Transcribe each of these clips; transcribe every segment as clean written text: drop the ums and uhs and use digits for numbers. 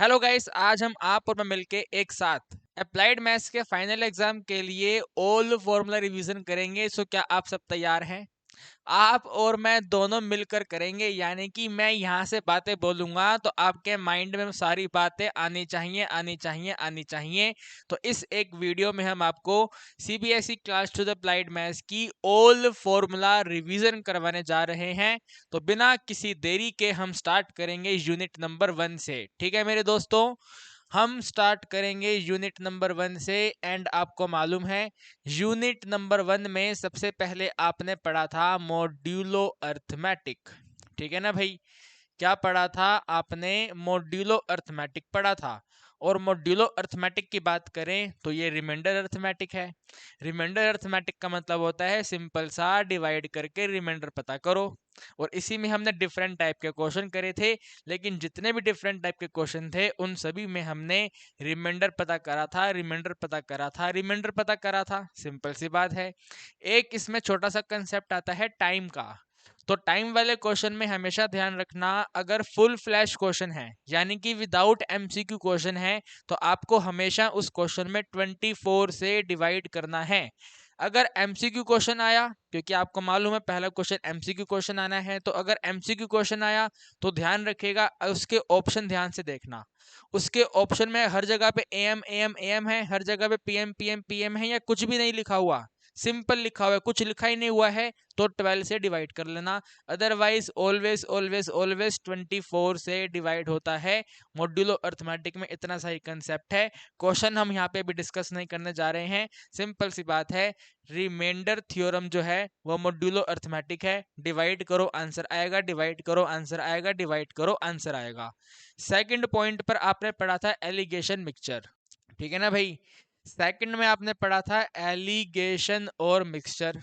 Hello guys, आज हम आप और मैं मिलके एक साथ अप्लाइड मैथ्स के फाइनल एग्जाम के लिए ओल्ड फॉर्मूला रिवीजन करेंगे। सो क्या आप सब तैयार हैं? आप और मैं दोनों मिलकर करेंगे, यानी कि मैं यहाँ से बातें बोलूंगा तो आपके माइंड में सारी बातें आनी चाहिए आनी चाहिए आनी चाहिए। तो इस एक वीडियो में हम आपको सीबीएसई क्लास 2 अप्लाइड मैथ्स की ओल्ड फॉर्मूला रिवीजन करवाने जा रहे हैं। तो बिना किसी देरी के हम स्टार्ट करेंगे यूनिट नंबर 1 से। ठीक है मेरे दोस्तों, हम स्टार्ट करेंगे यूनिट नंबर 1 से। एंड आपको मालूम है, यूनिट नंबर 1 में सबसे पहले आपने पढ़ा था मॉड्यूलो अर्थमेटिक। ठीक है ना भाई? क्या पढ़ा था आपने? मॉड्यूलो अर्थमेटिक पढ़ा था। और मॉड्यूलो अर्थमेटिक की बात करें तो ये रिमाइंडर अर्थमेटिक है। रिमाइंडर अर्थमेटिक का मतलब होता है सिंपल सा डिवाइड करके रिमाइंडर पता करो। और इसी में हमने डिफरेंट टाइप के क्वेश्चन करे थे, लेकिन जितने भी डिफरेंट टाइप के क्वेश्चन थे उन सभी में हमने रिमाइंडर पता करा था, रिमाइंडर पता करा था, रिमाइंडर पता करा था। सिंपल सी बात है। एक इसमें छोटा सा कंसेप्ट आता है टाइम का। तो टाइम वाले क्वेश्चन में हमेशा ध्यान रखना, अगर फुल फ्लैश क्वेश्चन है यानी कि विदाउट एमसीक्यू क्वेश्चन है, तो आपको हमेशा उस क्वेश्चन में 24 से डिवाइड करना है। अगर एमसीक्यू क्वेश्चन आया, क्योंकि आपको मालूम है पहला क्वेश्चन एमसीक्यू क्वेश्चन आना है, तो अगर एमसीक्यू क्वेश्चन आया तो ध्यान रखिएगा उसके ऑप्शन ध्यान से देखना। उसके ऑप्शन में हर जगह पे एम एम एम है, हर जगह पे पीएम पीएम पीएम है, या कुछ भी नहीं लिखा हुआ, सिंपल लिखा हुआ है, कुछ लिखा ही नहीं हुआ है, तो 12 से डिवाइड कर लेना। अदरवाइज ऑलवेज ऑलवेज ऑलवेज 24 से डिवाइड होता है। मॉड्यूलो अर्थमेटिक में इतना सही कंसेप्ट है। क्वेश्चन हम यहाँ पे भी डिस्कस नहीं करने जा रहे हैं, सिंपल सी बात है। रिमाइंडर थ्योरम जो है वो मॉड्यूलो अर्थमेटिक है। डिवाइड करो आंसर आएगा, डिवाइड करो आंसर आएगा, डिवाइड करो आंसर आएगा। सेकंड पॉइंट पर आपने पढ़ा था एलिगेशन मिक्सचर। ठीक है ना भाई? सेकंड में आपने पढ़ा था एलिगेशन और मिक्सचर।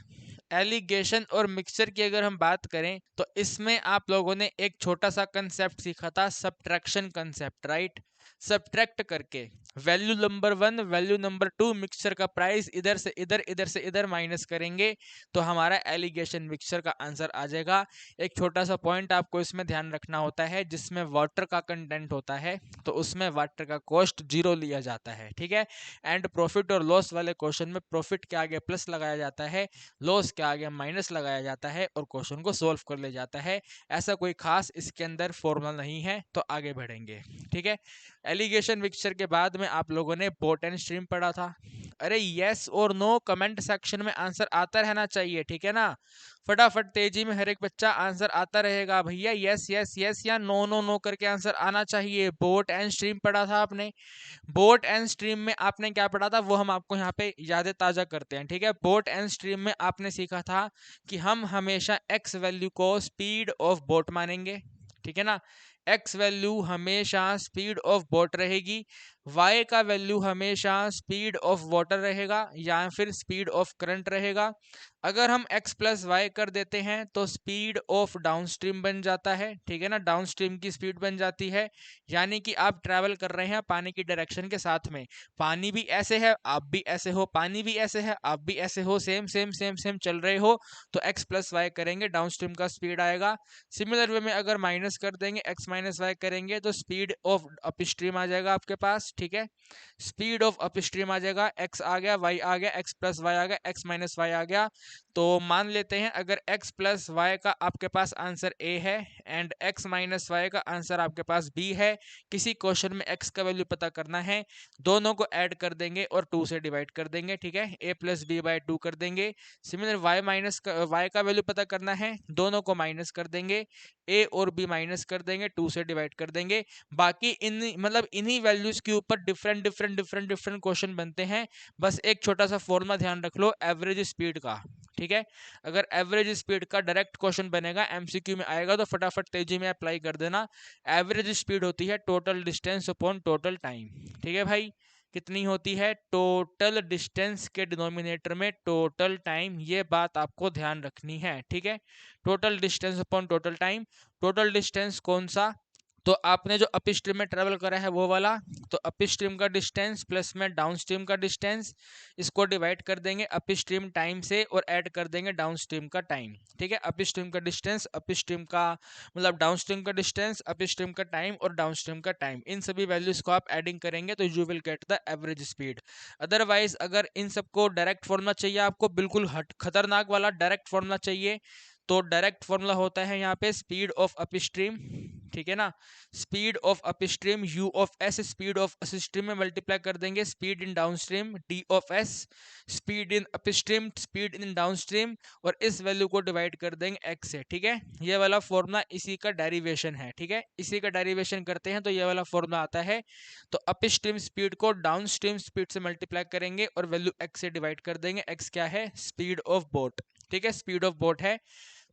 एलिगेशन और मिक्सचर की अगर हम बात करें तो इसमें आप लोगों ने एक छोटा सा कंसेप्ट सीखा था, सब्ट्रैक्शन कंसेप्ट, राइट? सब्ट्रैक्ट करके value number 1 value number 2 mixture का प्राइस इधर से इधर इधर से इधर माइनस करेंगे तो हमारा एलिगेशन मिक्सचर का आंसर आ जाएगा। एक छोटा सा पॉइंट आपको इसमें ध्यान रखना होता है, जिसमें वाटर का कंटेंट होता है तो उसमें वाटर का कॉस्ट 0 लिया जाता है। ठीक है? एंड प्रॉफिट और लॉस वाले क्वेश्चन में प्रॉफिट के आगे प्लस लगाया जाता है, लॉस के आगे माइनस लगाया जाता है और क्वेश्चन को सोल्व कर लिया जाता है। ऐसा कोई खास इसके अंदर फॉर्मूला नहीं है। तो आगे बढ़ेंगे। ठीक है? एलिगेशन मिक्सचर के बाद में आप लोगों ने बोट एंड स्ट्रीम पढ़ा था। अरे यस और नो कमेंट सेक्शन में आंसर आता रहना चाहिए, ठीक है ना? फटाफट तेजी में हर एक बच्चा आंसर आता रहेगा भैया, यस यस यस या नो नो नो करके आंसर आना चाहिए। बोट एंड स्ट्रीम पढ़ा था आपने। बोट एंड स्ट्रीम में आपने क्या पढ़ा था वो हम आपको यहाँ पे यादें ताजा करते हैं। ठीक है? बोट एंड स्ट्रीम में आपने सीखा था कि हम हमेशा एक्स वैल्यू को स्पीड ऑफ बोट मानेंगे। ठीक है ना? एक्स वैल्यू हमेशा स्पीड ऑफ बोट रहेगी, वाई का वैल्यू हमेशा स्पीड ऑफ वाटर रहेगा या फिर स्पीड ऑफ करंट रहेगा। अगर हम x प्लस वाई कर देते हैं तो स्पीड ऑफ डाउनस्ट्रीम बन जाता है। ठीक है ना? डाउनस्ट्रीम की स्पीड बन जाती है, यानी कि आप ट्रैवल कर रहे हैं पानी की डायरेक्शन के साथ में। पानी भी ऐसे है, आप भी ऐसे हो, पानी भी ऐसे है, आप भी ऐसे हो, सेम सेम सेम सेम चल रहे हो, तो x प्लस वाई करेंगे डाउनस्ट्रीम का स्पीड आएगा। सिमिलर वे में अगर माइनस कर देंगे, x माइनस वाई करेंगे तो स्पीड ऑफ अपस्ट्रीम आ जाएगा आपके पास। ठीक है? स्पीड ऑफ अपस्ट्रीम आ जाएगा, x आ गया, y आ गया, x प्लस वाई आ गया, x माइनस वाई आ गया। तो मान लेते हैं अगर x प्लस वाई का आपके पास आंसर a है एंड x माइनस वाई का आंसर आपके पास b है, किसी क्वेश्चन में x का वैल्यू पता करना है, दोनों को ऐड कर देंगे और 2 से डिवाइड कर देंगे। ठीक है? a प्लस बी बाई 2 कर देंगे। सिमिलर y माइनस y का वैल्यू पता करना है, दोनों को माइनस कर देंगे, a और b माइनस कर देंगे, 2 से डिवाइड कर देंगे। बाकी इन मतलब इन्हीं वैल्यूज के ऊपर different different different different question बनते हैं। बस एक छोटा सा फॉर्मूला ध्यान रख लो एवरेज स्पीड का। ठीक है? अगर एवरेज स्पीड का डायरेक्ट क्वेश्चन बनेगा, एमसीक्यू में आएगा, तो फटाफट तेजी में अप्लाई कर देना। एवरेज स्पीड होती है total distance upon total time. ठीक है भाई? कितनी होती है? टोटल डिस्टेंस के डिनोमिनेटर में टोटल टाइम, ये बात आपको ध्यान रखनी है। ठीक है? Total distance upon total time. Total distance कौन सा? तो आपने जो अप स्ट्रीम में ट्रेवल करा है वो वाला, तो अप स्ट्रीम का डिस्टेंस प्लस में डाउन स्ट्रीम का डिस्टेंस, इसको डिवाइड कर देंगे अप स्ट्रीम टाइम से और ऐड कर देंगे डाउन स्ट्रीम का टाइम। ठीक है, अप स्ट्रीम का डिस्टेंस, अप स्ट्रीम का मतलब डाउन स्ट्रीम का डिस्टेंस, अप स्ट्रीम का टाइम और डाउन स्ट्रीम का टाइम, इन सभी वैल्यूज को आप एडिंग करेंगे तो you will get the average speed. Otherwise अगर इन सबको डायरेक्ट फॉर्मूला चाहिए आपको, बिल्कुल खतरनाक वाला डायरेक्ट फॉर्मूला चाहिए, तो डायरेक्ट फॉर्मूला होता है यहाँ पे स्पीड ऑफ अपस्ट्रीम, ठीक है ना, speed of upstream you of S, speed of upstream में मल्टीप्लाई कर देंगे speed in downstream D of S, speed in upstream speed in downstream, और इस वैल्यू को डिवाइड कर देंगे एक्स से। ठीक है, ये वाला फॉर्मूला इसी का डेरिवेशन है। ठीक है, इसी का डेरिवेशन करते हैं तो ये वाला फॉर्मूला आता है। तो अपस्ट्रीम स्पीड को डाउनस्ट्रीम स्पीड से मल्टीप्लाई करेंगे और वैल्यू एक्स से डिवाइड कर देंगे। एक्स क्या है, स्पीड ऑफ बोट। ठीक है, स्पीड ऑफ बोट है,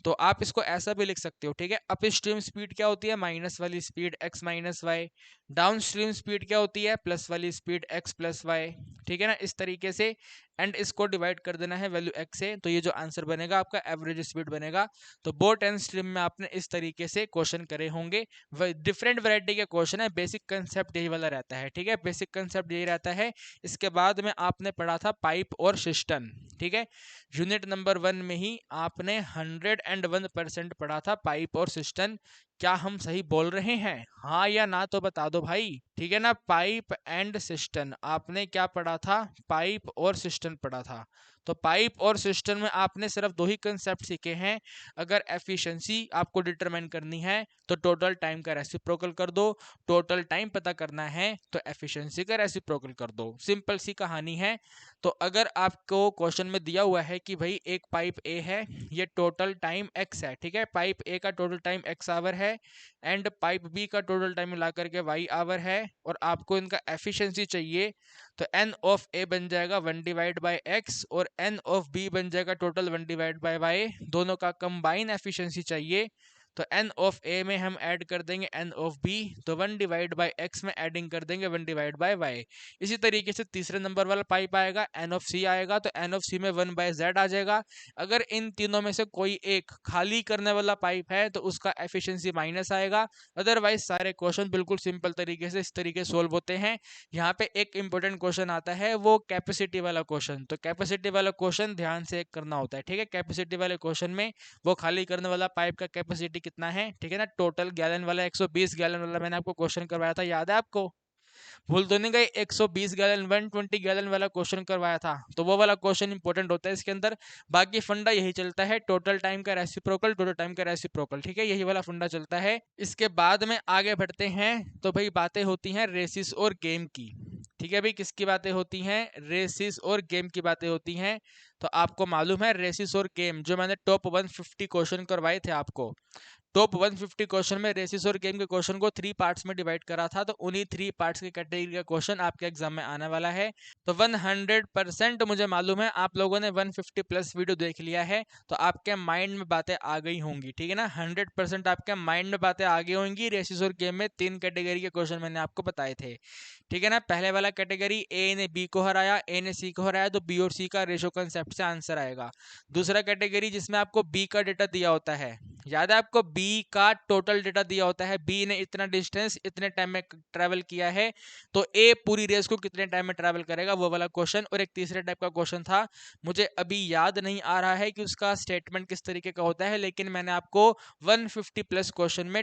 तो आप इसको ऐसा भी लिख सकते हो। ठीक है, अप स्ट्रीम स्पीड क्या होती है, माइनस वाली speed X minus Y, downstream speed क्या होती है, प्लस वाली स्पीड एक्स प्लस वाई। ठीक है ना, इस तरीके से, एंड इसको डिवाइड कर देना है वैल्यू एक्स से, तो ये जो आंसर बनेगा आपका एवरेज स्पीड बनेगा। तो बोट एंड स्ट्रीम में आपने इस तरीके से क्वेश्चन करे होंगे। डिफरेंट वैरायटी के क्वेश्चन है, बेसिक कंसेप्ट यही वाला रहता है। ठीक है, बेसिक कंसेप्ट यही रहता है। इसके बाद में आपने पढ़ा था पाइप और सिस्टम। ठीक है, यूनिट नंबर 1 में ही आपने 101% पढ़ा था पाइप और सिस्टम। क्या हम सही बोल रहे हैं, हाँ या ना तो बता दो भाई। ठीक है ना, पाइप एंड सिस्टम आपने क्या पढ़ा था, पाइप और सिस्टम पढ़ा था। तो पाइप और सिस्टम में आपने सिर्फ दो ही कंसेप्ट सीखे हैं। अगर एफिशिएंसी आपको डिटरमाइन करनी है तो टोटल टाइम का रेसिप्रोकल कर दो, टोटल टाइम पता करना है तो एफिशिएंसी का रेसिप्रोकल कर दो, सिंपल सी कहानी है। तो अगर आपको क्वेश्चन में दिया हुआ है कि भाई एक पाइप ए है, ये टोटल टाइम एक्स है। ठीक है, पाइप ए का टोटल टाइम एक्स आवर है एंड पाइप बी का टोटल टाइम मिला करके वाई आवर है, और आपको इनका एफिशिएंसी चाहिए, तो एन ऑफ ए बन जाएगा 1 डिवाइड बाई एक्स और एन ऑफ बी बन जाएगा टोटल 1 डिवाइड बाई वाई। दोनों का कंबाइन एफिशिएंसी चाहिए, तो एन ऑफ ए में हम ऐड कर देंगे एन ऑफ बी, तो 1 डिवाइड बाई एक्स में एडिंग कर देंगे 1 डिवाइड बाई वाई। इसी तरीके से तीसरे नंबर वाला पाइप आएगा, एन ऑफ सी आएगा, तो एन ऑफ सी में 1 बाय जेड आ जाएगा। अगर इन तीनों में से कोई एक खाली करने वाला पाइप है तो उसका एफिशिएंसी माइनस आएगा। अदरवाइज सारे क्वेश्चन बिल्कुल सिंपल तरीके से इस तरीके सोल्व होते हैं। यहाँ पे एक इंपॉर्टेंट क्वेश्चन आता है, वो कैपेसिटी वाला क्वेश्चन। तो कैपेसिटी वाला क्वेश्चन ध्यान से करना होता है। ठीक है, कैपेसिटी वाले क्वेश्चन में वो खाली करने वाला पाइप का कैपेसिटी कितना है, ठीक है ना, टोटल गैलन वाला 120 गैलन वाला मैंने आपको क्वेश्चन करवाया था, याद है आपको, भूल तो नहीं गए, 120 गैलन 120 गैलन वाला क्वेश्चन करवाया था, तो वो वाला क्वेश्चन इंपॉर्टेंट होता है इसके अंदर। बाकी फंडा यही चलता है, टोटल टाइम का रेसिप्रोकल, टोटल टाइम का रेसिप्रोकल। ठीक है, यही वाला फंडा चलता है। इसके बाद में आगे बढ़ते हैं, तो भाई बातें होती हैं रेसिस और गेम की। ठीक है भाई, किसकी बातें होती हैं, रेसिस और गेम की बातें होती हैं। तो आपको मालूम है रेसिस और गेम, जो मैंने टॉप 150 क्वेश्चन करवाए थे आपको, टॉप 150 क्वेश्चन में रेसिस और गेम के क्वेश्चन को 3 पार्ट्स में डिवाइड करा था, तो उन्हीं 3 पार्ट्स की कैटेगरी का क्वेश्चन आपके एग्जाम में आने वाला है। तो 100% मुझे मालूम है आप लोगों ने 150 प्लस वीडियो देख लिया है, तो आपके माइंड में बातें आ गई होंगी। ठीक है ना, 100% आपके माइंड में बातें आ गई होंगी। रेसिस और गेम में 3 कैटेगरी के क्वेश्चन मैंने आपको बताए थे। ठीक है ना, पहले वाला कैटेगरी ए ने बी को हराया, ए ने सी को हराया, तो बी और सी का रेशो कंसेप्ट से आंसर आएगा। दूसरा कैटेगरी जिसमें आपको बी का डेटा दिया होता है, याद है आपको, बी का टोटल डेटा दिया होता है, बी ने इतना डिस्टेंस इतने टाइम में ट्रैवल किया है, तो ए पूरी रेस को कितने टाइम में ट्रैवल करेगा, वो वाला क्वेश्चन। और एक तीसरे टाइप का क्वेश्चन था, मुझे अभी याद नहीं आ रहा है कि उसका स्टेटमेंट किस तरीके का होता है, लेकिन मैंने आपको 150 प्लस क्वेश्चन में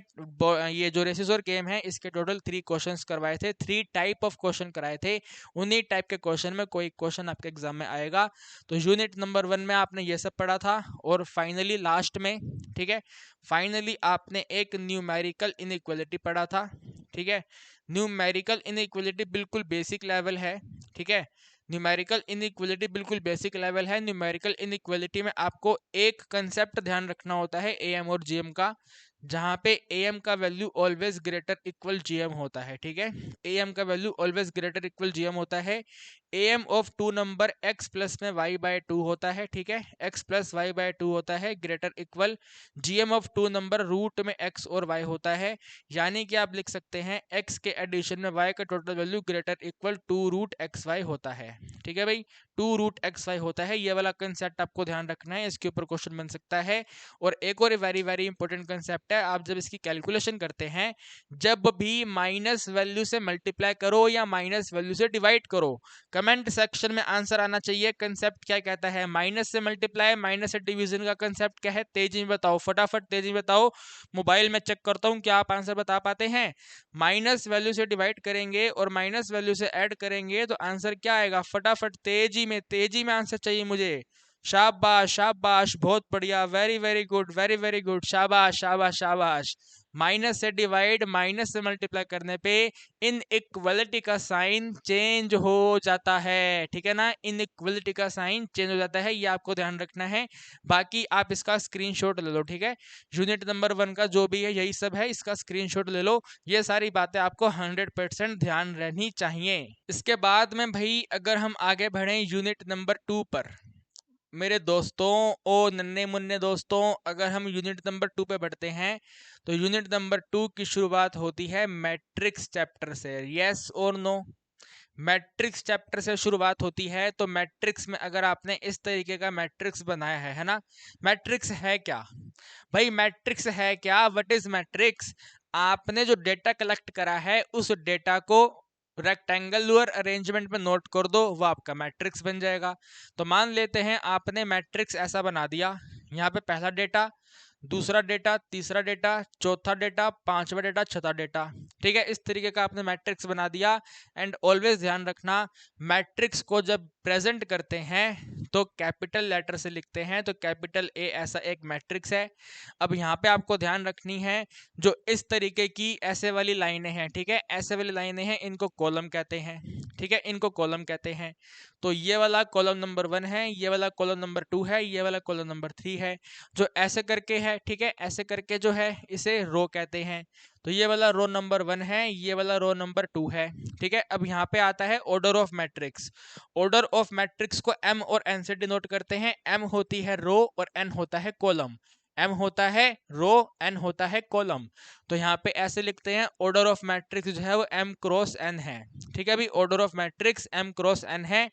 ये जो रेसिस और गेम है इसके टोटल 3 क्वेश्चंस करवाए थे, 3 टाइप ऑफ क्वेश्चन कराए थे। उन्हीं टाइप के क्वेश्चन में कोई क्वेश्चन आपके एग्जाम में आएगा। तो यूनिट नंबर 1 में आपने ये सब पढ़ा था, और फाइनली लास्ट में, ठीक है, फाइनली आपने एक न्यूमेरिकल इनइक्वालिटी पढ़ा था। ठीक है, न्यूमेरिकल इनइक्वालिटी बिल्कुल बेसिक लेवल है। ठीक है, न्यूमेरिकल इनइक्वालिटी बिल्कुल बेसिक लेवल है। न्यूमेरिकल इनइक्वालिटी में आपको एक कंसेप्ट ध्यान रखना होता है एम और जीएम का, जहां पे एम का value always greater equal GM होता है। ठीक है, एम का value always greater equal GM होता है। AM of two number x plus में y बाय टू होता है, ठीक है, x plus Y by two होता है greater equal GM of two number root में x और y होता है, यानी कि आप लिख सकते हैं x के एडिशन में y का total value greater equal to root X Y होता है, ठीक है भाई, टू रूट एक्स वाई होता है। ये वाला कंसेप्ट आपको ध्यान रखना है, इसके ऊपर क्वेश्चन बन सकता है। और एक और वेरी वेरी इंपॉर्टेंट कंसेप्ट है, आप जब इसकी कैलकुलेशन करते हैं, जब भी माइनस वैल्यू से मल्टीप्लाई करो या माइनस वैल्यू से डिवाइड करो, कमेंट सेक्शन में आंसर आना चाहिए। कंसेप्ट क्या कहता है, माइनस से मल्टीप्लाई, माइनस से डिवीजन का कंसेप्ट क्या है, तेजी में बताओ, फटाफट तेजी में बताओ, मोबाइल में चेक करता हूं क्या आप आंसर बता पाते हैं। माइनस वैल्यू से डिवाइड करेंगे और माइनस वैल्यू से ऐड करेंगे तो आंसर क्या आएगा, फटाफट तेजी में आंसर चाहिए मुझे। शाबाश शाबाश, बहुत बढ़िया, very very good, very very good, शाबाश शाबाश शाबाश। माइनस से डिवाइड, माइनस से मल्टीप्लाई करने पे इनइक्वालिटी का साइन चेंज हो जाता है, ठीक है ना, इनइक्वालिटी का साइन चेंज हो जाता है, ये आपको ध्यान रखना है। बाकी आप इसका स्क्रीनशॉट ले लो, ठीक है, यूनिट नंबर 1 का जो भी है यही सब है, इसका स्क्रीनशॉट ले लो। ये सारी बातें आपको 100% ध्यान रहनी चाहिए। इसके बाद में भाई अगर हम आगे बढ़े यूनिट नंबर 2 पर, मेरे दोस्तों, ओ नन्हे मुन्ने दोस्तों, अगर हम यूनिट नंबर 2 पे बढ़ते हैं तो यूनिट नंबर 2 की शुरुआत होती है मैट्रिक्स चैप्टर से, यस और नो। मैट्रिक्स चैप्टर से शुरुआत होती है, तो मैट्रिक्स में अगर आपने इस तरीके का मैट्रिक्स बनाया है ना, मैट्रिक्स है क्या भाई, मैट्रिक्स है क्या, व्हाट इज मैट्रिक्स। आपने जो डेटा कलेक्ट करा है उस डेटा को रेक्टेंगुलर अरेंजमेंट में नोट कर दो, वो आपका मैट्रिक्स बन जाएगा। तो मान लेते हैं आपने मैट्रिक्स ऐसा बना दिया, यहाँ पे पहला डेटा, दूसरा डेटा, तीसरा डेटा, चौथा डेटा, पांचवा डेटा, छठा डेटा, ठीक है, इस तरीके का आपने मैट्रिक्स बना दिया। एंड ऑलवेज ध्यान रखना, मैट्रिक्स को जब प्रेजेंट करते हैं तो कैपिटल लेटर से लिखते हैं, तो कैपिटल ए ऐसा एक मैट्रिक्स है। अब यहाँ पे आपको ध्यान रखनी है, जो इस तरीके की ऐसे वाली लाइनें हैं, ठीक है, ऐसे वाली लाइनें हैं, इनको कॉलम कहते हैं, ठीक है, इनको कॉलम कहते हैं। तो ये वाला कॉलम नंबर 1 है, ये वाला कॉलम नंबर 2 है, ये वाला कॉलम नंबर 3 है, जो ऐसे करके है, ठीक है, ऐसे करके जो है इसे रो कहते हैं। तो ये वाला रो नंबर 1 है, ये वाला रो नंबर 2 है, ठीक है। अब यहाँ पे आता है order of matrix. Order of matrix को एम और एन से डिनोट करते हैं, एम होती है रो और एन होता है कॉलम, एम होता है रो, एन होता है कॉलम। तो यहाँ पे ऐसे लिखते हैं, ऑर्डर ऑफ मैट्रिक्स जो है वो एम क्रॉस एन है, ठीक है, अभी order of matrix M cross N है।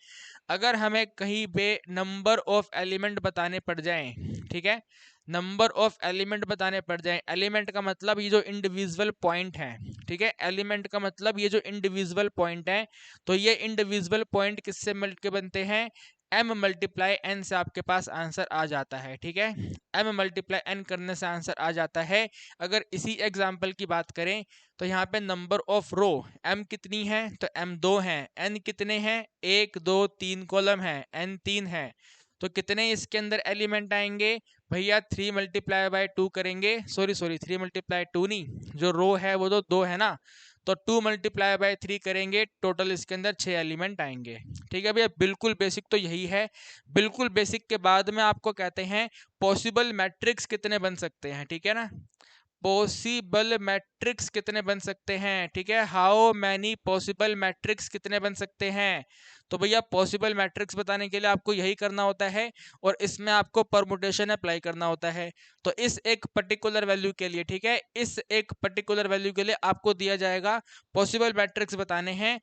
अगर हमें कहीं पे नंबर ऑफ एलिमेंट बताने पड़ जाएं, ठीक है, नंबर ऑफ एलिमेंट बताने पड़ जाएं, एलिमेंट का मतलब ये जो इंडिविजुअल पॉइंट है, ठीक है, एलिमेंट का मतलब ये जो इंडिविजुअल पॉइंट है, तो ये इंडिविजुअल पॉइंट किससे मिलके बनते हैं, m मल्टीप्लाई n से आपके पास आंसर आ जाता है, ठीक है, m मल्टीप्लाई n करने से आंसर आ जाता है। अगर इसी एग्जाम्पल की बात करें तो यहाँ पे नंबर ऑफ रो m कितनी है, तो m 2 है, n कितने हैं, 1 2 3 कॉलम है, n 3 है, तो कितने इसके अंदर एलिमेंट आएंगे भैया, 3 मल्टीप्लाई बाय 2 करेंगे, सॉरी 3 मल्टीप्लाई 2 नहीं, जो रो है वो तो 2 है ना, तो 2 मल्टीप्लाई बाय 3 करेंगे, टोटल इसके अंदर 6 एलिमेंट आएंगे, ठीक है भैया, बिल्कुल बेसिक तो यही है। बिल्कुल बेसिक के बाद में आपको कहते हैं पॉसिबल मैट्रिक्स कितने बन सकते हैं, ठीक है ना, पॉसिबल मैट्रिक्स कितने बन सकते हैं, ठीक है, हाउ मैनी पॉसिबल मैट्रिक्स कितने बन सकते हैं। तो भैया पॉसिबल मैट्रिक्स बताने के लिए आपको यही करना होता है, और इसमें आपको परमुटेशन अप्लाई करना होता है। तो इस एक पर्टिकुलर वैल्यू के लिए, ठीक है, इस एक पर्टिकुलर वैल्यू के लिए आपको दिया जाएगा पॉसिबल मैट्रिक्स बताने हैं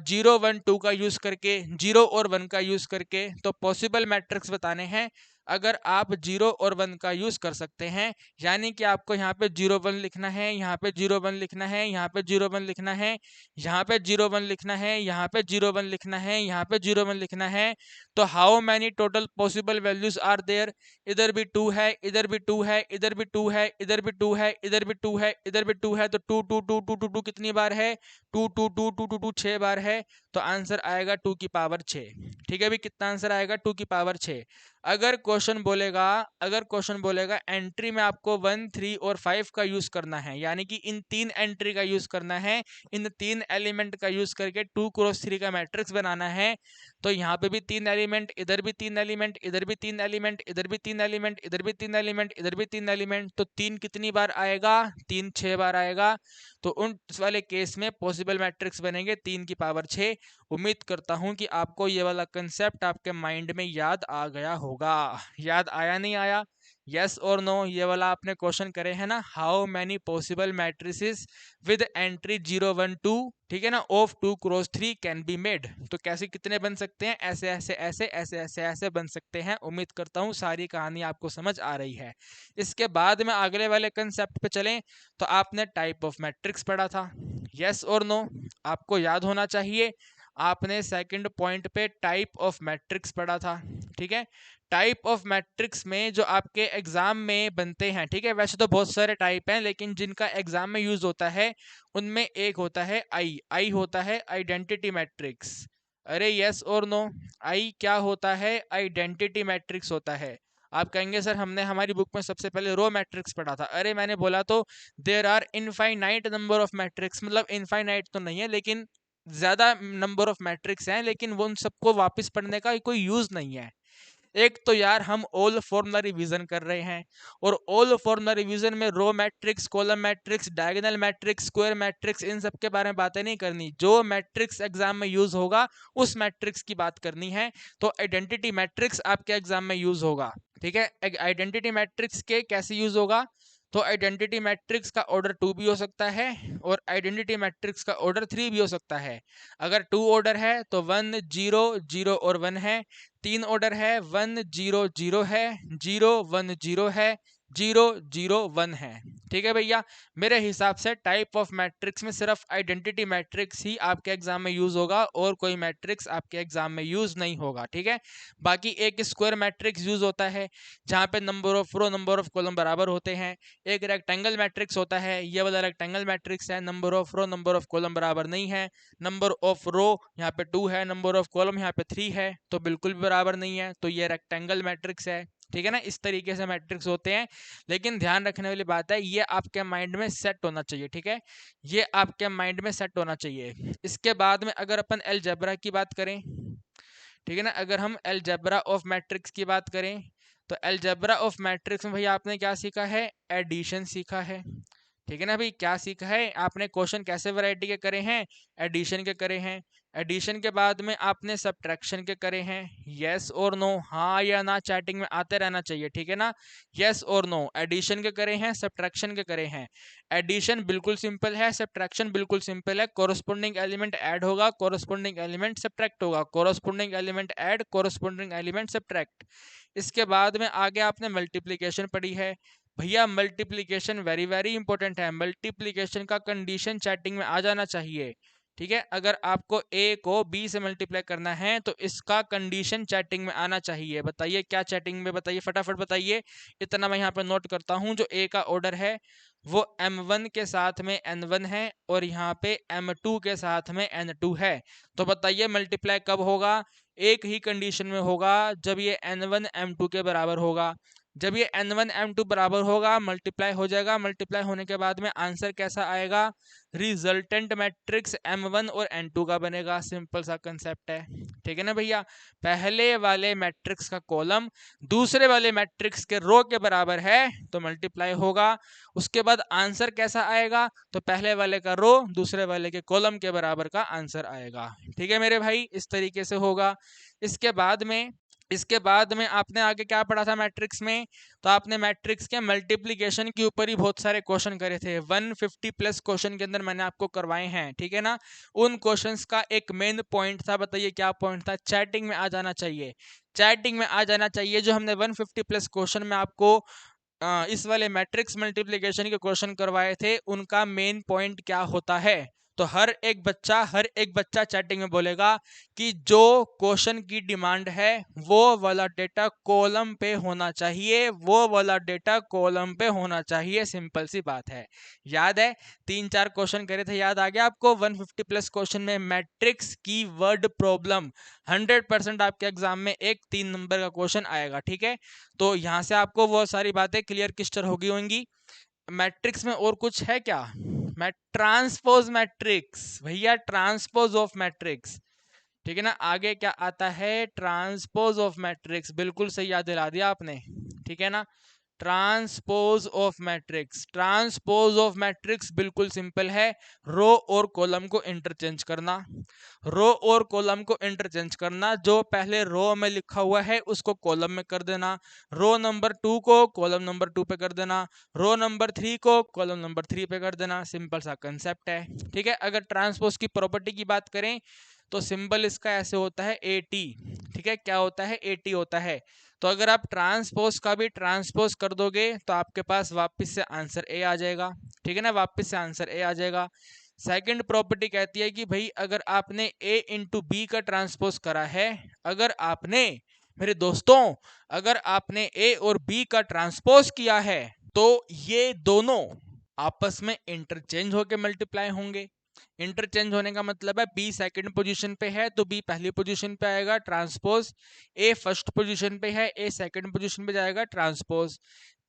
0 1 2 का यूज करके, 0 और 1 का यूज करके, तो पॉसिबल मैट्रिक्स बताने हैं अगर आप 0 और 1 का यूज कर सकते हैं, यानी कि आपको यहाँ पे 0 1 लिखना है, यहाँ पे 0 1 लिखना है, यहाँ पे 0 1 लिखना है, यहाँ पे 0 1 लिखना है, यहाँ पे 0 1 लिखना है, यहाँ पे 0 1 लिखना है। तो how many total possible values are there, इधर भी 2 है, इधर भी 2 है, इधर भी 2 है, इधर भी 2 है, इधर भी 2 है, इधर भी 2 है, तो 2 2 2 2 2 2 कितनी बार है, 2 2 2 2 2 2 6 बार है, तो आंसर आएगा 2 की पावर 6, ठीक है भी, कितना आंसर आएगा 2 की पावर 6। अगर क्वेश्चन बोलेगा, अगर क्वेश्चन बोलेगा एंट्री में आपको 1 3 और 5 का यूज करना है, यानी कि इन 3 एंट्री का यूज करना है, इन 3 एलिमेंट का यूज करके 2 क्रॉस 3 का मैट्रिक्स बनाना है, तो यहाँ पे भी 3 एलिमेंट, इधर भी 3 एलिमेंट, इधर भी 3 एलिमेंट, इधर भी 3 एलिमेंट, इधर भी 3 एलिमेंट, इधर भी 3 एलिमेंट, तो 3 कितनी बार आएगा, 3 6 बार आएगा। तो उन वाले केस में पॉसिबल मैट्रिक्स बनेंगे 3 की पावर 6। उम्मीद करता हूं कि आपको ये वाला कंसेप्ट आपके माइंड में याद आ गया होगा। याद आया नहीं आया? यस और नो ये वाला आपने क्वेश्चन करे है ना, how many possible matrices with entry 0 1 2, ठीक है ना, of 2 cross 3 can be made. तो कैसे कितने बन सकते हैं, ऐसे ऐसे ऐसे ऐसे ऐसे ऐसे बन सकते हैं। उम्मीद करता हूँ सारी कहानी आपको समझ आ रही है। इसके बाद में अगले वाले कंसेप्ट पे चलें तो आपने टाइप ऑफ मैट्रिक्स पढ़ा था, यस और नो आपको याद होना चाहिए। आपने सेकंड पॉइंट पे टाइप ऑफ मैट्रिक्स पढ़ा था, ठीक है। टाइप ऑफ मैट्रिक्स में जो आपके एग्जाम में बनते हैं, ठीक है, वैसे तो बहुत सारे टाइप हैं लेकिन जिनका एग्जाम में यूज होता है उनमें एक होता है आई होता है आइडेंटिटी मैट्रिक्स। अरे यस और नो, आई क्या होता है, आइडेंटिटी मैट्रिक्स होता है। आप कहेंगे सर हमने हमारी बुक में सबसे पहले रो मैट्रिक्स पढ़ा था। अरे मैंने बोला तो there are infinite number of matrix, मतलब इनफाइनाइट तो नहीं है लेकिन ज्यादा नंबर ऑफ मैट्रिक्स हैं, लेकिन वो उन सबको वापस पढ़ने का कोई यूज नहीं है। एक तो यार हम ऑल फॉर्मूला रिवीजन कर रहे हैं, और ऑल फॉर्मूला रिवीजन में row matrix, column matrix, diagonal matrix, square matrix, इन सब के बारे में बातें नहीं करनी। जो मैट्रिक्स एग्जाम में यूज होगा उस मैट्रिक्स की बात करनी है। तो आइडेंटिटी मैट्रिक्स आपके एग्जाम में यूज होगा, ठीक है। आइडेंटिटी मैट्रिक्स के कैसे यूज होगा, तो आइडेंटिटी मैट्रिक्स का ऑर्डर 2 भी हो सकता है और आइडेंटिटी मैट्रिक्स का ऑर्डर 3 भी हो सकता है। अगर 2 ऑर्डर है तो 1 0 0 और 1 है। 3 ऑर्डर है 1 0 0 है, 0 1 0 है, 0 0 1 है, ठीक है भैया। मेरे हिसाब से टाइप ऑफ मैट्रिक्स में सिर्फ आइडेंटिटी मैट्रिक्स ही आपके एग्जाम में यूज होगा और कोई मैट्रिक्स आपके एग्जाम में यूज नहीं होगा, ठीक है। बाकी एक स्क्वायर मैट्रिक्स यूज होता है जहां पे number of row number of column बराबर होते हैं। एक रेक्टेंगल मैट्रिक्स होता है, ये वाला रेक्टेंगल मैट्रिक्स है, number of row number of column बराबर नहीं है। नंबर ऑफ रो यहाँ पे 2 है, नंबर ऑफ कॉलम यहाँ पे 3 है, तो बिल्कुल भी बराबर नहीं है, तो ये रेक्टेंगल मैट्रिक्स है, ठीक है ना। इस तरीके से मैट्रिक्स होते हैं, लेकिन ध्यान रखने वाली बात है ये आपके माइंड में सेट होना चाहिए, ठीक है। ये आपके माइंड में सेट होना चाहिए। इसके बाद में अगर अपन अलजेब्रा की बात करें, ठीक है ना, अगर हम अलजेब्रा ऑफ मैट्रिक्स की बात करें तो अलजेब्रा ऑफ मैट्रिक्स में भैया आपने क्या सीखा है, एडिशन सीखा है, ठीक है ना भाई। क्या सीखा है आपने, क्वेश्चन कैसे वैरायटी के करे हैं, एडिशन के करे हैं। एडिशन के बाद में आपने सब्ट्रैक्शन के करे हैं, यस और नो, हाँ या ना चैटिंग में आते रहना चाहिए, ठीक है ना। यस और नो, एडिशन के करे हैं, सब्ट्रैक्शन के करे हैं। एडिशन बिल्कुल सिंपल है, सब्ट्रैक्शन बिल्कुल सिंपल है। कोरस्पोंडिंग एलिमेंट ऐड होगा, कोरस्पोंडिंग एलिमेंट सब्ट्रैक्ट होगा, corresponding element add, corresponding element subtract. इसके बाद में आगे आपने मल्टीप्लीकेशन पढ़ी है। भैया मल्टीप्लिकेशन वेरी वेरी इंपॉर्टेंट है, मल्टीप्लिकेशन का कंडीशन चैटिंग में आ जाना चाहिए, ठीक है। अगर आपको a को b से मल्टीप्लाई करना है तो इसका कंडीशन चैटिंग में आना चाहिए। बताइए क्या चैटिंग में, बताइए फटाफट बताइए। इतना मैं यहाँ पे नोट करता हूँ, जो a का ऑर्डर है वो m1 के साथ में n1 है और यहाँ पे m2 के साथ में n2 है। तो बताइए मल्टीप्लाई कब होगा, एक ही कंडीशन में होगा, जब ये n1 m2 के बराबर होगा। जब ये n1 m2 बराबर होगा मल्टीप्लाई हो जाएगा, मल्टीप्लाई होने के बाद में आंसर कैसा आएगा, रिजल्टेंट मैट्रिक्स m1 और n2 का बनेगा। सिंपल सा कंसेप्ट है, ठीक है ना भैया। पहले वाले मैट्रिक्स का कॉलम दूसरे वाले मैट्रिक्स के रो के बराबर है तो मल्टीप्लाई होगा। उसके बाद आंसर कैसा आएगा, तो पहले वाले का रो दूसरे वाले के कॉलम के बराबर का आंसर आएगा, ठीक है मेरे भाई, इस तरीके से होगा। इसके बाद में आपने आगे क्या पढ़ा था मैट्रिक्स में, तो आपने मैट्रिक्स के मल्टीप्लिकेशन के ऊपर ही बहुत सारे क्वेश्चन करे थे, 150 प्लस क्वेश्चन के अंदर मैंने आपको करवाए हैं, ठीक है ना। उन क्वेश्चंस का एक मेन पॉइंट था, बताइए क्या पॉइंट था, चैटिंग में आ जाना चाहिए। चैटिंग में आ जाना चाहिए। जो हमने 150 प्लस क्वेश्चन में आपको इस वाले मैट्रिक्स मल्टीप्लिकेशन के क्वेश्चन करवाए थे, उनका मेन पॉइंट क्या होता है, तो हर एक बच्चा चैटिंग में बोलेगा कि जो क्वेश्चन की डिमांड है वो वाला डेटा कॉलम पे होना चाहिए, वो वाला डेटा कॉलम पे होना चाहिए। सिंपल सी बात है, याद है 3-4 क्वेश्चन करे थे, याद आ गया आपको। 150 प्लस क्वेश्चन में मैट्रिक्स की वर्ड प्रॉब्लम 100% आपके एग्जाम में एक 3 नंबर का क्वेश्चन आएगा, ठीक है। तो यहाँ से आपको वो सारी बातें क्लियर क्लिस्टर होगी होंगी। मैट्रिक्स में और कुछ है क्या, ट्रांसपोज मैट्रिक्स, भैया ट्रांसपोज ऑफ मैट्रिक्स, ठीक है ना। आगे क्या आता है, ट्रांसपोज ऑफ मैट्रिक्स, बिल्कुल सही याद दिला दिया आपने, ठीक है ना। Transpose of matrix. Transpose of matrix बिल्कुल सिंपल है, रो और कॉलम को इंटरचेंज करना। रो और कॉलम को इंटरचेंज करना, जो पहले रो में लिखा हुआ है उसको कॉलम में कर देना, रो नंबर 2 को कॉलम नंबर 2 पे कर देना, रो नंबर 3 को कॉलम नंबर 3 पे कर देना। सिंपल सा कंसेप्ट है, ठीक है। अगर ट्रांसपोज की प्रॉपर्टी की बात करें तो सिंबल इसका ऐसे होता है AT, ठीक है। क्या होता है? AT होता है। तो अगर आप ट्रांसपोज का भी ट्रांसपोज कर दोगे तो आपके पास वापस से आंसर A आ जाएगा, ठीक है ना, वापस से आंसर A आ जाएगा। सेकंड प्रॉपर्टी कहती है कि भाई अगर आपने A इंटू बी का ट्रांसपोज करा है, अगर आपने, मेरे दोस्तों, अगर आपने A और B का ट्रांसपोज किया है तो ये दोनों आपस में इंटरचेंज होकर मल्टीप्लाई होंगे। इंटरचेंज होने का मतलब है बी सेकंड पोजीशन पे है तो बी पहली पोजीशन पे आएगा ट्रांसपोज, ए फर्स्ट पोजीशन पे है ए सेकंड पोजीशन पे जाएगा ट्रांसपोज।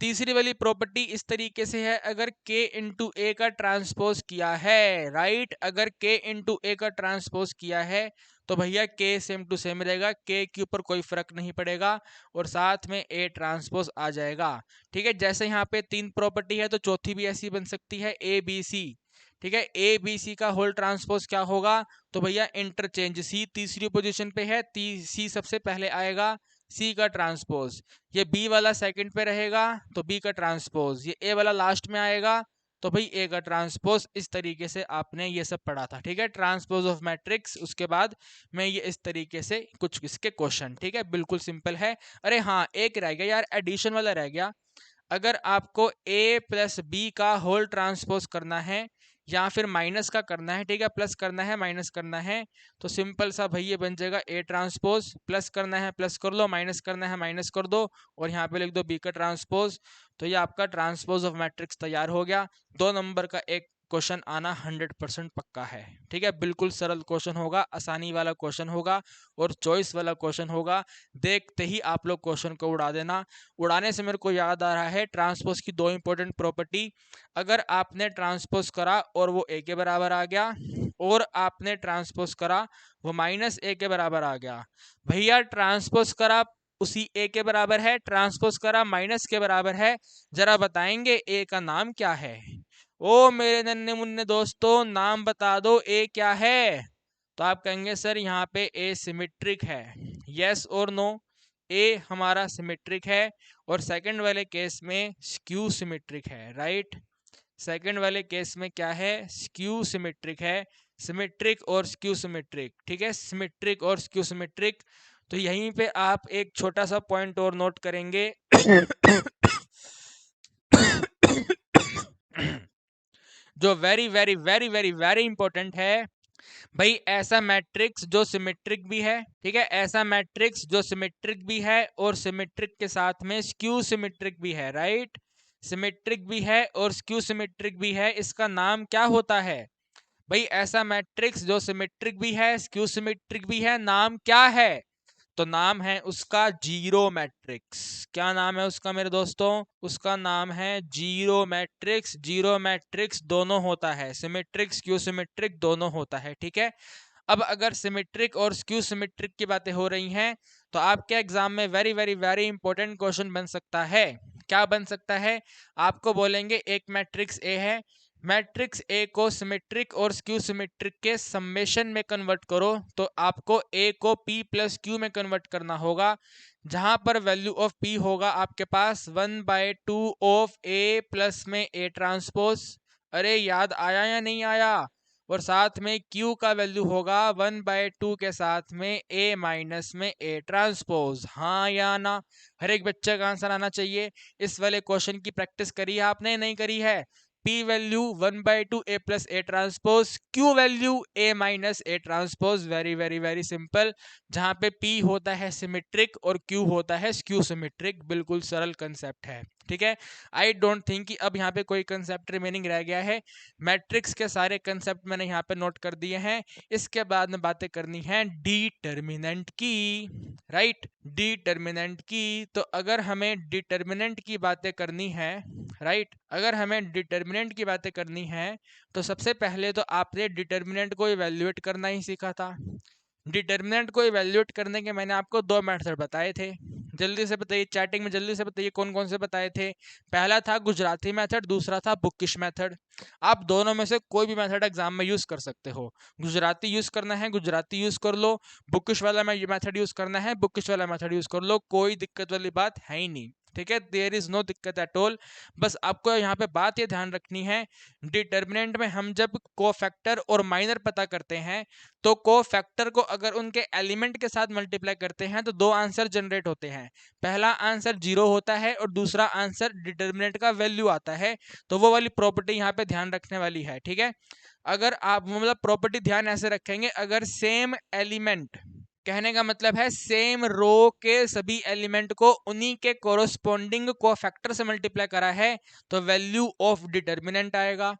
तीसरी वाली प्रॉपर्टी इस तरीके से है, अगर k इंटू ए का ट्रांसपोज किया है, राइट, अगर k इंटू ए का ट्रांसपोज किया है तो भैया k सेम टू सेम रहेगा, k के ऊपर कोई फर्क नहीं पड़ेगा और साथ में a ट्रांसपोज आ जाएगा, ठीक है। जैसे यहाँ पे 3 प्रॉपर्टी है तो चौथी भी ऐसी बन सकती है ए बी सी, ठीक है। ए बी सी का होल ट्रांसपोज क्या होगा? तो भैया इंटरचेंज, सी तीसरी पोजीशन पे है, सी सबसे पहले आएगा, सी का ट्रांसपोज, ये बी वाला सेकंड पे रहेगा तो बी का ट्रांसपोज, ये ए वाला लास्ट में आएगा तो भाई ए का ट्रांसपोज। इस तरीके से आपने ये सब पढ़ा था, ठीक है, ट्रांसपोज ऑफ मैट्रिक्स। उसके बाद मैं ये इस तरीके से कुछ इसके क्वेश्चन, ठीक है, बिल्कुल सिंपल है। अरे हाँ, एक रह गया यार, एडिशन वाला रह गया। अगर आपको a प्लस बी का होल ट्रांसपोज करना है या फिर माइनस का करना है, ठीक है, प्लस करना है माइनस करना है, तो सिंपल सा भाई ये बन जाएगा a ट्रांसपोज, प्लस करना है प्लस कर लो, माइनस करना है माइनस कर दो और यहाँ पे लिख दो b का ट्रांसपोज। तो ये आपका ट्रांसपोज ऑफ मैट्रिक्स तैयार हो गया। 2 नंबर का एक क्वेश्चन आना 100% पक्का है, ठीक है। बिल्कुल सरल क्वेश्चन होगा, आसानी वाला क्वेश्चन होगा और चॉइस वाला क्वेश्चन होगा। देखते ही आप लोग क्वेश्चन को उड़ा देना। उड़ाने से मेरे को याद आ रहा है ट्रांसपोज की 2 इंपॉर्टेंट प्रॉपर्टी। अगर आपने ट्रांसपोज करा और वो a के बराबर आ गया और आपने ट्रांसपोज करा वो माइनस a के बराबर आ गया, भैया ट्रांसपोज करा उसी a के बराबर है, ट्रांसपोज करा माइनस के बराबर है, जरा बताएंगे a का नाम क्या है? ओ मेरे नन्हे मुन्ने दोस्तों, नाम बता दो a क्या है? तो आप कहेंगे सर यहाँ पे a सिमेट्रिक है। यस और नो? a हमारा सिमेट्रिक है और सेकंड वाले केस में स्क्यू सिमेट्रिक है, राइट। सेकंड वाले केस में क्या है? स्क्यू सिमेट्रिक है। सिमेट्रिक और स्क्यू सिमेट्रिक, ठीक है, सिमेट्रिक और स्क्यू सिमेट्रिक। तो यहीं पे आप एक छोटा सा पॉइंट और नोट करेंगे जो very very very very very important है। भाई ऐसा मैट्रिक्स जो सिमेट्रिक भी है, ठीक है, ऐसा मैट्रिक्स जो सिमेट्रिक भी है और सिमेट्रिक के साथ में स्क्यू सिमेट्रिक भी है, राइट। सिमेट्रिक भी है और स्क्यू सिमेट्रिक भी है, इसका नाम क्या होता है? भाई ऐसा मैट्रिक्स जो सिमेट्रिक भी है स्क्यू सिमेट्रिक भी है, नाम क्या है? तो नाम है उसका जीरो मैट्रिक्स। क्या नाम है उसका मेरे दोस्तों? उसका नाम है जीरो मैट्रिक्स। जीरो मैट्रिक्स दोनों होता है, सिमेट्रिक स्क्यू सिमेट्रिक दोनों होता है, ठीक है। अब अगर सिमेट्रिक और स्क्यू सिमेट्रिक की बातें हो रही हैं तो आपके एग्जाम में very very very important question बन सकता है। क्या बन सकता है? आपको बोलेंगे एक मैट्रिक्स ए है, मैट्रिक्स ए को सिमेट्रिक और स्क्यू सिमेट्रिक के समेशन में कन्वर्ट करो, तो आपको ए को p प्लस क्यू में कन्वर्ट करना होगा, जहां पर वैल्यू ऑफ p होगा आपके पास 1/2 ऑफ a प्लस में a ट्रांसपोज। अरे याद आया या नहीं आया? और साथ में q का वैल्यू होगा 1/2 के साथ में a माइनस में a ट्रांसपोज। हाँ या ना? हर एक बच्चे का आंसर आना चाहिए। इस वाले क्वेश्चन की प्रैक्टिस करी है आपने? नहीं करी है? p value 1/2 a plus a transpose, q value a minus a transpose. Very very very simple, जहां पे p होता है सिमेट्रिक और q होता है स्क्यू सिमेट्रिक। बिल्कुल सरल कंसेप्ट है, ठीक है। आई डोंट थिंक कि अब यहाँ पे कोई कंसेप्ट रिमेनिंग रह गया है। मैट्रिक्स के सारे कंसेप्ट मैंने यहाँ पे नोट कर दिए हैं। इसके बाद में बातें करनी है डिटर्मिनेंट की, राइट, डिटर्मिनेंट की। तो अगर हमें डिटर्मिनेंट की बातें करनी है, राइट, अगर हमें डिटर्मिनेंट की बातें करनी है तो सबसे पहले तो आपने डिटर्मिनेंट को इवैल्यूएट करना ही सीखा था। डिटर्मिनेंट को इवैल्यूएट करने के मैंने आपको 2 मेथड बताए थे। जल्दी से बताइए, चैटिंग में जल्दी से बताइए कौन कौन से बताए थे। पहला था गुजराती मेथड, दूसरा था बुकिश मेथड। आप दोनों में से कोई भी मेथड एग्जाम में यूज कर सकते हो। गुजराती यूज करना है गुजराती यूज कर लो, बुकिश वाला में ये मेथड यूज करना है बुकिश वाला मेथड यूज कर लो, कोई दिक्कत वाली बात है ही नहीं। ठीक है, देयर इज नो दिक्कत एट ऑल। बस आपको यहाँ पे बात ये ध्यान रखनी है, डिटर्मिनेंट में हम जब कोफैक्टर और माइनर पता करते हैं तो कोफैक्टर को अगर उनके एलिमेंट के साथ मल्टीप्लाई करते हैं तो दो आंसर जनरेट होते हैं। पहला आंसर 0 होता है और दूसरा आंसर डिटर्मिनेंट का वैल्यू आता है। तो वो वाली प्रॉपर्टी यहाँ पे ध्यान रखने वाली है। ठीक है, अगर आप मतलब प्रॉपर्टी ध्यान ऐसे रखेंगे, अगर सेम एलिमेंट, कहने का मतलब है सेम रो के सभी एलिमेंट को उन्हीं के कोरोस्पोंडिंग कोफैक्टर से मल्टीप्लाई करा है तो वैल्यू ऑफ डिटर्मिनेंट आएगा।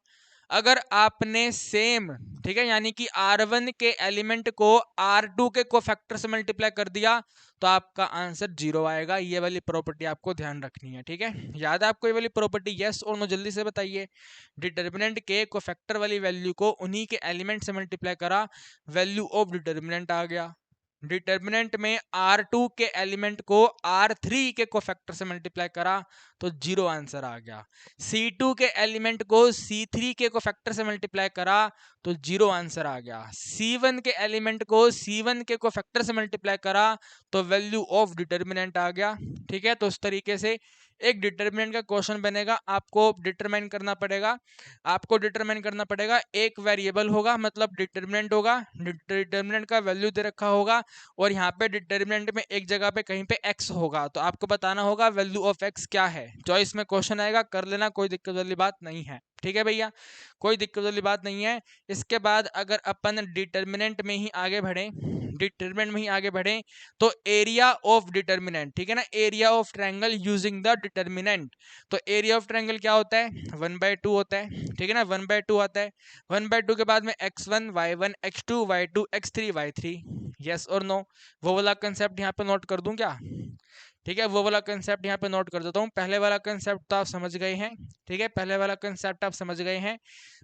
अगर आपने सेम, ठीक है, यानी कि R1 के एलिमेंट को R2 के कोफैक्टर से मल्टीप्लाई कर दिया तो आपका आंसर 0 आएगा। ये वाली प्रॉपर्टी आपको ध्यान रखनी है। ठीक है, याद है आपको ये वाली प्रॉपर्टी? यस और नो जल्दी से बताइए। डिटर्मिनेंट के कोफैक्टर वाली वैल्यू को उन्हीं के एलिमेंट से मल्टीप्लाई करा, वैल्यू ऑफ डिटर्मिनेंट आ गया। डिटर्मिनेंट में R2 के एलिमेंट को R3 के कोफैक्टर से मल्टीप्लाई करा तो 0 आंसर आ गया। C2 के एलिमेंट को C3 के कोफैक्टर से मल्टीप्लाई करा तो 0 आंसर आ गया। C1 के एलिमेंट को C1 के कोफैक्टर से मल्टीप्लाई करा तो वैल्यू ऑफ डिटर्मिनेंट आ गया। ठीक है, तो इस तरीके से एक डिटर्मिनेंट का क्वेश्चन बनेगा। आपको डिटरमाइन करना पड़ेगा, एक वेरिएबल होगा मतलब डिटर्मिनेंट होगा, डिटर्मिनेंट का वैल्यू दे रखा होगा और यहाँ पे डिटर्मिनेंट में एक जगह पे कहीं पे x होगा तो आपको बताना होगा वैल्यू ऑफ x क्या है। चॉइस में क्वेश्चन आएगा, कर लेना, कोई दिक्कत वाली बात नहीं है। ठीक है भैया, कोई दिक्कत वाली बात नहीं है। इसके बाद अगर अपन डिटर्मिनेंट में ही आगे बढ़े, तो एरिया ऑफ डिटर्मिनेंट, ठीक है ना, area of triangle using the determinant. तो एरिया ऑफ ट्रायंगल क्या होता है? 1/2 होता है। ठीक है ना, 1/2 आता है। 1/2 के बाद में x1 y1 x2 y2 x3 y3, yes और नो? वो वाला कंसेप्ट यहाँ पे नोट कर दूं क्या? ठीक है, वो वाला कंसेप्ट यहाँ पे नोट कर देता हूँ। पहले वाला कंसेप्ट तो आप समझ गए हैं। ठीक है, पहले वाला कंसेप्ट आप समझ गए हैं।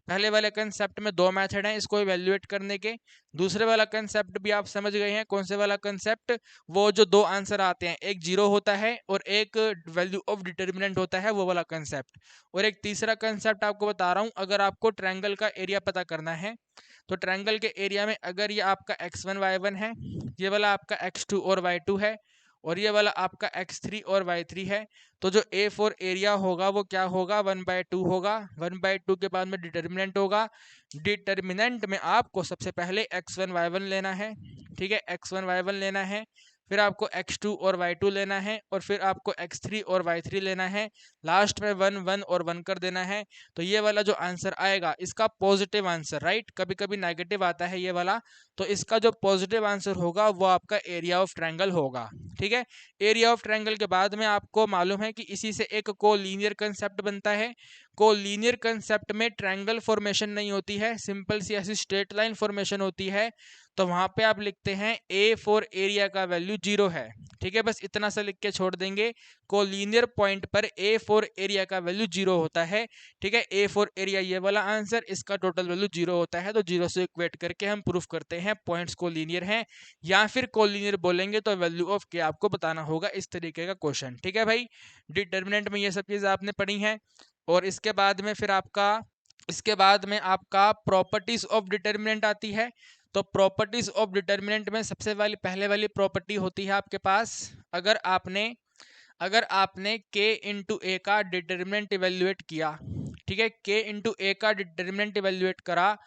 पहले वाले कंसेप्ट में दो मेथड हैं इसको इवेल्युएट करने के। दूसरे वाला कंसेप्ट भी आप समझ गए हैं। कौन से वाला कंसेप्ट? वो जो दो आंसर आते हैं, एक 0 होता है और एक वैल्यू ऑफ डिटर्मिनेंट होता है, वो वाला कंसेप्ट। और एक तीसरा कंसेप्ट आपको बता रहा हूँ, अगर आपको ट्रायंगल का एरिया पता करना है तो ट्रायंगल के एरिया में अगर ये आपका x1 y1 है, ये वाला आपका x2 और y2 है और ये वाला आपका x3 और y3 है, तो जो A4 एरिया होगा वो क्या होगा? 1/2 होगा। 1/2 के बाद में डिटर्मिनेंट होगा। डिटर्मिनेंट में आपको सबसे पहले x1 y1 लेना है। ठीक है, x1 y1 लेना है, फिर आपको x2 और y2 लेना है और फिर आपको x3 और y3 लेना है। लास्ट में 1 1 और 1 कर देना है। तो ये वाला जो आंसर आएगा इसका पॉजिटिव आंसर, राइट? कभी कभी नेगेटिव आता है ये वाला, तो इसका जो पॉजिटिव आंसर होगा वो आपका एरिया ऑफ ट्रायंगल होगा। ठीक है, एरिया ऑफ ट्रायंगल के बाद में आपको मालूम है कि इसी से एक कोलिनियर कंसेप्ट बनता है। कोलिनियर कंसेप्ट में ट्रायंगल फॉर्मेशन नहीं होती है, सिंपल सी ऐसी स्ट्रेट लाइन फॉर्मेशन होती है। तो वहां पे आप लिखते हैं A4 एरिया का वैल्यू 0 है। ठीक है, बस इतना सा लिख के छोड़ देंगे। कोलिनियर पॉइंट पर A4 एरिया का वैल्यू 0 होता है। ठीक है, A4 एरिया ये वाला आंसर, इसका टोटल वैल्यू 0 होता है। तो 0 से इक्वेट करके हम प्रूफ करते हैं पॉइंट्स कोलिनियर हैं, या फिर कोलिनियर बोलेंगे तो वैल्यू ऑफ के आपको बताना होगा। इस तरीके का क्वेश्चन। ठीक है भाई, डिटर्मिनेंट में ये सब चीजें आपने पढ़ी हैं। और इसके बाद में फिर आपका प्रॉपर्टीज ऑफ डिटर्मिनेंट आती है। तो प्रॉपर्टीज ऑफ डिटर्मिनेंट में सबसे पहले वाली प्रॉपर्टी होती है आपके पास, अगर आपने k इंटू ए का डिटर्मिनेंट इवेल्युएट किया, ठीक है, k इंटू ए का डिटर्मिनेंट इवेल्युएट करा,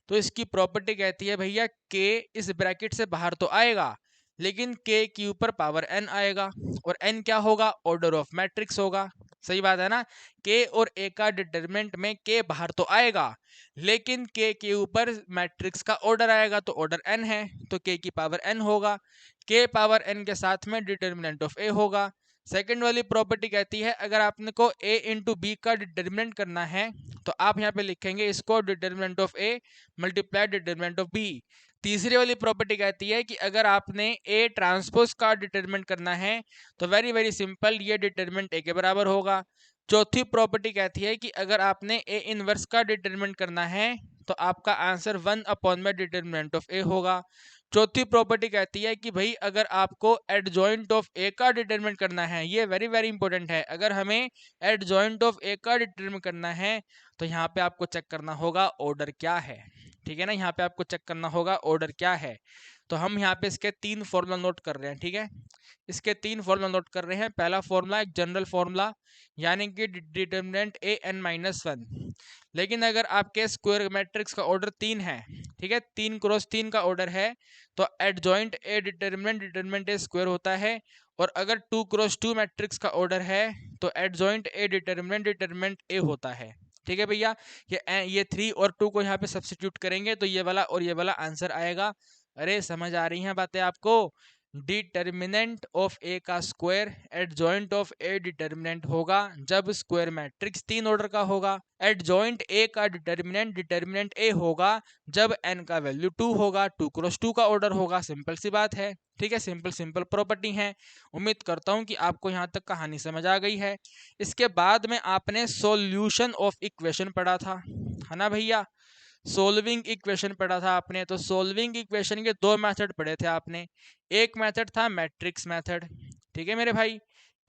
तो इसकी प्रॉपर्टी कहती है भैया k इस ब्रैकेट से बाहर तो आएगा लेकिन k के ऊपर पावर n आएगा। और n क्या होगा? ऑर्डर ऑफ मैट्रिक्स होगा। सही बात है ना? k और a का डिटरमिनेंट में k बाहर तो आएगा लेकिन k के ऊपर मैट्रिक्स का ऑर्डर आएगा, तो ऑर्डर n है तो k की पावर n होगा। k पावर n के साथ में डिटर्मिनेंट ऑफ a होगा। सेकंड वाली प्रॉपर्टी कहती है अगर आपने को a इंटू बी का डिटर्मिनेंट करना है तो आप यहाँ पे लिखेंगे इसको determinant of a multiply determinant of b। तीसरी वाली प्रॉपर्टी कहती है कि अगर आपने a ट्रांसपोज का डिटरमिनेंट करना है तो वेरी वेरी सिंपल, ये डिटरमिनेंट a के बराबर होगा। चौथी प्रॉपर्टी कहती है कि अगर आपने a इनवर्स का डिटरमिनेंट करना है तो आपका आंसर 1 अपॉन में डिटरमिनेंट ऑफ a होगा। चौथी प्रॉपर्टी कहती है कि भाई अगर आपको एडजॉइंट ऑफ ए का डिटरमिन करना है, ये वेरी वेरी इंपॉर्टेंट है, अगर हमें एडजॉइंट ऑफ ए का डिटरमिन करना है तो यहाँ पे आपको चेक करना होगा ऑर्डर क्या है, ठीक है ना। यहाँ पे आपको चेक करना होगा ऑर्डर क्या है। तो हम यहाँ पे इसके 3 फॉर्मूला नोट कर रहे हैं, ठीक है। इसके 3 फॉर्मूला नोट कर रहे हैं। पहला फॉर्मूला एक जनरल फॉर्मूला, यानी कि डिटरमिनेंट ए एन माइनस 1। लेकिन अगर आपके स्क्वायर मैट्रिक्स का ऑर्डर 3 है, ठीक है, 3 क्रॉस 3 का ऑर्डर है, तो adjoint A determinant A square होता है। और अगर 2 क्रॉस 2 मैट्रिक्स का ऑर्डर है तो एडजॉइंट ए डिटरमिनेंट ए होता है, ठीक है भैया। ये 3 और 2 को यहाँ पे सब्सिट्यूट करेंगे तो ये वाला और ये वाला आंसर आएगा। अरे समझ आ रही हैं बातें आपको। डिटर्मिनेंट ऑफ ए का square adjoint of A determinant होगा जब स्क्वायर मैट्रिक्स 3 ऑर्डर का होगा। एडजॉइंट ए का डिटर्मिनेंट ए होगा जब एन का वैल्यू 2 होगा, 2 क्रॉस 2 का ऑर्डर होगा। सिंपल सी बात है, ठीक है, सिंपल सिंपल प्रॉपर्टी है। उम्मीद करता हूं कि आपको यहां तक कहानी समझ आ गई है। इसके बाद में आपने सॉल्यूशन ऑफ इक्वेशन पढ़ा था, है ना भैया। सोल्विंग इक्वेशन पढ़ा था आपने। तो सोल्विंग इक्वेशन के 2 मेथड पढ़े थे आपने। एक मेथड था मैट्रिक्स मेथड, ठीक है मेरे भाई।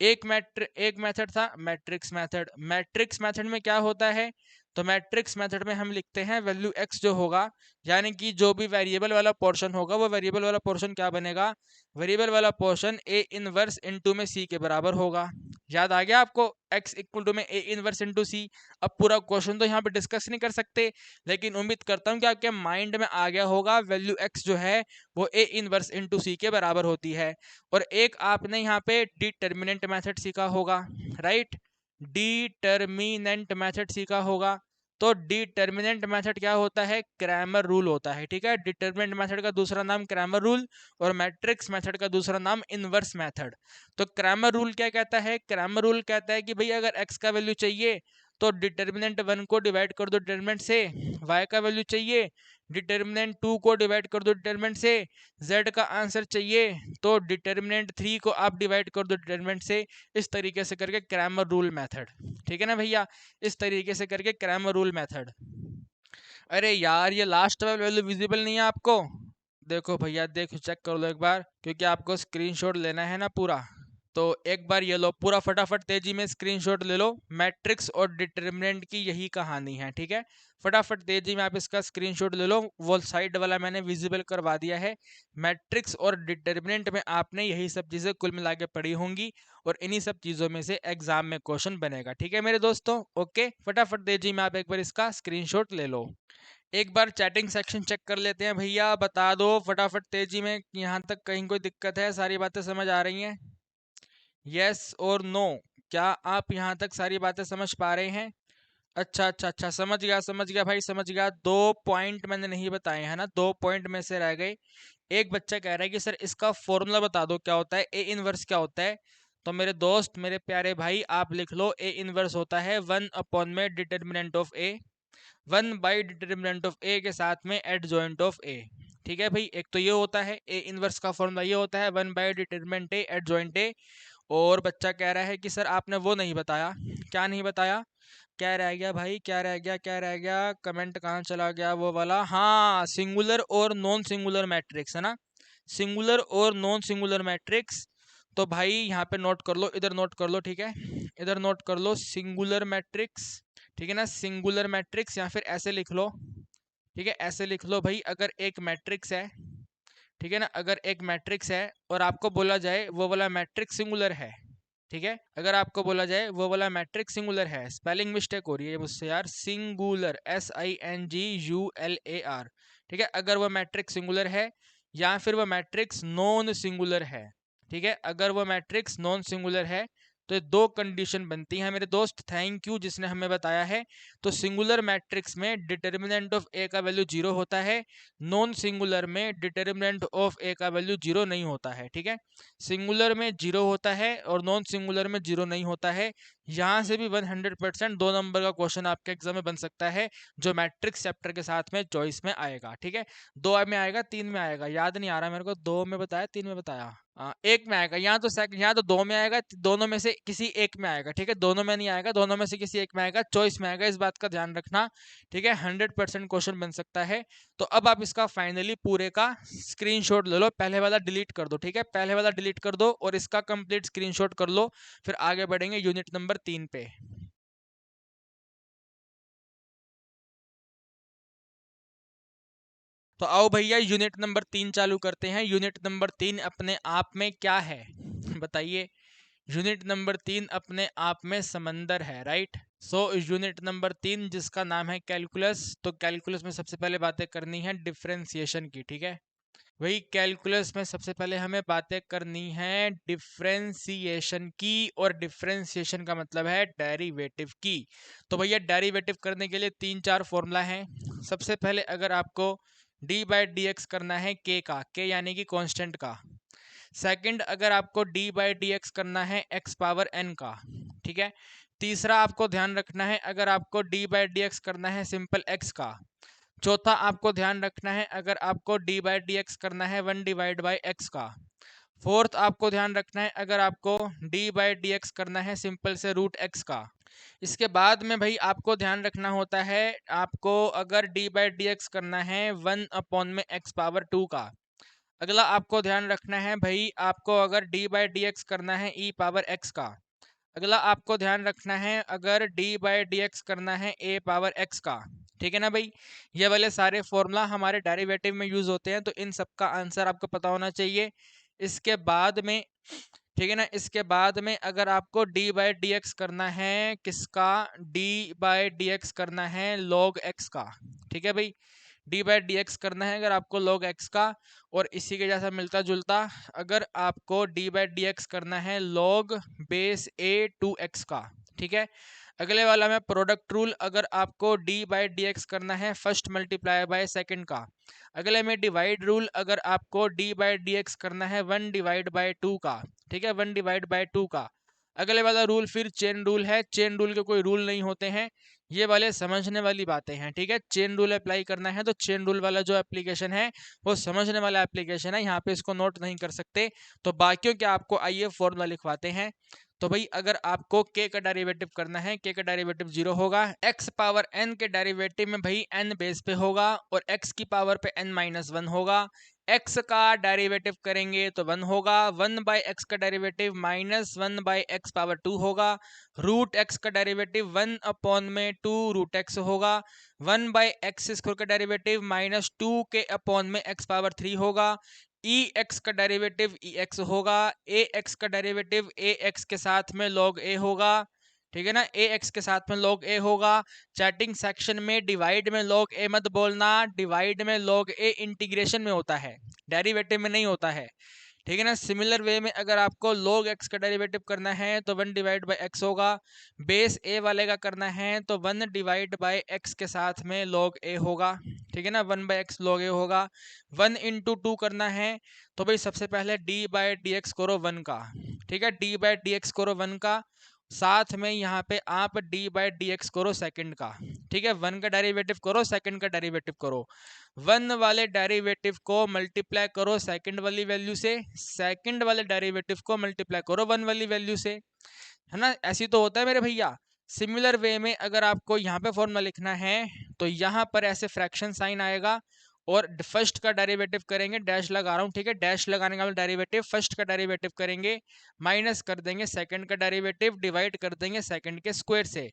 एक मेथड था मैट्रिक्स मेथड। मैट्रिक्स मेथड में क्या होता है, तो मैट्रिक्स मेथड में हम लिखते हैं वैल्यू x जो होगा, यानी कि जो भी वेरिएबल वाला पोर्शन होगा वो वेरिएबल वाला पोर्शन क्या बनेगा, वेरिएबल वाला पोर्शन a इनवर्स इनटू में c के बराबर होगा। याद आ गया आपको, x इक्वल टू में a इनवर्स इनटू c। अब पूरा क्वेश्चन तो यहाँ पे डिस्कस नहीं कर सकते, लेकिन उम्मीद करता हूँ कि आपके माइंड में आ गया होगा वैल्यू x जो है वो a इनवर्स इनटू c के बराबर होती है। और एक आपने यहाँ पे डिटर्मिनेंट मेथड सीखा होगा, राइट, डिटर्मिनेंट मेथड सीखा होगा। तो डिटर्मिनेंट मेथड क्या होता है, क्रैमर रूल होता है, ठीक है। डिटर्मिनेंट मेथड का दूसरा नाम क्रैमर रूल और मैट्रिक्स मेथड का दूसरा नाम इनवर्स मेथड। तो क्रैमर रूल क्या कहता है, क्रैमर रूल कहता है कि भाई अगर x का वैल्यू चाहिए तो डिटर्मिनेंट 1 को डिवाइड कर दो डिटर्मिनेंट से, y का वैल्यू चाहिए डिटर्मिनेंट 2 को डिवाइड कर दो डिटर्मिनेंट से, z का आंसर चाहिए तो डिटर्मिनेंट 3 को आप डिवाइड कर दो डिटर्मिनेंट से। इस तरीके से करके क्रैमर रूल मेथड, ठीक है ना भैया, इस तरीके से करके क्रैमर रूल मेथड। अरे यार ये लास्ट वाला वैल्यू विजिबल नहीं है आपको, देखो भैया देखो, चेक कर लो एक बार, क्योंकि आपको स्क्रीनशॉट लेना है ना पूरा। तो एक बार ये लो पूरा फटाफट तेजी में स्क्रीनशॉट ले लो। मैट्रिक्स और डिटर्मिनेंट की यही कहानी है, ठीक है। फटाफट तेजी में आप इसका स्क्रीनशॉट ले लो, वो साइड वाला मैंने विजिबल करवा दिया है। मैट्रिक्स और डिटर्मिनेंट में आपने यही सब चीजें कुल मिला के पढ़ी होंगी और इन्हीं सब चीजों में से एग्जाम में क्वेश्चन बनेगा, ठीक है मेरे दोस्तों। ओके, फटाफट तेजी में आप एक बार इसका स्क्रीनशॉट ले लो। एक बार चैटिंग सेक्शन चेक कर लेते हैं भैया, बता दो फटाफट तेजी में, यहाँ तक कहीं कोई दिक्कत है, सारी बातें समझ आ रही हैं, यस और नो। क्या आप यहाँ तक सारी बातें समझ पा रहे हैं? अच्छा अच्छा अच्छा, समझ गया भाई, समझ गया। 2 पॉइंट मैंने नहीं बताए हैं ना, 2 पॉइंट में से रह गए। एक बच्चा कह रहा है कि सर इसका फॉर्मूला बता दो क्या होता है, ए इनवर्स क्या होता है। तो मेरे दोस्त मेरे प्यारे भाई आप लिख लो, ए इनवर्स होता है 1 अपॉन में determinant of A, 1 by determinant of A के साथ में एडजॉइंट ऑफ ए, ठीक है भाई। एक तो ये होता है ए इनवर्स का फॉर्मूला, ये होता है 1 by determinant A adjoint A. और बच्चा कह रहा है कि सर आपने वो नहीं बताया, क्या नहीं बताया, क्या रह गया भाई, क्या रह गया, क्या रह गया, कमेंट कहाँ चला गया वो वाला, हाँ सिंगुलर और नॉन सिंगुलर मैट्रिक्स है ना, सिंगुलर और नॉन सिंगुलर मैट्रिक्स। तो भाई यहाँ पे नोट कर लो, इधर नोट कर लो, ठीक है, इधर नोट कर लो सिंगुलर मैट्रिक्स, ठीक है ना, सिंगुलर मैट्रिक्स, या फिर ऐसे लिख लो, ठीक है, ऐसे लिख लो भाई, अगर एक मैट्रिक्स है, ठीक है ना, अगर एक मैट्रिक्स है और आपको बोला जाए वो वाला मैट्रिक्स सिंगुलर है, ठीक है, अगर आपको बोला जाए वो वाला मैट्रिक्स सिंगुलर है, स्पेलिंग मिस्टेक हो रही है मुझसे यार, सिंगुलर SINGULAR, ठीक है, अगर वो मैट्रिक्स सिंगुलर है या फिर वो मैट्रिक्स नॉन सिंगुलर है, ठीक है, अगर वो मैट्रिक्स नॉन सिंगुलर है तो ये 2 कंडीशन बनती हैं मेरे दोस्त, थैंक यू जिसने हमें बताया है। तो सिंगुलर मैट्रिक्स में डिटर्मिनेंट ऑफ ए का वैल्यू 0 होता है, नॉन सिंगुलर में डिटर्मिनेंट ऑफ ए का वैल्यू 0 नहीं होता है, ठीक है। सिंगुलर में 0 होता है और नॉन सिंगुलर में 0 नहीं होता है। यहाँ से भी 100% 2 नंबर का क्वेश्चन आपके एग्जाम में बन सकता है, जो मैट्रिक्स चैप्टर के साथ में चॉइस में आएगा। ठीक है, 2 में आएगा, 3 में आएगा, याद नहीं आ रहा मेरे को, 2 में बताया, 3 में बताया, 1 में आएगा। यहाँ तो सेकंड, यहाँ तो 2 में आएगा, दोनों में से किसी एक में आएगा। ठीक है, दोनों में नहीं आएगा, दोनों में से किसी एक में आएगा, चॉइस में आएगा, इस बात का ध्यान रखना। ठीक है, 100% क्वेश्चन बन सकता है। तो अब आप इसका फाइनली पूरे का स्क्रीनशॉट ले लो, पहले वाला डिलीट कर दो। ठीक है, पहले वाला डिलीट कर दो और इसका कंप्लीट स्क्रीनशॉट कर लो, फिर आगे बढ़ेंगे यूनिट नंबर 3 पे। तो आओ भैया यूनिट नंबर 3 चालू करते हैं। यूनिट नंबर 3 अपने आप में क्या है बताइए। यूनिट नंबर 3 अपने आप में समंदर है, राइट। सो यूनिट नंबर 3 जिसका नाम है कैलकुलस, तो कैलकुलस में सबसे पहले बातें करनी है डिफरेंशिएशन की। ठीक है, वही कैलकुलस में सबसे पहले हमें बातें करनी है डिफरेंशिएशन की, और डिफरेंशिएशन का मतलब है डेरिवेटिव की। तो भैया डेरिवेटिव करने के लिए 3-4 फॉर्मूला हैं। सबसे पहले अगर आपको डी बाई डी एक्स करना है के का, के यानी कि कांस्टेंट का। सेकंड, अगर आपको डी बाई डी एक्स करना है एक्स पावर एन का। ठीक है, तीसरा आपको ध्यान रखना है अगर आपको डी बाई डी एक्स करना है सिंपल एक्स का। चौथा आपको ध्यान रखना है अगर आपको डी बाई डी एक्स करना है 1/x का। फोर्थ आपको ध्यान रखना है अगर आपको डी बाई डी एक्स करना है सिंपल से रूट एक्स का। इसके बाद में भाई आपको ध्यान रखना होता है, आपको अगर डी बाई डी एक्स करना है 1/x⁴ का। अगला आपको ध्यान रखना है भाई, आपको अगर डी बाई डी एक्स करना है e⁻x का। अगला आपको ध्यान रखना है अगर डी बाई डी एक्स करना है a⁻x का। ठीक है ना भाई, ये वाले सारे फॉर्मूला हमारे डेरिवेटिव में यूज होते हैं, तो इन सब का आंसर आपको पता होना चाहिए। इसके बाद में, ठीक है ना, इसके बाद में अगर आपको डी बाई डी एक्स करना है किसका, डी बाई डी एक्स करना है log x का। ठीक है भाई, डी बाई डी एक्स करना है अगर आपको log x का। और इसी के जैसा मिलता जुलता, अगर आपको डी बाई डी एक्स करना है log बेस a/2x का। ठीक है, अगले वाला में प्रोडक्ट रूल, अगर आपको डी बाई डी एक्स करना है फर्स्ट मल्टीप्लाई बाय सेकंड का। अगले में डिवाइड रूल, अगर आपको डी बाई डी एक्स करना है 1/2 का। ठीक है, 1/2 का। अगले वाला रूल फिर चेन रूल है, चेन रूल के कोई रूल नहीं होते हैं, ये वाले समझने वाली बातें हैं। ठीक है, चेन रूल अप्लाई करना है तो चेन रूल वाला जो एप्लीकेशन है वो समझने वाला एप्लीकेशन है, यहाँ पे इसको नोट नहीं कर सकते। तो बाकियों के आपको आइए फॉर्मूला लिखवाते हैं। तो भाई अगर आपको k का डेरिवेटिव करना है, k का डेरिवेटिव 0 होगा। x पावर n के डेरिवेटिव में भाई n बेस पे होगा और x की पावर पे n-1 होगा। x का डेरिवेटिव करेंगे तो 1 होगा, 1/x का डेरिवेटिव -1/x⁻2 होगा। रूट x का डेरिवेटिव 1/2 रूट x होगा। 1/x² का डेरिवेटिव -2 के अपॉन में x⁻3 होगा। ई एक्स का डेरिवेटिव ई एक्स होगा। ए एक्स का डेरिवेटिव ए एक्स के साथ में log ए होगा। ठीक है ना, ए एक्स के साथ में log ए होगा। चैटिंग सेक्शन में डिवाइड में log ए मत बोलना, डिवाइड में log ए इंटीग्रेशन में होता है, डेरिवेटिव में नहीं होता है। ठीक है ना, सिमिलर वे में अगर आपको log x का डेरिवेटिव करना है तो 1/x होगा। बेस a वाले का करना है तो 1/x के साथ में log a होगा। ठीक है ना, 1/x log a होगा। 1 × 2 करना है तो भाई सबसे पहले d बाई डी एक्स करो 1 का। ठीक है, d बाई डी एक्स करो 1 का, साथ में यहाँ पे आप d बाई डी एक्स करो सेकंड का। ठीक है, 1 का डेरिवेटिव करो, सेकंड का डेरिवेटिव करो। 1 वाले डेरिवेटिव को मल्टीप्लाई करो सेकंड वाली वैल्यू से, सेकंड वाले डेरिवेटिव को मल्टीप्लाई करो 1 वाली वैल्यू से, है ना। ऐसी तो होता है मेरे भैया। सिमिलर वे में अगर आपको यहाँ पे फॉर्मूला लिखना है तो यहाँ पर ऐसे फ्रैक्शन साइन आएगा और फर्स्ट का डेरिवेटिव करेंगे, डैश लगा रहा हूँ। ठीक है, डैश लगाने का डेरिवेटिव, फर्स्ट का डेरिवेटिव करेंगे, माइनस कर देंगे सेकंड का डेरिवेटिव, डिवाइड कर देंगे सेकंड के स्क्वायर से।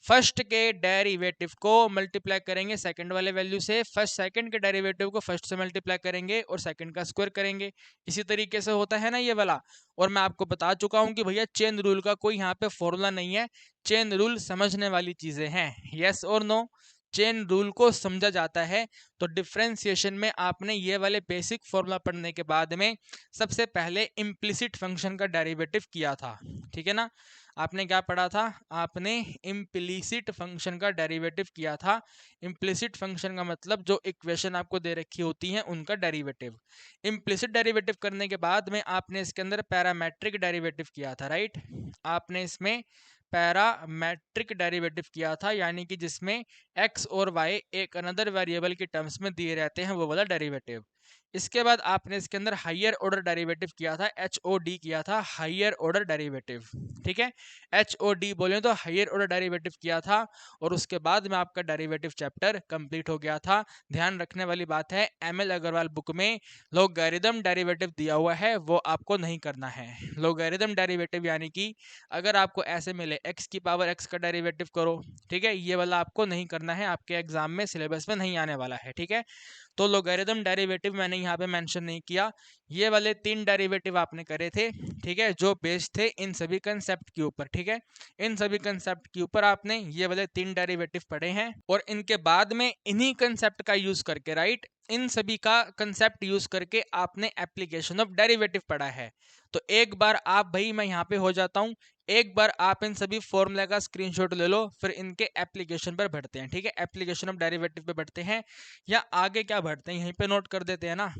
फर्स्ट के डेरिवेटिव को मल्टीप्लाई करेंगे सेकंड वाले वैल्यू से, फर्स्ट सेकंड के डेरिवेटिव को फर्स्ट से मल्टीप्लाई करेंगे और सेकंड का स्क्वायर करेंगे। इसी तरीके से होता है ना ये वाला। और मैं आपको बता चुका हूँ कि भैया चेन रूल का कोई यहाँ पे फॉर्मूला नहीं है, चेन रूल समझने वाली चीजें हैं। यस और नो, चेन रूल को समझा जाता है। तो डिफरेंशिएशन में आपने ये वाले बेसिक फॉर्मूला पढ़ने के बाद में सबसे पहले इम्प्लिसिट फंक्शन का डेरिवेटिव किया था। ठीक है ना, आपने क्या पढ़ा था, आपने इम्प्लिसिट फंक्शन का डेरिवेटिव किया था। इम्प्लिसिट फंक्शन का मतलब जो इक्वेशन आपको दे रखी होती हैं उनका डेरिवेटिव। इम्प्लिसिट डेरिवेटिव करने के बाद में आपने इसके अंदर पैरामेट्रिक डेरिवेटिव किया था, राइट। आपने इसमें पैरामेट्रिक डेरिवेटिव किया था, यानी कि जिसमें x और y एक अनदर वेरिएबल की टर्म्स में दिए रहते हैं, वो वाला डेरिवेटिव। इसके बाद आपने इसके अंदर हायर ऑर्डर डेरिवेटिव किया था, HOD किया था, हायर ऑर्डर डेरिवेटिव। ठीक है, HOD बोले तो हायर ऑर्डर डेरिवेटिव किया था, और उसके बाद में आपका डेरिवेटिव चैप्टर कंप्लीट हो गया था। ध्यान रखने वाली बात है, ML अग्रवाल बुक में लॉगरिदम डेरिवेटिव दिया हुआ है, वो आपको नहीं करना है। लॉगरिदम डेरिवेटिव यानी कि अगर आपको ऐसे मिले x की पावर x का डेरिवेटिव करो, ठीक है, ये वाला आपको नहीं करना है, आपके एग्जाम में सिलेबस में नहीं आने वाला है। ठीक है, तो लॉगरिदम डेरिवेटिव मैंने यहाँ पे मेंशन नहीं किया। ये वाले 3 डेरिवेटिव आपने करे थे, ठीक है, जो बेस्ड थे इन सभी कंसेप्ट के ऊपर। ठीक है, इन सभी कंसेप्ट के ऊपर आपने ये वाले 3 डेरिवेटिव पढ़े हैं, और इनके बाद में इन्हीं कंसेप्ट का यूज करके, राइट, इन सभी का कंसेप्ट यूज करके आपने एप्लीकेशन ऑफ डेरिवेटिव पढ़ा है। तो एक बार आप, भाई मैं यहाँ पे हो जाता हूँ, एक बार आप इन सभी फॉर्मूला का स्क्रीनशॉट ले लो, फिर इनके एप्लीकेशन पर बढ़ते हैं। ठीक है, एप्लीकेशन ऑफ डेरिवेटिव पे बढ़ते हैं, या आगे क्या बढ़ते हैं, यहीं पे नोट कर देते हैं ना,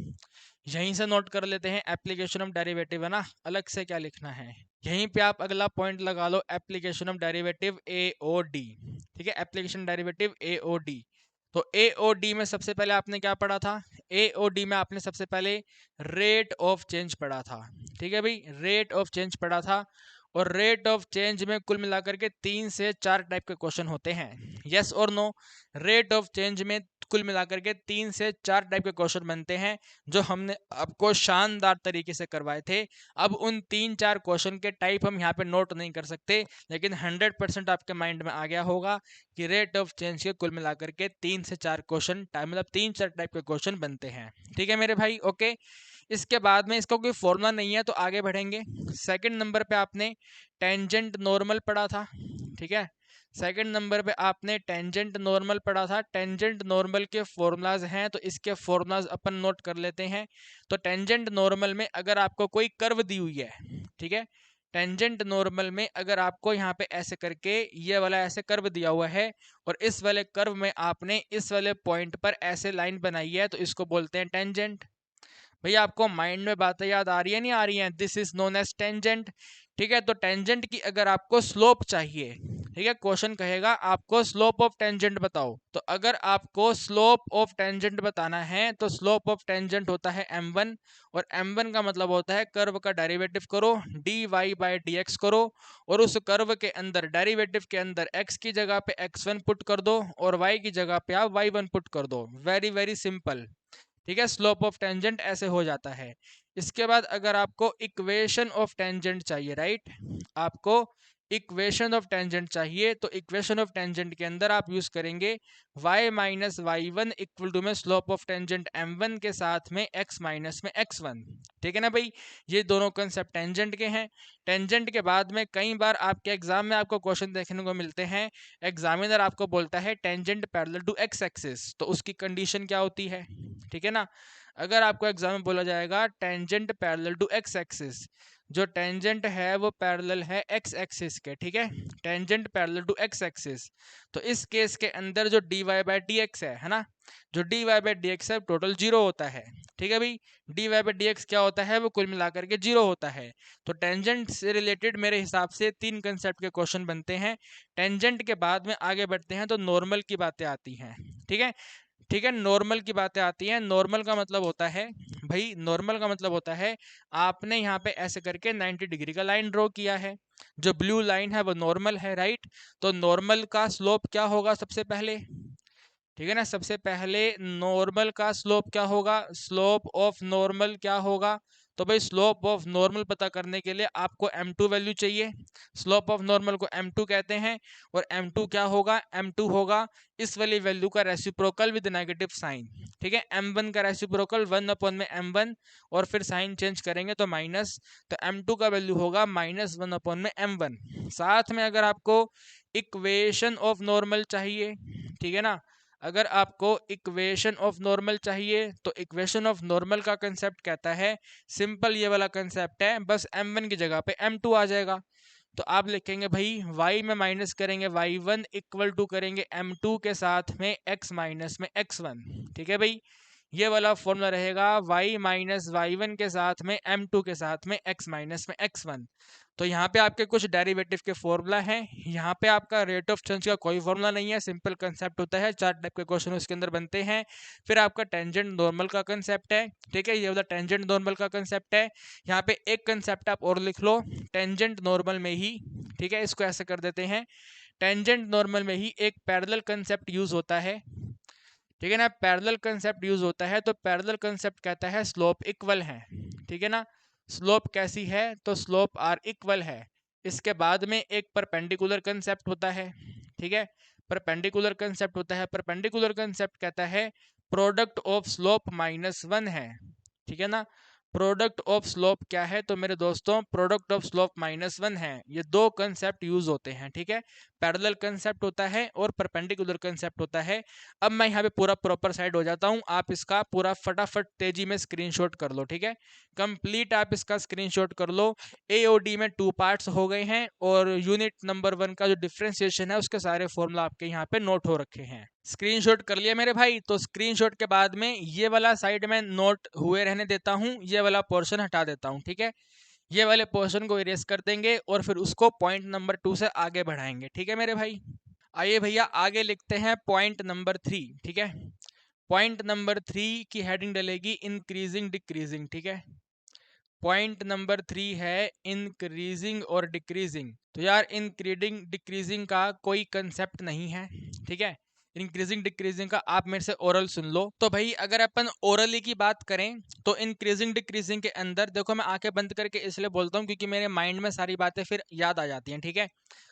यहीं से नोट कर लेते हैं। एप्लीकेशन ऑफ डेरिवेटिव है ना, अलग से क्या लिखना है, यहीं पे आप अगला पॉइंट लगा लो, एप्लीकेशन ऑफ डेरिवेटिव AOD। ठीक है, एप्लीकेशन डेरिवेटिव AOD। तो AOD में सबसे पहले आपने क्या पढ़ा था, AOD में आपने सबसे पहले रेट ऑफ चेंज पढ़ा था। ठीक है भाई, रेट ऑफ चेंज पढ़ा था, और रेट ऑफ चेंज में कुल मिलाकर के 3 से 4 टाइप के क्वेश्चन होते हैं, यस और नो। रेट ऑफ चेंज में कुल मिलाकर के 3 से 4 टाइप के क्वेश्चन बनते हैं, जो हमने आपको शानदार तरीके से करवाए थे। अब उन 3-4 क्वेश्चन के टाइप हम यहाँ पे नोट नहीं कर सकते, लेकिन 100% आपके माइंड में आ गया होगा कि रेट ऑफ चेंज के कुल मिलाकर के 3 से 4 क्वेश्चन मतलब 3-4 टाइप के क्वेश्चन बनते हैं। ठीक है मेरे भाई, ओके। इसके बाद में इसका कोई फॉर्मूला नहीं है, तो आगे बढ़ेंगे। सेकंड नंबर पे आपने टेंजेंट नॉर्मल पढ़ा था। ठीक है, सेकंड नंबर पे आपने टेंजेंट नॉर्मल पढ़ा था। टेंजेंट नॉर्मल के फॉर्मूलाज हैं, तो इसके फॉर्मूलाज अपन नोट कर लेते हैं। तो टेंजेंट नॉर्मल में अगर आपको कोई कर्व दी हुई है, ठीक है, टेंजेंट नॉर्मल में अगर आपको यहाँ पे ऐसे करके ये वाला ऐसे कर्व दिया हुआ है, और इस वाले कर्व में आपने इस वाले पॉइंट पर ऐसे लाइन बनाई है, तो इसको बोलते हैं टेंजेंट। भैया आपको माइंड में बातें याद आ रही है, नहीं आ रही हैं, this is known as tangent. ठीक है, तो टेंजेंट की अगर आपको स्लोप चाहिए, ठीक है, क्वेश्चन कहेगा आपको स्लोप ऑफ टेंजेंट बताओ, तो अगर आपको स्लोप ऑफ टेंजेंट बताना है, तो स्लोप ऑफ टेंजेंट होता है m1, और m1 का मतलब होता है कर्व का डेरिवेटिव करो, dy/dx करो, और उस कर्व के अंदर डेरिवेटिव के अंदर x की जगह पे x1 पुट कर दो, और y की जगह पे आप y1 पुट कर दो। Very very simple. ठीक है, स्लोप ऑफ टेंजेंट ऐसे हो जाता है। इसके बाद अगर आपको इक्वेशन ऑफ टेंजेंट चाहिए, राइट, आपको इक्वेशन ऑफ टेंजेंट चाहिए, तो इक्वेशन ऑफ टेंजेंट के अंदर आप यूज करेंगे y माइनस y1 इक्वल टू में स्लोप ऑफ टेंजेंट m1 के साथ में x माइनस में x1। ठीक है ना भाई, ये दोनों कंसेप्ट टेंजेंट के हैं। टेंजेंट के बाद में कई बार आपके एग्जाम में आपको क्वेश्चन देखने को मिलते हैं, एग्जामिनर आपको बोलता है tangent parallel to x axis, तो उसकी कंडीशन क्या होती है। ठीक है ना, अगर आपको एग्जाम में बोला जाएगा tangent parallel to x axis, जो टेंजेंट है वो पैरेलल है x एक्सिस के, ठीक है, tangent parallel to x axis, तो इस केस के अंदर जो dy/dx है ना, जो dy/dx है टोटल 0 होता है। ठीक है भाई, dy/dx क्या होता है, वो कुल मिलाकर के 0 होता है। तो टेंजेंट से रिलेटेड मेरे हिसाब से 3 कंसेप्ट के क्वेश्चन बनते हैं। टेंजेंट के बाद में आगे बढ़ते हैं तो नॉर्मल की बातें आती हैं। ठीक है, ठीक है, नॉर्मल की बातें आती हैं। नॉर्मल का मतलब होता है, भाई नॉर्मल का मतलब होता है आपने यहाँ पे ऐसे करके 90 डिग्री का लाइन ड्रॉ किया है, जो ब्लू लाइन है वो नॉर्मल है, राइट। तो नॉर्मल का स्लोप क्या होगा सबसे पहले, ठीक है ना, सबसे पहले नॉर्मल का स्लोप क्या होगा, स्लोप ऑफ नॉर्मल क्या होगा, तो भाई स्लोप ऑफ नॉर्मल पता करने के लिए आपको m2 वैल्यू चाहिए। स्लोप ऑफ नॉर्मल को m2 कहते हैं, और m2 क्या होगा, m2 होगा इस वाली वैल्यू का रेसिप्रोकल विद नेगेटिव साइन। ठीक है, m1 का रेसिप्रोकल 1 में m1, और फिर साइन चेंज करेंगे तो माइनस, तो m2 का वैल्यू होगा -1 में m1। साथ में अगर आपको इक्वेशन ऑफ नॉर्मल चाहिए, ठीक है ना, अगर आपको इक्वेशन ऑफ नॉर्मल चाहिए, तो इक्वेशन ऑफ नॉर्मल का कंसेप्ट कहता है, सिंपल ये वाला कंसेप्ट है, बस m1 की जगह पे m2 आ जाएगा। तो आप लिखेंगे भाई y में माइनस करेंगे y1 इक्वल टू करेंगे m2 के साथ में x माइनस में x1। ठीक है भाई, ये वाला फॉर्मूला रहेगा y माइनस y1 के साथ में m2 के साथ में x माइनस में x1। तो यहाँ पे आपके कुछ डेरिवेटिव के फॉर्मूला हैं। यहाँ पे आपका रेट ऑफ चेंज का कोई फॉर्मूला नहीं है, सिंपल कंसेप्ट होता है। 4 टाइप के क्वेश्चन उसके अंदर बनते हैं। फिर आपका टेंजेंट नॉर्मल का कंसेप्ट है, ठीक है, ये वाला टेंजेंट नॉर्मल का कंसेप्ट है। यहाँ पे एक कंसेप्ट आप और लिख लो टेंजेंट नॉर्मल में ही, ठीक है, इसको ऐसे कर देते हैं। टेंजेंट नॉर्मल में ही एक पैरेलल कंसेप्ट यूज होता है, ठीक है ना। पैरेलल कंसेप्ट यूज होता है तो पैरेलल कंसेप्ट कहता है स्लोप इक्वल है, ठीक है ना। स्लोप कैसी है, तो स्लोप आर इक्वल है। इसके बाद में एक परपेंडिकुलर कंसेप्ट होता है, ठीक है, परपेंडिकुलर कंसेप्ट होता है। परपेंडिकुलर कंसेप्ट कहता है प्रोडक्ट ऑफ स्लोप -1 है, ठीक है ना। प्रोडक्ट ऑफ स्लोप क्या है, तो मेरे दोस्तों प्रोडक्ट ऑफ स्लोप -1 है। ये दो कंसेप्ट यूज होते हैं, ठीक है। पैरेलल कंसेप्ट होता है और परपेंडिकुलर कंसेप्ट होता है। अब मैं यहाँ पे पूरा प्रॉपर साइड हो जाता हूँ, आप इसका पूरा फटाफट तेजी में स्क्रीनशॉट कर लो, ठीक है। कंप्लीट आप इसका स्क्रीनशॉट कर लो। एओडी में 2 पार्ट्स हो गए हैं और यूनिट नंबर 1 का जो डिफरेंशिएशन है उसके सारे फॉर्मूला आपके यहाँ पे नोट हो रखे हैं। स्क्रीनशॉट कर लिया मेरे भाई, तो स्क्रीनशॉट के बाद में ये वाला साइड में नोट हुए रहने देता हूँ, ये वाला पोर्शन हटा देता हूँ, ठीक है। ये वाले पोर्शन को इरेज कर देंगे और फिर उसको पॉइंट नंबर 2 से आगे बढ़ाएंगे, ठीक है मेरे भाई। आइए भैया आगे लिखते हैं पॉइंट नंबर 3, ठीक है। पॉइंट नंबर 3 की हेडिंग डलेगी इंक्रीजिंग डिक्रीजिंग, ठीक है। पॉइंट नंबर 3 है इंक्रीजिंग और डिक्रीजिंग। तो यार इंक्रीजिंग डिक्रीजिंग का कोई कंसेप्ट नहीं है, ठीक है। इंक्रीजिंग डिक्रीजिंग का आप मेरे से ओरल सुन लो। तो भाई अगर अपन ओरली की बात करें तो इंक्रीजिंग डिक्रीजिंग के अंदर देखो, मैं आंखें बंद करके इसलिए बोलता हूँ क्योंकि मेरे माइंड में सारी बातें फिर याद आ जाती हैं, ठीक है।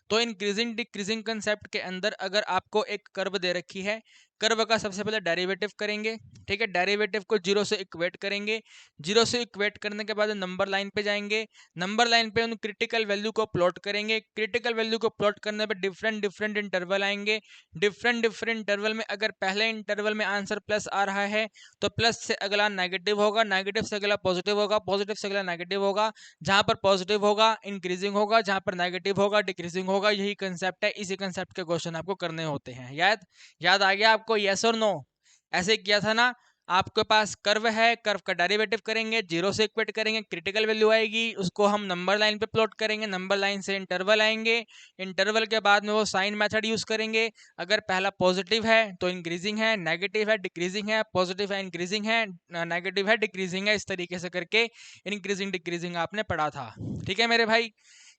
तो इंक्रीजिंग डिक्रीजिंग कंसेप्ट के अंदर अगर आपको एक कर्व दे रखी है, कर्व का सबसे पहले डेरिवेटिव करेंगे, ठीक है। डेरिवेटिव को 0 से इक्वेट करेंगे, 0 से इक्वेट करने के बाद नंबर लाइन पे जाएंगे, नंबर लाइन पे उन क्रिटिकल वैल्यू को प्लॉट करेंगे। क्रिटिकल वैल्यू को प्लॉट करने पे डिफरेंट डिफरेंट इंटरवल आएंगे। डिफरेंट डिफरेंट इंटरवल में अगर पहले इंटरवल में आंसर प्लस आ रहा है तो प्लस से अगला नेगेटिव होगा, नेगेटिव से अगला पॉजिटिव होगा, पॉजिटिव से अगला नेगेटिव होगा। जहां पर पॉजिटिव होगा इंक्रीजिंग होगा, जहां पर नेगेटिव होगा डिक्रीजिंग होगा। यही कंसेप्ट है, इसी कंसेप्ट के क्वेश्चन आपको करने होते हैं। याद आ गया आपको, यस और नो? ऐसे किया था ना। आपके पास कर्व है, कर्व का डेरिवेटिव करेंगे, 0 से इक्वेट करेंगे, क्रिटिकल वैल्यू आएगी, उसको हम नंबर लाइन पे प्लॉट करेंगे, नंबर लाइन से इंटरवल आएंगे, इंटरवल के बाद में वो साइन मेथड यूज करेंगे। अगर पहला पॉजिटिव है तो इंक्रीजिंग है, नेगेटिव है डिक्रीजिंग है, पॉजिटिव है इंक्रीजिंग है, नेगेटिव है डिक्रीजिंग है। इस तरीके से करके इंक्रीजिंग डिक्रीजिंग आपने पढ़ा था, ठीक है मेरे भाई।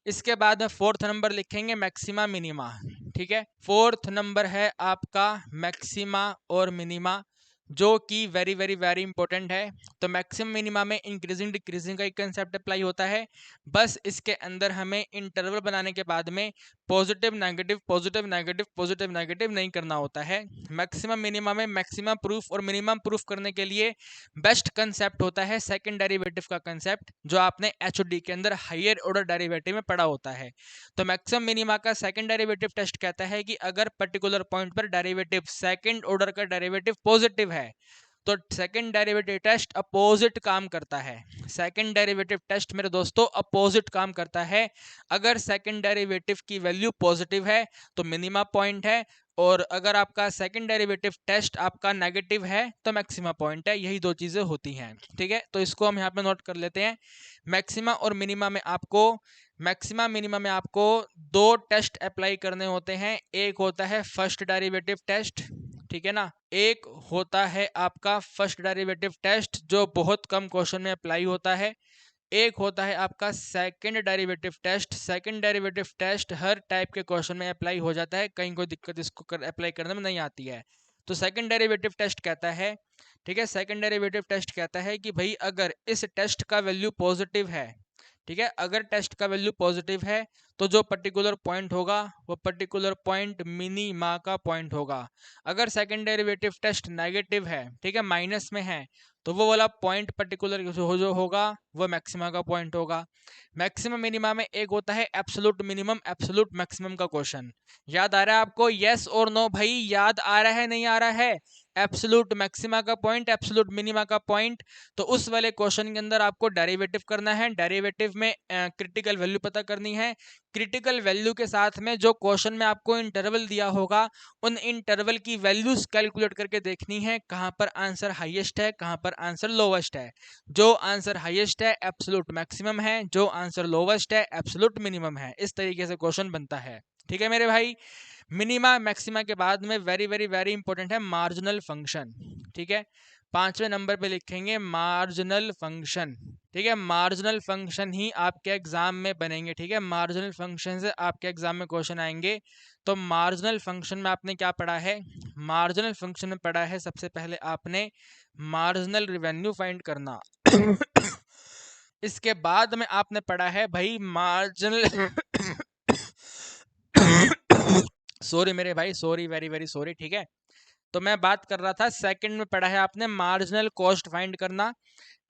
इसके बाद में फोर्थ नंबर लिखेंगे मैक्सिमा मिनिमा, ठीक है। फोर्थ नंबर है आपका मैक्सिमा और मिनिमा, जो कि वेरी वेरी वेरी इंपॉर्टेंट है। तो मैक्सिमम मिनिमा में इंक्रीजिंग डिक्रीजिंग का एक कंसेप्ट अप्लाई होता है। बस इसके अंदर हमें इंटरवल बनाने के बाद में positive negative positive negative positive negative नहीं करना होता है। मैक्सिमम मिनिमा में मैक्सिमम प्रूफ और मिनिमम प्रूफ करने के लिए बेस्ट कंसेप्ट होता है सेकंड डेरिवेटिव का कंसेप्ट, जो आपने एचओडी के अंदर हायर ऑर्डर डेरिवेटिव में पढ़ा होता है। तो मैक्सिमम मिनिमा का सेकंड डेरिवेटिव टेस्ट कहता है कि अगर पर्टिकुलर पॉइंट पर डेरिवेटिव सेकंड ऑर्डर का डेरिवेटिव पॉजिटिव है तो सेकंड डेरिवेटिव टेस्ट अपोजिट काम करता है। सेकंड डेरिवेटिव टेस्ट मेरे दोस्तों अपोजिट काम करता है। अगर सेकंड डेरिवेटिव की वैल्यू पॉजिटिव है तो मिनिमा पॉइंट है, और अगर आपका सेकंड डेरिवेटिव टेस्ट आपका नेगेटिव है तो मैक्सिमा पॉइंट है। यही दो चीजें होती हैं, ठीक है। तो इसको हम यहाँ पे नोट कर लेते हैं। मैक्सिमा और मिनिमा में आपको मैक्सिमा मिनिमा में आपको दो टेस्ट अप्लाई करने होते हैं। एक होता है फर्स्ट डेरिवेटिव टेस्ट, ठीक है ना। एक होता है आपका फर्स्ट डेरिवेटिव टेस्ट जो बहुत कम क्वेश्चन में अप्लाई होता है। एक होता है आपका second derivative test. Second derivative test हर टाइप के क्वेश्चन में अप्लाई हो जाता है, कहीं कोई दिक्कत इसको अप्लाई करने में नहीं आती है। तो सेकंड डेरिवेटिव टेस्ट कहता है, ठीक है, सेकंड डेरिवेटिव टेस्ट कहता है कि भाई अगर इस टेस्ट का वैल्यू पॉजिटिव है, ठीक है, अगर टेस्ट का वैल्यू पॉजिटिव है तो जो पर्टिकुलर पॉइंट होगा वो पर्टिकुलर पॉइंट मिनिमा का पॉइंट होगा। अगर सेकंड डेरिवेटिव टेस्ट नेगेटिव है, ठीक है, माइनस में है, तो वो वाला पॉइंट पर्टिकुलर जो होगा वो मैक्सिमा का पॉइंट होगा। मैक्सिमम मिनिमा में एक होता है एब्सोल्यूट मिनिमम एब्सोल्यूट मैक्सिमम का क्वेश्चन। याद आ रहा है आपको, यस और नो भाई? याद आ रहा है नहीं आ रहा है? एब्सोल्यूट मैक्सिमा का पॉइंट, एब्सोल्यूट मिनिमा का पॉइंट। तो उस वाले क्वेश्चन के अंदर आपको डेरिवेटिव करना है, डेरिवेटिव में क्रिटिकल वैल्यू पता करनी है। क्रिटिकल वैल्यू के साथ में जो क्वेश्चन में आपको इंटरवल दिया होगा उन इंटरवल की वैल्यूज कैलकुलेट करके देखनी है, कहां पर आंसर हाईएस्ट है, कहां पर आंसर लोवेस्ट है। जो आंसर हाईएस्ट है एब्सोल्यूट मैक्सिमम है, जो आंसर लोवेस्ट है एब्सोल्यूट मिनिमम है। इस तरीके से क्वेश्चन बनता है। ठीक है मेरे भाई। मिनिमा मैक्सिमा के बाद में वेरी वेरी वेरी इंपॉर्टेंट है मार्जिनल फंक्शन। ठीक है, 5वें नंबर पे लिखेंगे मार्जिनल फंक्शन। ठीक है, मार्जिनल फंक्शन ही आपके एग्जाम में बनेंगे। ठीक है, मार्जिनल फंक्शन से आपके एग्जाम में क्वेश्चन आएंगे। तो मार्जिनल फंक्शन में आपने क्या पढ़ा है? मार्जिनल फंक्शन में पढ़ा है सबसे पहले आपने मार्जिनल रिवेन्यू फाइंड करना। इसके बाद में आपने पढ़ा है भाई मार्जिनल सॉरी मेरे भाई, सॉरी, वेरी वेरी सॉरी। ठीक है, तो मैं बात कर रहा था सेकंड में पढ़ा है आपने मार्जिनल कॉस्ट फाइंड करना।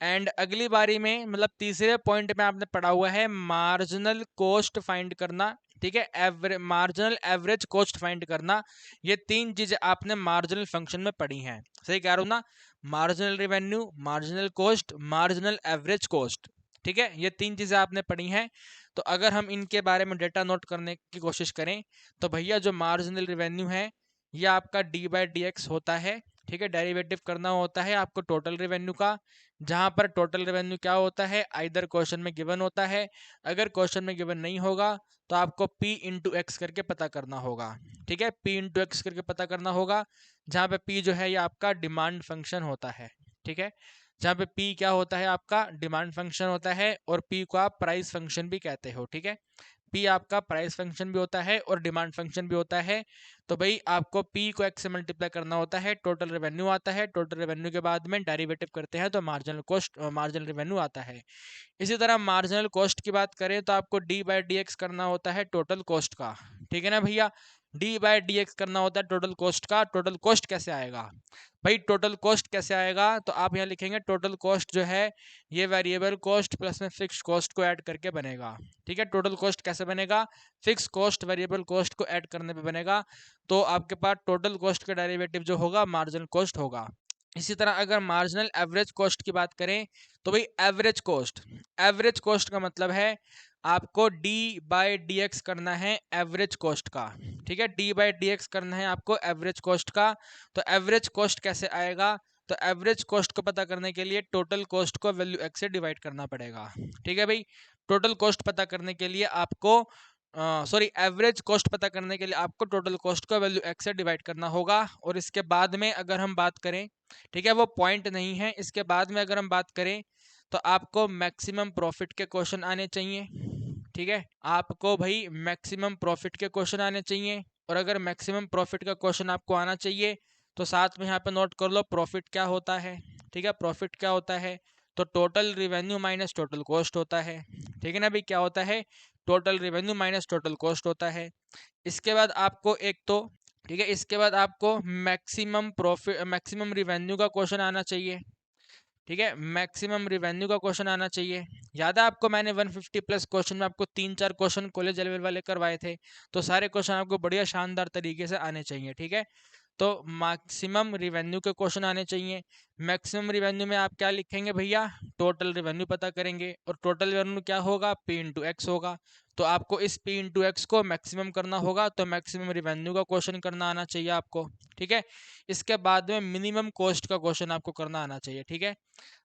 एंड अगली बारी में मतलब तीसरे पॉइंट में आपने पढ़ा हुआ है मार्जिनल कॉस्ट फाइंड करना। ठीक है, average, marginal average cost find करना। ये तीन चीजें आपने मार्जिनल फंक्शन में पढ़ी हैं। सही कह रहा हूं ना? Marginal revenue, marginal cost, marginal average cost. ठीक है, ये तीन चीजें आपने पढ़ी हैं। तो अगर हम इनके बारे में डेटा नोट करने की कोशिश करें तो भैया जो मार्जिनल रिवेन्यू है ये आपका डी बाई डी एक्स होता है। ठीक है, डेरिवेटिव करना होता है आपको टोटल रेवेन्यू का, जहां पर टोटल रेवेन्यू क्या होता है, आइदर क्वेश्चन में गिवन होता है। अगर क्वेश्चन में गिवन नहीं होगा तो आपको P इंटू एक्स करके पता करना होगा। ठीक है, P इंटू एक्स करके पता करना होगा, जहां पे P जो है ये आपका डिमांड फंक्शन होता है। ठीक है, जहां पे P क्या होता है, आपका डिमांड फंक्शन होता है, और P को आप प्राइस फंक्शन भी कहते हो। ठीक है, P आपका प्राइस फंक्शन भी होता है और डिमांड फंक्शन भी होता है। तो भाई आपको P को X से मल्टीप्लाई करना होता है, टोटल रेवेन्यू आता है, टोटल रेवेन्यू के बाद में डेरिवेटिव करते हैं तो मार्जिनल कॉस्ट, मार्जिनल रेवेन्यू आता है। इसी तरह मार्जिनल कॉस्ट की बात करें तो आपको डी बाई डी एक्स करना होता है टोटल कॉस्ट का। ठीक है ना भैया, डी बाई डी एक्स करना होता है टोटल कॉस्ट का। टोटल कॉस्ट कैसे आएगा भाई? टोटल कॉस्ट कैसे आएगा तो आप यहाँ लिखेंगे टोटल कॉस्ट जो है ये वेरिएबल कॉस्ट प्लस में फिक्स कॉस्ट को ऐड करके बनेगा। ठीक है, टोटल कॉस्ट कैसे बनेगा? फिक्स कॉस्ट वेरिएबल कॉस्ट को ऐड करने पे बनेगा। तो आपके पास टोटल कॉस्ट का डेरिवेटिव जो होगा मार्जिनल कॉस्ट होगा। इसी तरह अगर मार्जिनल एवरेज कॉस्ट की बात करें तो भाई एवरेज कॉस्ट, एवरेज कॉस्ट का मतलब है आपको डी बाई डी एक्स करना है एवरेज कॉस्ट का। ठीक है, डी बाई डी एक्स करना है आपको एवरेज कॉस्ट का। तो एवरेज कॉस्ट कैसे आएगा? तो एवरेज कॉस्ट को पता करने के लिए टोटल कॉस्ट को वैल्यू एक्स से डिवाइड करना पड़ेगा। ठीक है भाई, टोटल कॉस्ट पता करने के लिए आपको सॉरी एवरेज कॉस्ट पता करने के लिए आपको टोटल कॉस्ट को वैल्यू एक्स से डिवाइड करना होगा। और इसके बाद में अगर हम बात करें, ठीक है वो पॉइंट नहीं है, इसके बाद में अगर हम बात करें तो आपको मैक्सिमम प्रॉफिट के क्वेश्चन आने चाहिए। ठीक है, आपको भाई मैक्सिमम प्रॉफिट के क्वेश्चन आने चाहिए। और अगर मैक्सिमम प्रॉफिट का क्वेश्चन आपको आना चाहिए तो साथ में यहाँ पे नोट कर लो प्रॉफिट क्या होता है। ठीक है, प्रॉफिट क्या होता है? तो total revenue minus total cost होता है। ठीक है ना भाई, क्या होता है? Total revenue minus total cost होता है। इसके बाद आपको एक तो, ठीक है, इसके बाद आपको मैक्सिमम प्रॉफिट, मैक्सिमम रिवेन्यू का क्वेश्चन आना चाहिए। ठीक है, मैक्सिमम रिवेन्यू का क्वेश्चन आना चाहिए। याद है आपको मैंने 150 प्लस क्वेश्चन में आपको 3-4 क्वेश्चन कॉलेज लेवल वाले करवाए थे। तो सारे क्वेश्चन आपको बढ़िया शानदार तरीके से आने चाहिए। ठीक है, तो मैक्सिमम रिवेन्यू के क्वेश्चन आने चाहिए। मैक्सिमम रिवेन्यू में आप क्या लिखेंगे भैया? टोटल रिवेन्यू पता करेंगे, और टोटल रिवेन्यू क्या होगा? P इंटू एक्स होगा। तो आपको इस P इंटू एक्स को मैक्सिमम करना होगा, तो मैक्सिमम रिवेन्यू का क्वेश्चन करना आना चाहिए आपको। ठीक है, इसके बाद में मिनिमम कॉस्ट का क्वेश्चन आपको करना आना चाहिए। ठीक है,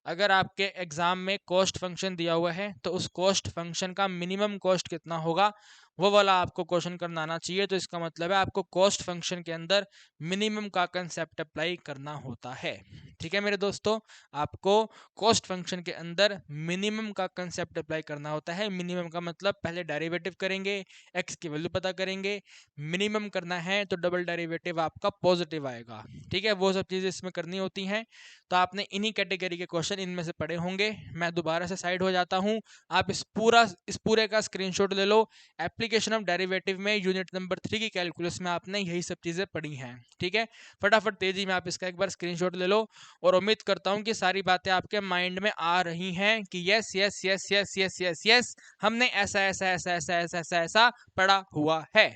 अगर आपके एग्जाम में कॉस्ट फंक्शन दिया हुआ है तो उस कॉस्ट फंक्शन का मिनिमम कॉस्ट कितना होगा वो वाला आपको क्वेश्चन करना आना चाहिए। तो इसका मतलब है आपको कॉस्ट फंक्शन के अंदर मिनिमम का कंसेप्ट अप्लाई करना होता है। ठीक है मेरे दोस्तों, आपको कॉस्ट फंक्शन के अंदर मिनिमम का कंसेप्ट अप्लाई करना होता है। मिनिमम का मतलब पहले डेरिवेटिव करेंगे, एक्स की वैल्यू पता करेंगे, मिनिमम करना है तो डबल डेरिवेटिव आपका पॉजिटिव आएगा। ठीक है, वो सब चीज़ें इसमें करनी होती हैं। तो आपने इन्हीं कैटेगरी के क्वेश्चन इनमें से पढ़े होंगे। मैं दोबारा से साइड हो जाता हूँ, आप इस पूरे का स्क्रीनशॉट ले लो। एप्लीकेशन ऑफ डेरिवेटिव में यूनिट नंबर 3 की कैलकुलस में आपने यही सब चीज़ें पढ़ी हैं। ठीक है, फटाफट तेजी में आप इसका एक बार स्क्रीनशॉट ले लो। और उम्मीद करता हूँ कि सारी बातें आपके माइंड में आ रही हैं कि yes yes yes yes yes yes yes हमने ऐसा ऐसा ऐसा ऐसा ऐसा ऐसा ऐसा पढ़ा हुआ है।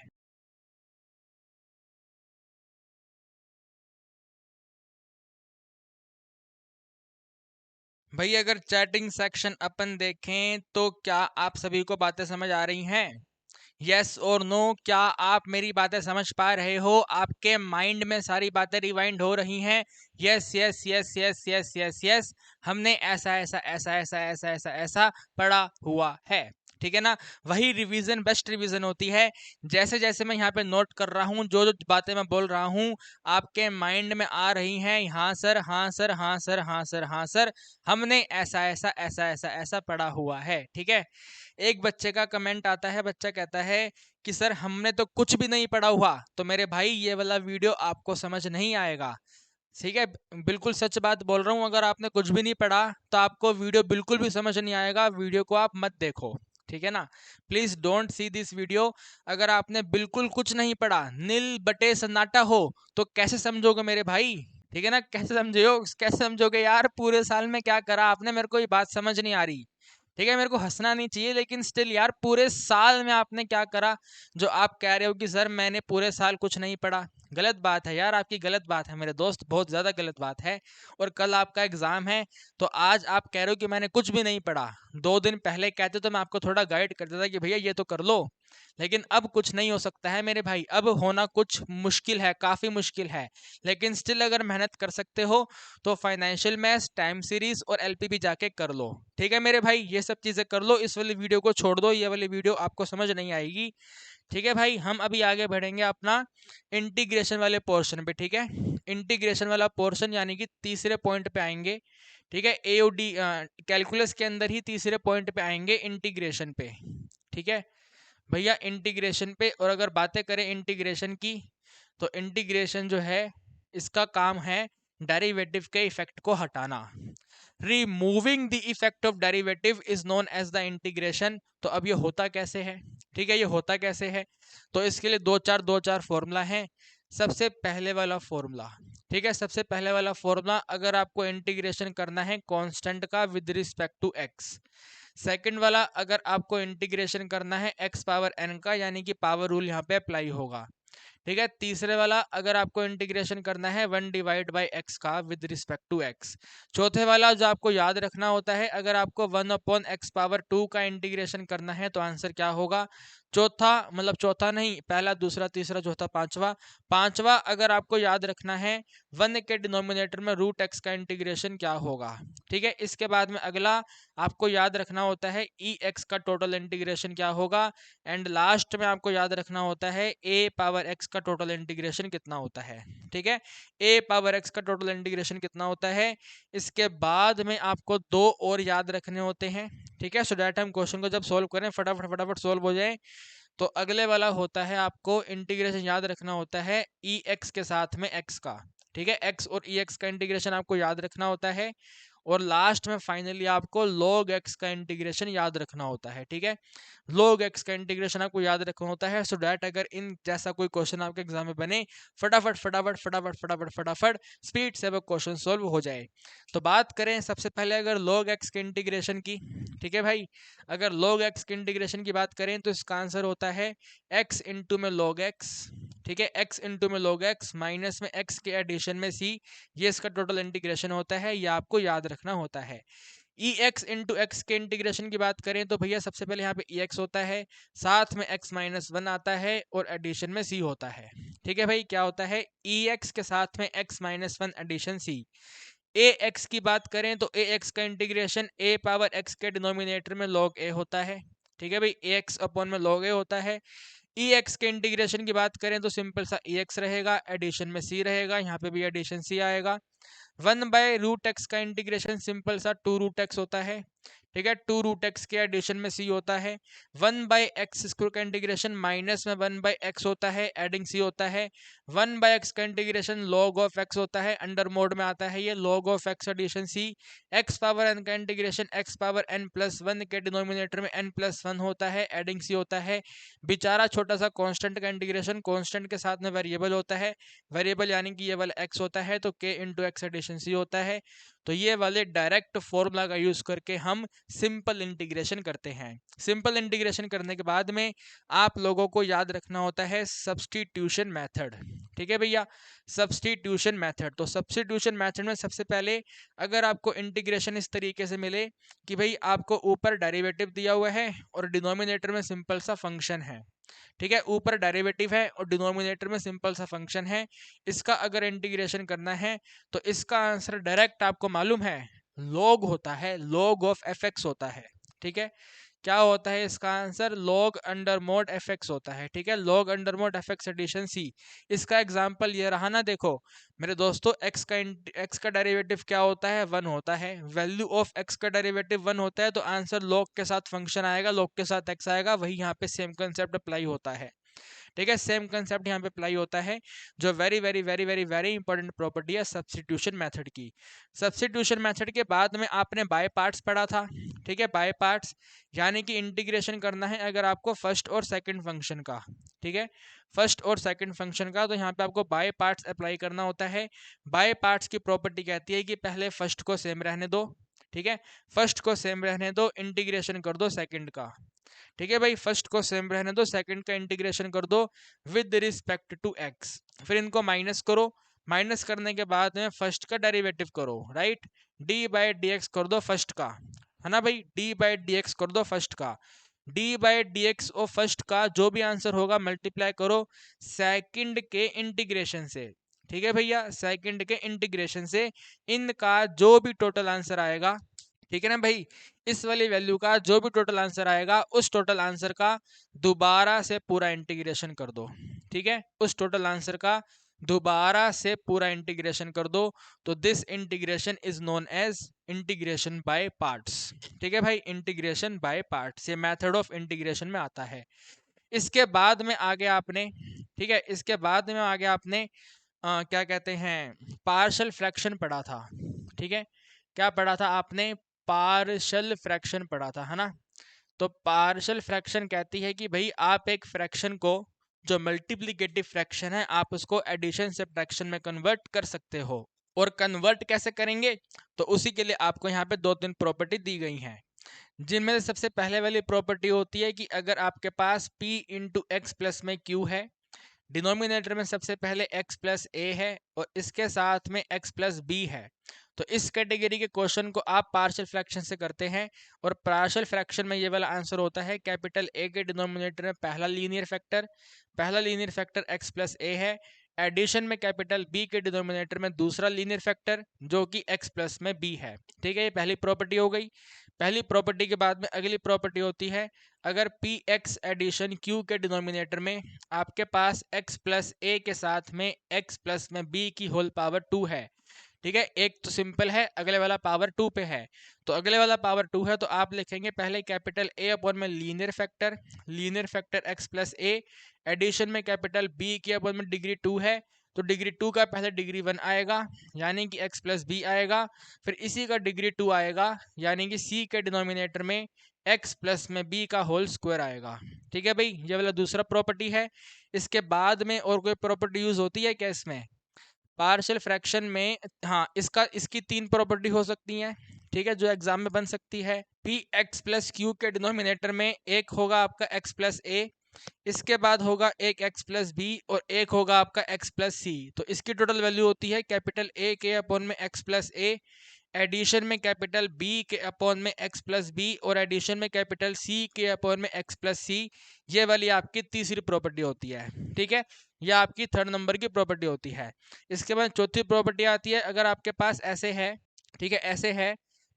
भाई अगर चैटिंग सेक्शन अपन देखें तो क्या आप सभी को बातें समझ आ रही हैं? यस और नो, क्या आप मेरी बातें समझ पा रहे हो? आपके माइंड में सारी बातें रिवाइंड हो रही हैं? Yes yes yes yes yes yes yes, हमने ऐसा ऐसा ऐसा ऐसा ऐसा ऐसा ऐसा पढ़ा हुआ है। ठीक है ना? वही रिवीजन बेस्ट रिवीजन होती है। जैसे जैसे मैं यहाँ पे नोट कर रहा हूँ, जो जो बातें मैं बोल रहा हूँ आपके माइंड में आ रही हैं, हाँ सर हाँ सर हाँ सर हाँ सर हाँ सर, हमने ऐसा ऐसा ऐसा ऐसा ऐसा पढ़ा हुआ है। ठीक है? एक बच्चे का कमेंट आता है, बच्चा कहता है कि सर हमने तो कुछ भी नहीं पढ़ा हुआ। तो मेरे भाई ये वाला वीडियो आपको समझ नहीं आएगा। ठीक है? बिल्कुल सच बात बोल रहा हूँ, अगर आपने कुछ भी नहीं पढ़ा तो आपको वीडियो बिल्कुल भी समझ नहीं आएगा। वीडियो को आप मत देखो। ठीक है ना? Please don't see this video. अगर आपने बिल्कुल कुछ नहीं पढ़ा, नील बटे सन्नाटा हो, तो कैसे समझोगे मेरे भाई? ठीक है ना? कैसे समझो, कैसे समझोगे यार? पूरे साल में क्या करा आपने, मेरे को ये बात समझ नहीं आ रही। ठीक है? मेरे को हंसना नहीं चाहिए, लेकिन स्टिल यार, पूरे साल में आपने क्या करा जो आप कह रहे हो कि सर मैंने पूरे साल कुछ नहीं पढ़ा? गलत बात है यार, आपकी गलत बात है मेरे दोस्त, बहुत ज़्यादा गलत बात है। और कल आपका एग्ज़ाम है, तो आज आप कह रहे हो कि मैंने कुछ भी नहीं पढ़ा। 2 दिन पहले कहते तो मैं आपको थोड़ा गाइड कर देता कि भैया ये तो कर लो। लेकिन अब कुछ नहीं हो सकता है मेरे भाई, अब होना कुछ मुश्किल है, काफ़ी मुश्किल है। लेकिन स्टिल अगर मेहनत कर सकते हो तो फाइनेंशियल मैथ्स, टाइम सीरीज और एलपीबी जाके कर लो। ठीक है मेरे भाई? ये सब चीज़ें कर लो, इस वाली वीडियो को छोड़ दो, ये वाली वीडियो आपको समझ नहीं आएगी। ठीक है भाई? हम अभी आगे बढ़ेंगे अपना इंटीग्रेशन वाले पोर्शन पे। ठीक है? इंटीग्रेशन वाला पोर्शन यानी कि तीसरे पॉइंट पे आएंगे। ठीक है? एओडी कैलकुलस के अंदर ही तीसरे पॉइंट पे आएंगे, इंटीग्रेशन पे। ठीक है भैया? इंटीग्रेशन पे। और अगर बातें करें इंटीग्रेशन की, तो इंटीग्रेशन जो है इसका काम है डेरिवेटिव के इफेक्ट को हटाना। Removing the effect of derivative is known as the integration. तो अब ये होता कैसे है? ठीक है? ये होता कैसे है? तो इसके लिए दो चार फॉर्मूला हैं। सबसे पहले वाला फॉर्मूला, ठीक है, सबसे पहले वाला फॉर्मूला, अगर आपको इंटीग्रेशन करना है कांस्टेंट का with respect to X. Second वाला, अगर आपको इंटीग्रेशन करना है एक्स पावर एन का, यानी कि पावर रूल यहाँ पे अप्लाई होगा। ठीक है? तीसरे वाला, अगर आपको इंटीग्रेशन करना है 1/x का विद रिस्पेक्ट टू एक्स। चौथे वाला जो आपको याद रखना होता है, अगर आपको 1/x⁴ का इंटीग्रेशन करना है तो आंसर क्या होगा? चौथा, मतलब चौथा नहीं, पहला दूसरा तीसरा चौथा पांचवा। पांचवा अगर आपको याद रखना है 1 के डिनोमिनेटर में √x का इंटीग्रेशन क्या होगा? ठीक है? इसके बाद में अगला आपको याद रखना होता है x का टोटल इंटीग्रेशन क्या होगा। एंड लास्ट में आपको याद रखना होता है a⁴x का टोटल इंटीग्रेशन कितना होता है। ठीक है? a⁴x का टोटल इंटीग्रेशन कितना होता है। इसके बाद में आपको दो और याद रखने होते हैं। ठीक है? सो दैट हम क्वेश्चन को जब सोल्व करें फटाफट फटाफट सोल्व हो जाए। तो अगले वाला होता है, आपको इंटीग्रेशन याद रखना होता है एक्स के साथ में एक्स का। ठीक है? एक्स और एक्स का इंटीग्रेशन आपको याद रखना होता है। और लास्ट में फाइनली आपको log x का इंटीग्रेशन याद रखना होता है। ठीक है? log x का इंटीग्रेशन आपको याद रखना होता है, सो डैट अगर इन जैसा कोई क्वेश्चन आपके एग्जाम में बने, फटाफट फटाफट फटाफट फटाफट फटाफट स्पीड से वो क्वेश्चन सोल्व हो जाए। तो बात करें सबसे पहले अगर log x के इंटीग्रेशन की। ठीक है भाई? अगर log x के इंटीग्रेशन की बात करें तो इसका आंसर होता है x इंटू में log x। ठीक है? x इंटू में log x माइनस में x के एडिशन में c, ये इसका टोटल इंटीग्रेशन होता है, ये आपको याद रखना होता है। ex इंटू एक्स के इंटीग्रेशन की बात करें तो भैया सबसे पहले यहाँ पे ex होता है, साथ में x-1 आता है और एडिशन में c होता है। ठीक है भाई? क्या होता है? ex के साथ में x-1 एडिशन c। ax की बात करें तो ax का इंटीग्रेशन a⁴x के डिनोमिनेटर में log a होता है। ठीक है भाई? ax अपॉन में log a होता है। ex के इंटीग्रेशन की बात करें तो सिंपल सा ex रहेगा, एडिशन में c रहेगा, यहाँ पे भी एडिशन c आएगा। 1/√x का इंटीग्रेशन सिंपल सा 2√x होता है। ठीक है? 2√x के एडिशन में c होता है। 1/x² का इंटीग्रेशन माइनस में 1/x होता है, एडिंग c होता है। 1/x का इंटीग्रेशन log ऑफ x होता है, अंडर मोड में आता है ये, log of x addition c। x⁴n का इंटीग्रेशन x⁴n+1 के डिनोमिनेटर में n+1 होता है, एडिंग c होता है। बेचारा छोटा सा कांस्टेंट का इंटीग्रेशन, कांस्टेंट के साथ में वेरिएबल होता है, वेरिएबल यानी कि ये वाला x होता है, तो k into X addition c होता है। तो ये वाले डायरेक्ट फॉर्मूला का यूज करके हम सिंपल इंटीग्रेशन करते हैं। सिंपल इंटीग्रेशन करने के बाद में आप लोगों को याद रखना होता है सब्स्टिट्यूशन मेथड। ठीक है भैया, सब्स्टिट्यूशन मेथड। तो सब्स्टिट्यूशन मेथड में सबसे पहले अगर आपको इंटीग्रेशन इस तरीके से मिले कि भाई आपको ऊपर डेरिवेटिव दिया हुआ है और डिनोमिनेटर में सिंपल सा फंक्शन है, ठीक है, ऊपर डेरिवेटिव है और डिनोमिनेटर में सिंपल सा फंक्शन है, इसका अगर इंटीग्रेशन करना है तो इसका आंसर डायरेक्ट आपको मालूम है लॉग होता है, लॉग ऑफ एफ एक्स होता है। ठीक है, क्या होता है इसका answer, log under mod f x होता है। ठीक है, log under mod f x addition c. इसका एग्जांपल ये रहा ना, देखो मेरे दोस्तों, एक्स का डेरिवेटिव क्या होता है, 1 होता है। वैल्यू ऑफ एक्स का डेरिवेटिव 1 होता है तो आंसर लॉग के साथ फंक्शन आएगा, लॉग के साथ एक्स आएगा, वही यहाँ पे सेम कंसेप्ट अप्लाई होता है। ठीक है, सेम कंसेप्ट यहाँ पे अप्लाई होता है, जो very very very very very important property है सब्स्टिट्यूशन मेथड की। सब्स्टिट्यूशन मेथड के बाद में आपने बाय पार्ट्स पढ़ा था। ठीक है, बाय पार्ट्स यानी कि इंटीग्रेशन करना है अगर आपको फर्स्ट और सेकंड फंक्शन का। ठीक है, फर्स्ट और सेकंड फंक्शन का, तो यहाँ पे आपको बाय पार्ट्स अप्लाई करना होता है। बाय पार्ट्स की प्रॉपर्टी कहती है कि पहले फर्स्ट को सेम रहने दो। ठीक है, फर्स्ट को सेम रहने दो, इंटीग्रेशन कर दो सेकंड का। ठीक है भाई, फर्स्ट को सेम रहने दो, सेकंड का इंटीग्रेशन कर दो विद रिस्पेक्ट टू एक्स, फिर इनको माइनस करो। माइनस करने के बाद में फर्स्ट का डेरिवेटिव करो, right, D by D x कर दो फर्स्ट का, है ना भाई, डी बाई डी एक्स कर दो फर्स्ट का। डी बाई डी एक्स और फर्स्ट का जो भी आंसर होगा मल्टीप्लाई करो सेकंड के इंटीग्रेशन से। ठीक है भैया, सेकंड के इंटीग्रेशन से इनका जो भी टोटल आंसर आएगा, ठीक है ना भाई, इस वाली वैल्यू का जो भी टोटल आंसर आएगा उस टोटल आंसर का दोबारा से पूरा इंटीग्रेशन कर दो। ठीक है, उस टोटल आंसर का दोबारा से पूरा इंटीग्रेशन कर दो। तो this integration is known as integration by parts. ठीक है भाई, इंटीग्रेशन बाय पार्ट्स ये मेथड ऑफ इंटीग्रेशन में आता है। इसके बाद में आगे आपने, ठीक है, इसके बाद में आगे आपने क्या कहते हैं, पार्शियल फ्रैक्शन पढ़ा था। ठीक है, क्या पढ़ा था आपने, पार्शियल फ्रैक्शन पढ़ा था, है ना। तो पार्शियल फ्रैक्शन कहती है कि भाई आप एक फ्रैक्शन को, जो मल्टीप्लिकेटिव फ्रैक्शन है, आप उसको एडिशन सब्ट्रैक्शन में कन्वर्ट कर सकते हो। और कन्वर्ट कैसे करेंगे, तो उसी के लिए आपको यहाँ पे 2-3 प्रॉपर्टी दी गई हैं, जिनमें से सबसे पहले वाली प्रॉपर्टी होती है कि अगर आपके पास p इंटू एक्स प्लस में q है, डिनोमिनेटर में सबसे पहले x प्लस ए है और इसके साथ में x प्लस बी है, तो इस कैटेगरी के क्वेश्चन को आप पार्शियल फ्रैक्शन से करते हैं। और पार्शियल फ्रैक्शन में ये वाला आंसर होता है कैपिटल ए के डिनोमिनेटर में पहला लीनियर फैक्टर x प्लस ए है, एडिशन में कैपिटल बी के डिनोमिनेटर में दूसरा लीनियर फैक्टर जो कि x प्लस में b है। ठीक है, ये पहली प्रॉपर्टी हो गई। पहली प्रॉपर्टी के बाद में अगली प्रॉपर्टी होती है, अगर पी एक्स एडिशन क्यू के डिनोमिनेटर में आपके पास x प्लस ए के साथ में x प्लस में b की होल पावर 2 है। ठीक है, एक तो सिंपल है, अगले वाला पावर 2 पे है, तो अगले वाला पावर 2 है तो आप लिखेंगे पहले कैपिटल ए अपॉन में लीनियर फैक्टर x प्लस ए, एडिशन में कैपिटल b की अपॉन में डिग्री 2 है, तो डिग्री 2 का पहले डिग्री 1 आएगा यानी कि x प्लस बी आएगा, फिर इसी का डिग्री 2 आएगा यानी कि c के डिनोमिनेटर में x प्लस में b का होल स्क्वायर आएगा। ठीक है भाई, ये वाला दूसरा प्रॉपर्टी है। इसके बाद में और कोई प्रॉपर्टी यूज होती है क्या इसमें, पार्शियल फ्रैक्शन में, हाँ, इसकी 3 प्रॉपर्टी हो सकती हैं। ठीक है, जो एग्जाम में बन सकती है, पी एक्स प्लस क्यू के डिनोमिनेटर में एक होगा आपका x प्लस ए, इसके बाद होगा एक x प्लस बी और एक होगा आपका x प्लस सी, तो इसकी टोटल वैल्यू होती है कैपिटल ए के अपॉन में x प्लस ए, एडिशन में कैपिटल बी के अपॉन में x प्लस बी और एडिशन में कैपिटल सी के अपॉन में x प्लस सी। ये वाली आपकी तीसरी प्रॉपर्टी होती है। ठीक है, यह आपकी 3rd नंबर की प्रॉपर्टी होती है। इसके बाद चौथी प्रॉपर्टी आती है, अगर आपके पास ऐसे है, ठीक है, ऐसे है,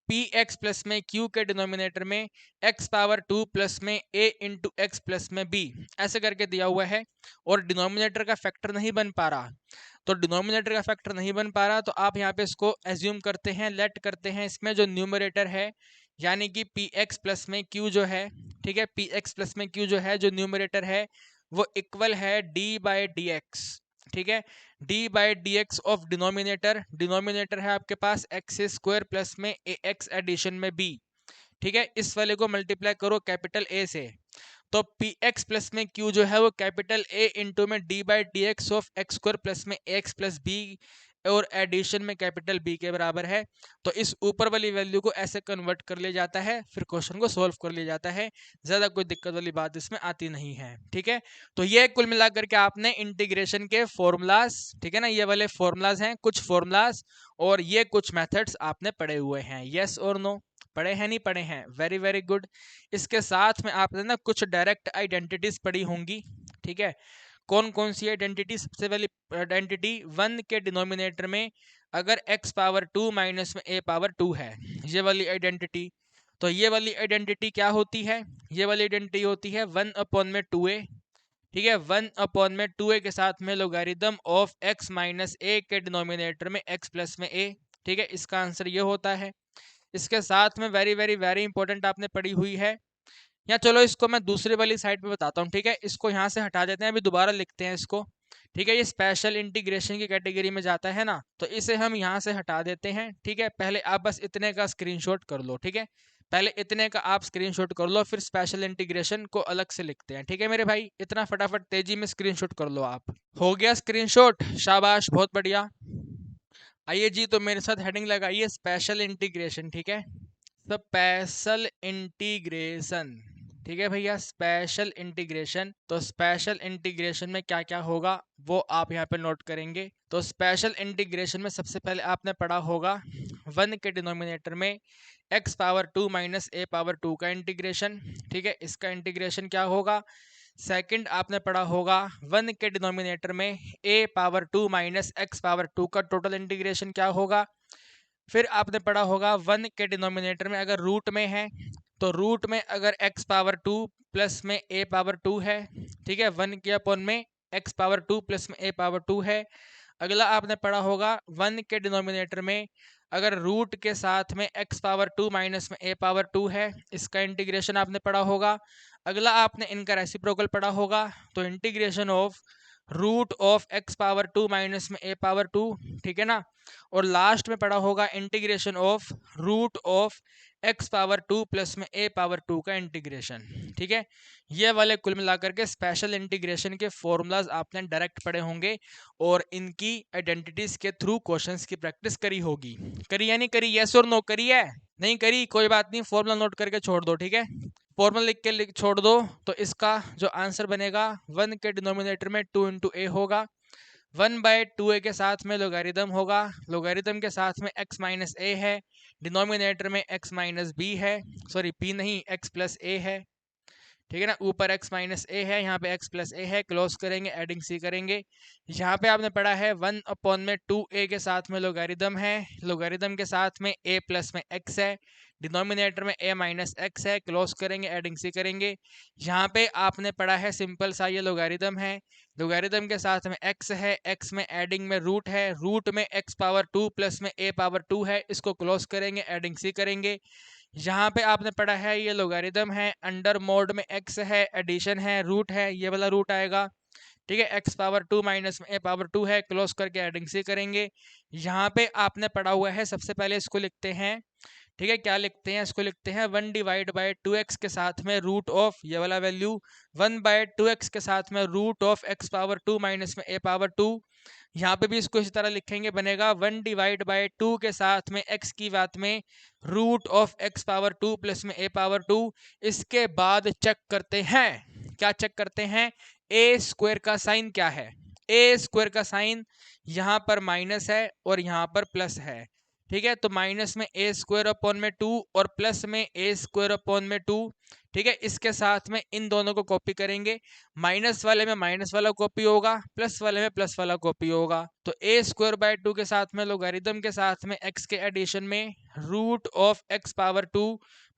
पी एक्स प्लस में क्यू के डिनोमिनेटर में x पावर 2 प्लस में a इंटू एक्स प्लस में b, ऐसे करके दिया हुआ है और डिनोमिनेटर का फैक्टर नहीं बन पा रहा, तो डिनोमिनेटर का फैक्टर नहीं बन पा रहा तो आप यहाँ पे इसको एज्यूम करते हैं, लेट करते हैं, इसमें जो न्यूमरेटर है यानी कि पी एक्स प्लस में क्यू जो है, ठीक है, पी एक्स प्लस में क्यू जो है, जो न्यूमरेटर है वो इक्वल है डी बाई डी एक्स। ठीक है, D by D x of denominator है आपके पास एक्स स्क्वायर प्लस में ए एक्स एडिशन में बी। ठीक है, इस वाले को मल्टीप्लाई करो कैपिटल ए से, तो पी एक्स प्लस में क्यू जो है वो कैपिटल ए इंटू में D by D x of x square plus में एक्स प्लस बी और एडिशन में कैपिटल बी के बराबर है। तो इस ऊपर वाली वैल्यू को ऐसे कन्वर्ट कर लिया जाता है, फिर क्वेश्चन को सोल्व कर लिया जाता है। ज़्यादा कोई दिक्कत वाली बात इसमें आती नहीं है, ठीक है। तो ये कुल मिलाकर के आपने इंटीग्रेशन के फॉर्मूलाज, ठीक है ना, ये वाले फॉर्मूलाज हैं, कुछ फॉर्मूलाज, और ये कुछ मेथड्स आपने पढ़े हुए हैं। यस और नो? पढ़े हैं नहीं पढ़े हैं? Very very good. इसके साथ में आपने ना कुछ डायरेक्ट आइडेंटिटीज पढ़ी होंगी, ठीक है। कौन कौन सी आइडेंटिटी? सबसे पहली आइडेंटिटी 1 के डिनोमिनेटर में अगर x पावर 2 माइनस में a पावर 2 है, ये वाली आइडेंटिटी। तो ये वाली आइडेंटिटी क्या होती है? ये वाली आइडेंटिटी होती है 1 अपॉन में 2a, ठीक है। 1 अपॉन में 2a के साथ में logarithm of x minus a के डिनोमिनेटर में x प्लस में a, ठीक है। इसका आंसर ये होता है। इसके साथ में वेरी वेरी वेरी इंपॉर्टेंट आपने पढ़ी हुई है, या चलो इसको मैं दूसरी वाली साइड पे बताता हूँ, ठीक है। इसको यहाँ से हटा देते हैं, अभी दोबारा लिखते हैं इसको, ठीक है। ये स्पेशल इंटीग्रेशन की कैटेगरी में जाता है ना, तो इसे हम यहाँ से हटा देते हैं, ठीक है। पहले आप बस इतने का स्क्रीनशॉट कर लो, ठीक है। पहले इतने का आप स्क्रीनशॉट कर लो, फिर स्पेशल इंटीग्रेशन को अलग से लिखते हैं, ठीक है मेरे भाई। इतना फटाफट तेजी में स्क्रीनशॉट कर लो आप। हो गया स्क्रीनशॉट? शाबाश, बहुत बढ़िया। आइए जी, तो मेरे साथ हेडिंग लगाइए स्पेशल इंटीग्रेशन, ठीक है। स्पेशल इंटीग्रेशन, ठीक है भैया, स्पेशल इंटीग्रेशन। तो स्पेशल इंटीग्रेशन में क्या क्या होगा वो आप यहाँ पे नोट करेंगे। तो स्पेशल इंटीग्रेशन में सबसे पहले आपने पढ़ा होगा 1 के डिनोमिनेटर में x power 2 minus a power 2 का इंटीग्रेशन, ठीक है। इसका इंटीग्रेशन क्या होगा? सेकंड आपने पढ़ा होगा 1 के डिनोमिनेटर में a power 2 minus x power 2 का टोटल इंटीग्रेशन क्या होगा। फिर आपने पढ़ा होगा 1 के डिनोमिनेटर में अगर रूट में है, तो रूट में अगर x पावर 2 प्लस में a पावर 2 है, ठीक है। 1 के अपॉन में x पावर 2 प्लस में a पावर 2 है। अगला आपने पढ़ा होगा 1 के डिनोमिनेटर में अगर रूट के साथ में x पावर 2 माइनस में a पावर 2 है, इसका इंटीग्रेशन आपने पढ़ा होगा। अगला आपने इनका रेसिप्रोकल पढ़ा होगा, तो integration of root of x power 2 minus में a पावर 2, ठीक है ना। और लास्ट में पढ़ा होगा integration of root of x power 2 plus में a पावर 2 का इंटीग्रेशन, ठीक है। ये वाले कुल मिलाकर के स्पेशल इंटीग्रेशन के फॉर्मूलाज आपने डायरेक्ट पढ़े होंगे और इनकी आइडेंटिटीज के थ्रू क्वेश्चंस की प्रैक्टिस करी होगी। करी या नहीं करी? यस और नो? करी है? नहीं करी? कोई बात नहीं, फॉर्मूला नोट करके छोड़ दो, ठीक है। फॉर्मूला लिख के छोड़ दो, तो इसका जो आंसर बनेगा 1 के डिनोमिनेटर में 2 इंटू ए होगा, 1 बाय 2a के साथ में लोगारिदम होगा, लोगारिदम के साथ में x माइनस ए है, डिनोमिनेटर में x माइनस बी है, सॉरी p नहीं, x प्लस ए है, ठीक है ना। ऊपर x माइनस ए है, यहाँ पे x प्लस ए है, क्लोज करेंगे, एडिंग सी करेंगे। यहाँ पे आपने पढ़ा है 1 अपॉन में 2a के साथ में लोगारिदम है, लोगारिदम के साथ में a प्लस में x है, डिनोमिनेटर में a माइनस x है, क्लोज करेंगे, एडिंग सी करेंगे। यहाँ पे आपने पढ़ा है सिंपल सा ये लोगारिदम है, लोगारिदम के साथ में x है, x में एडिंग में रूट है, रूट में x पावर 2 प्लस में a पावर 2 है, इसको क्लोज करेंगे, एडिंग सी करेंगे। यहाँ पे आपने पढ़ा है ये लोगारिदम है, अंडर मोड में x है, एडिशन है, रूट है, ये वाला रूट आएगा, ठीक है। x पावर 2 माइनस में a पावर 2 है, क्लोज करके एडिंग से करेंगे। यहाँ पे आपने पढ़ा हुआ है, सबसे पहले इसको लिखते हैं, ठीक है। क्या लिखते हैं? इसको लिखते हैं 1 डिवाइड बाई 2x के साथ में रूट ऑफ ये वाला वैल्यू, 1 बाय 2x के साथ में root of x power 2 minus में a पावर 2। यहाँ पे भी इसको इसी तरह लिखेंगे, बनेगा 1 डिवाइड बाई 2 के साथ में x की बात में root of x power 2 plus में a पावर 2। इसके बाद चेक करते हैं, क्या चेक करते हैं? a स्क्वायर का साइन क्या है? a स्क्वायर का साइन यहाँ पर माइनस है और यहाँ पर प्लस है, ठीक है। तो माइनस में a स्क्वायर अपॉन में 2 और प्लस में a स्क्वायर अपॉन में 2, ठीक है। इसके साथ में इन दोनों को कॉपी करेंगे, माइनस वाले में माइनस वाला कॉपी होगा, प्लस वाले में प्लस वाला कॉपी होगा। तो a स्क्वायर बाय 2 के साथ में लोगारिदम के साथ में x के एडिशन में root of x power 2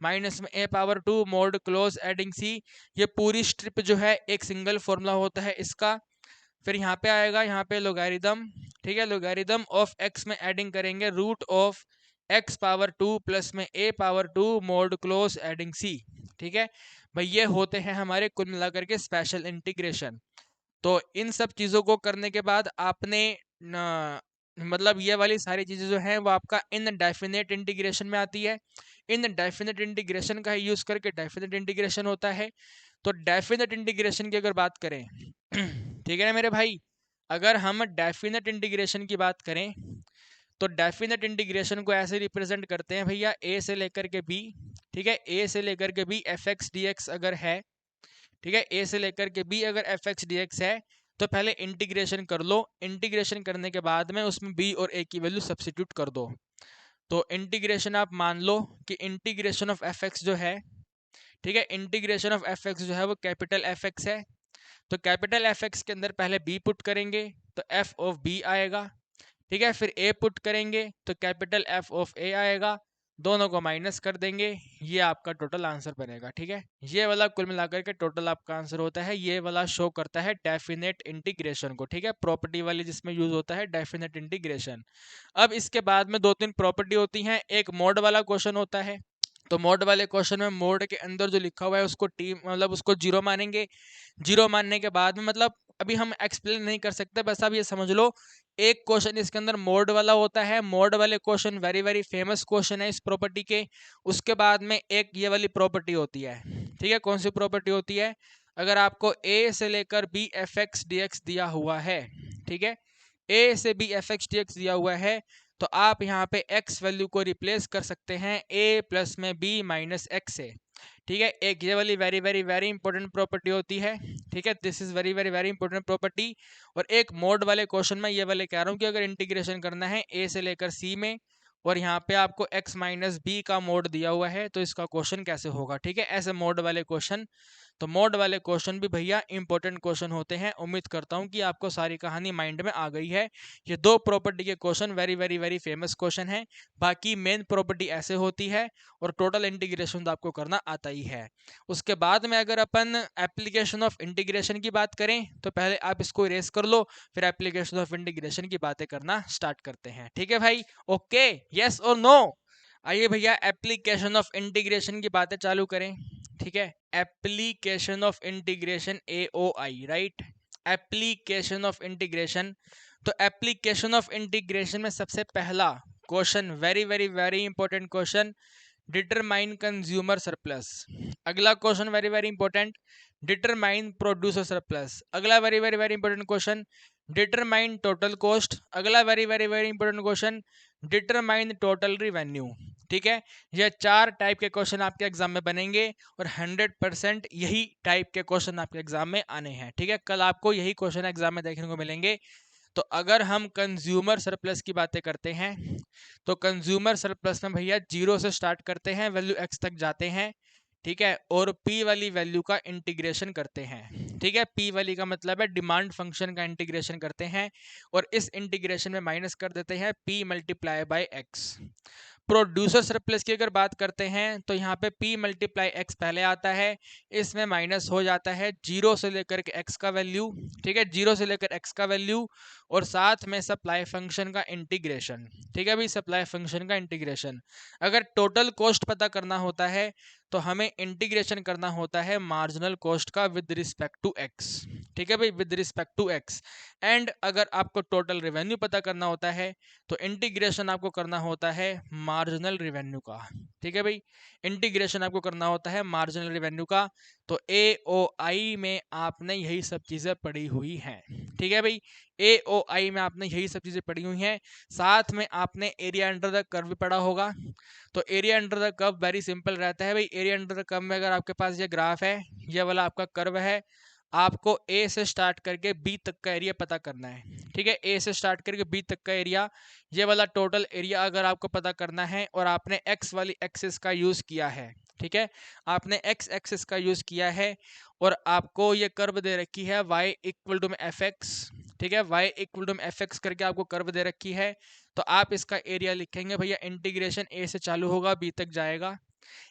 minus में a power 2 mod close adding c. ये पूरी स्ट्रिप जो है एक सिंगल फॉर्मूला होता है इसका। फिर यहाँ पे आएगा, यहाँ पे लोगारिदम, ठीक है, लोगारिदम ऑफ x में एडिंग करेंगे root of x power 2 plus में a power 2 mod close adding c, ठीक है भाई। ये होते हैं हमारे कुल मिलाकर के स्पेशल इंटीग्रेशन। तो इन सब चीज़ों को करने के बाद आपने मतलब ये वाली सारी चीज़ें जो हैं वो आपका इन डेफिनेट इंटीग्रेशन में आती है। इन डेफिनेट इंटीग्रेशन का यूज़ करके डेफिनेट इंटीग्रेशन होता है। तो डेफिनेट इंटीग्रेशन की अगर बात करें ठीक है ना मेरे भाई, अगर हम डेफिनेट इंटीग्रेशन की बात करें तो डेफिनेट इंटीग्रेशन को ऐसे रिप्रेजेंट करते हैं भैया, ए से लेकर के बी, ठीक है, ए से लेकर के b f x d x अगर है, ठीक है, ए से लेकर के बी अगर एफ एक्स डी एक्स है तो पहले इंटीग्रेशन कर लो, इंटीग्रेशन करने के बाद में उसमें बी और ए की वैल्यू सब्सिट्यूट कर दो। तो इंटीग्रेशन आप मान लो कि इंटीग्रेशन ऑफ एफ एक्स जो है, ठीक है, इंटीग्रेशन ऑफ एफ एक्स जो है वो कैपिटल एफ एक्स है, तो कैपिटल एफ एक्स के अंदर पहले बी पुट करेंगे तो एफ ऑफ बी आएगा, ठीक है, फिर ए पुट करेंगे तो कैपिटल एफ ऑफ ए आएगा, दोनों को माइनस कर देंगे, ये आपका टोटल आंसर बनेगा। ठीक है, ये वाला कुल मिलाकर के टोटल आपका आंसर होता है, ये वाला शो करता है डेफिनेट इंटीग्रेशन को। ठीक है, प्रॉपर्टी वाली जिसमें यूज होता है डेफिनेट इंटीग्रेशन। अब इसके बाद में दो तीन प्रॉपर्टी होती हैं, एक मोड वाला क्वेश्चन होता है, तो मोड वाले क्वेश्चन में मोड के अंदर जो लिखा हुआ है उसको टी मतलब उसको जीरो मानेंगे, जीरो मानने के बाद में मतलब अभी हम एक्सप्लेन नहीं कर सकते, बस आप ये समझ लो एक क्वेश्चन इसके अंदर मोड वाला होता है, मोड वाले question very very famous question है इस प्रॉपर्टी के। उसके बाद में एक ये वाली प्रॉपर्टी होती है, ठीक है, कौन सी प्रॉपर्टी होती है, अगर आपको ए से लेकर b f x d x दिया हुआ है, ठीक है, ए से b f x d x दिया हुआ है, तो आप यहाँ पे x वैल्यू को रिप्लेस कर सकते हैं a प्लस में b माइनस एक्स से। ठीक है, एक ये वाली very very very important property होती है। ठीक है, this is very very very important property. और एक मोड वाले क्वेश्चन में ये वाले कह रहा हूँ कि अगर इंटीग्रेशन करना है a से लेकर c में और यहाँ पे आपको x माइनस बी का मोड दिया हुआ है तो इसका क्वेश्चन कैसे होगा। ठीक है, ऐसे मोड वाले क्वेश्चन, तो मोड वाले क्वेश्चन भी भैया इंपॉर्टेंट क्वेश्चन होते हैं। उम्मीद करता हूं कि आपको सारी कहानी माइंड में आ गई है। ये दो प्रॉपर्टी के question very very very famous question है, बाकी मेन प्रॉपर्टी ऐसे होती है और टोटल इंटीग्रेशन तो आपको करना आता ही है। उसके बाद में अगर अपन एप्लीकेशन ऑफ इंटीग्रेशन की बात करें तो पहले आप इसको इरेज कर लो, फिर एप्लीकेशन ऑफ इंटीग्रेशन की बातें करना स्टार्ट करते हैं। ठीक है भाई, ओके, यस और नो। आइए भैया एप्लीकेशन ऑफ इंटीग्रेशन की बातें चालू करें। ठीक है, application of integration AOI, right, application of integration. तो एप्लीकेशन ऑफ इंटीग्रेशन में सबसे पहला question, very very very important question, determine consumer surplus. अगला question very very important, determine producer surplus. अगला very very very important question, determine total cost. अगला very very very important question, determine total revenue. ठीक है, ये चार type के question आपके exam में बनेंगे और 100% यही टाइप के क्वेश्चन आपके एग्जाम में आने हैं। ठीक है, कल आपको यही क्वेश्चन एग्जाम में देखने को मिलेंगे। तो अगर हम कंज्यूमर सरप्लस की बातें करते हैं तो कंज्यूमर सरप्लस में भैया जीरो से स्टार्ट करते हैं, वैल्यू एक्स तक जाते हैं। ठीक है, और पी वाली वैल्यू का इंटीग्रेशन करते हैं। ठीक है, पी वाली का मतलब है डिमांड फंक्शन का इंटीग्रेशन करते हैं और इस इंटीग्रेशन में माइनस कर देते हैं P multiply by x. Producer surplus की अगर बात करते हैं तो यहाँ पे p मल्टीप्लाई एक्स पहले आता है, इसमें माइनस हो जाता है जीरो से लेकर के x का वैल्यू। ठीक है, जीरो से लेकर x का वैल्यू और साथ में सप्लाई फंक्शन का इंटीग्रेशन। ठीक है भाई, सप्लाई फंक्शन का इंटीग्रेशन। अगर टोटल कॉस्ट पता करना होता है तो हमें इंटीग्रेशन करना होता है मार्जिनल कॉस्ट का विद रिस्पेक्ट टू एक्स। ठीक है भाई, with respect to x. And अगर आपको टोटल रेवेन्यू पता करना होता है तो इंटीग्रेशन आपको करना होता है मार्जिनल रेवेन्यू का। ठीक है भाई, इंटीग्रेशन आपको करना होता है मार्जिनल रेवेन्यू का। तो AOI में आपने यही सब चीज़ें पढ़ी हुई हैं। ठीक है भाई, AOI में आपने यही सब चीज़ें पढ़ी हुई हैं, साथ में आपने एरिया अंडर द कर्व भी पढ़ा होगा। तो area under the curve very simple रहता है भाई, एरिया अंडर द कर्व में अगर आपके पास ये ग्राफ है, ये वाला आपका कर्व है, आपको ए से स्टार्ट करके बी तक का एरिया पता करना है। ठीक है, ए से स्टार्ट करके बी तक का एरिया, ये वाला टोटल एरिया अगर आपको पता करना है और आपने एक्स वाली एक्सिस का यूज किया है, ठीक है, आपने एक्स एक्सिस का यूज किया है और आपको ये कर्व दे रखी है y इक्वल टू में एफ एक्स। ठीक है, y इक्वल टू में एफ एक्स करके आपको कर्व दे रखी है, तो आप इसका एरिया लिखेंगे भैया, इंटीग्रेशन ए से चालू होगा बी तक जाएगा,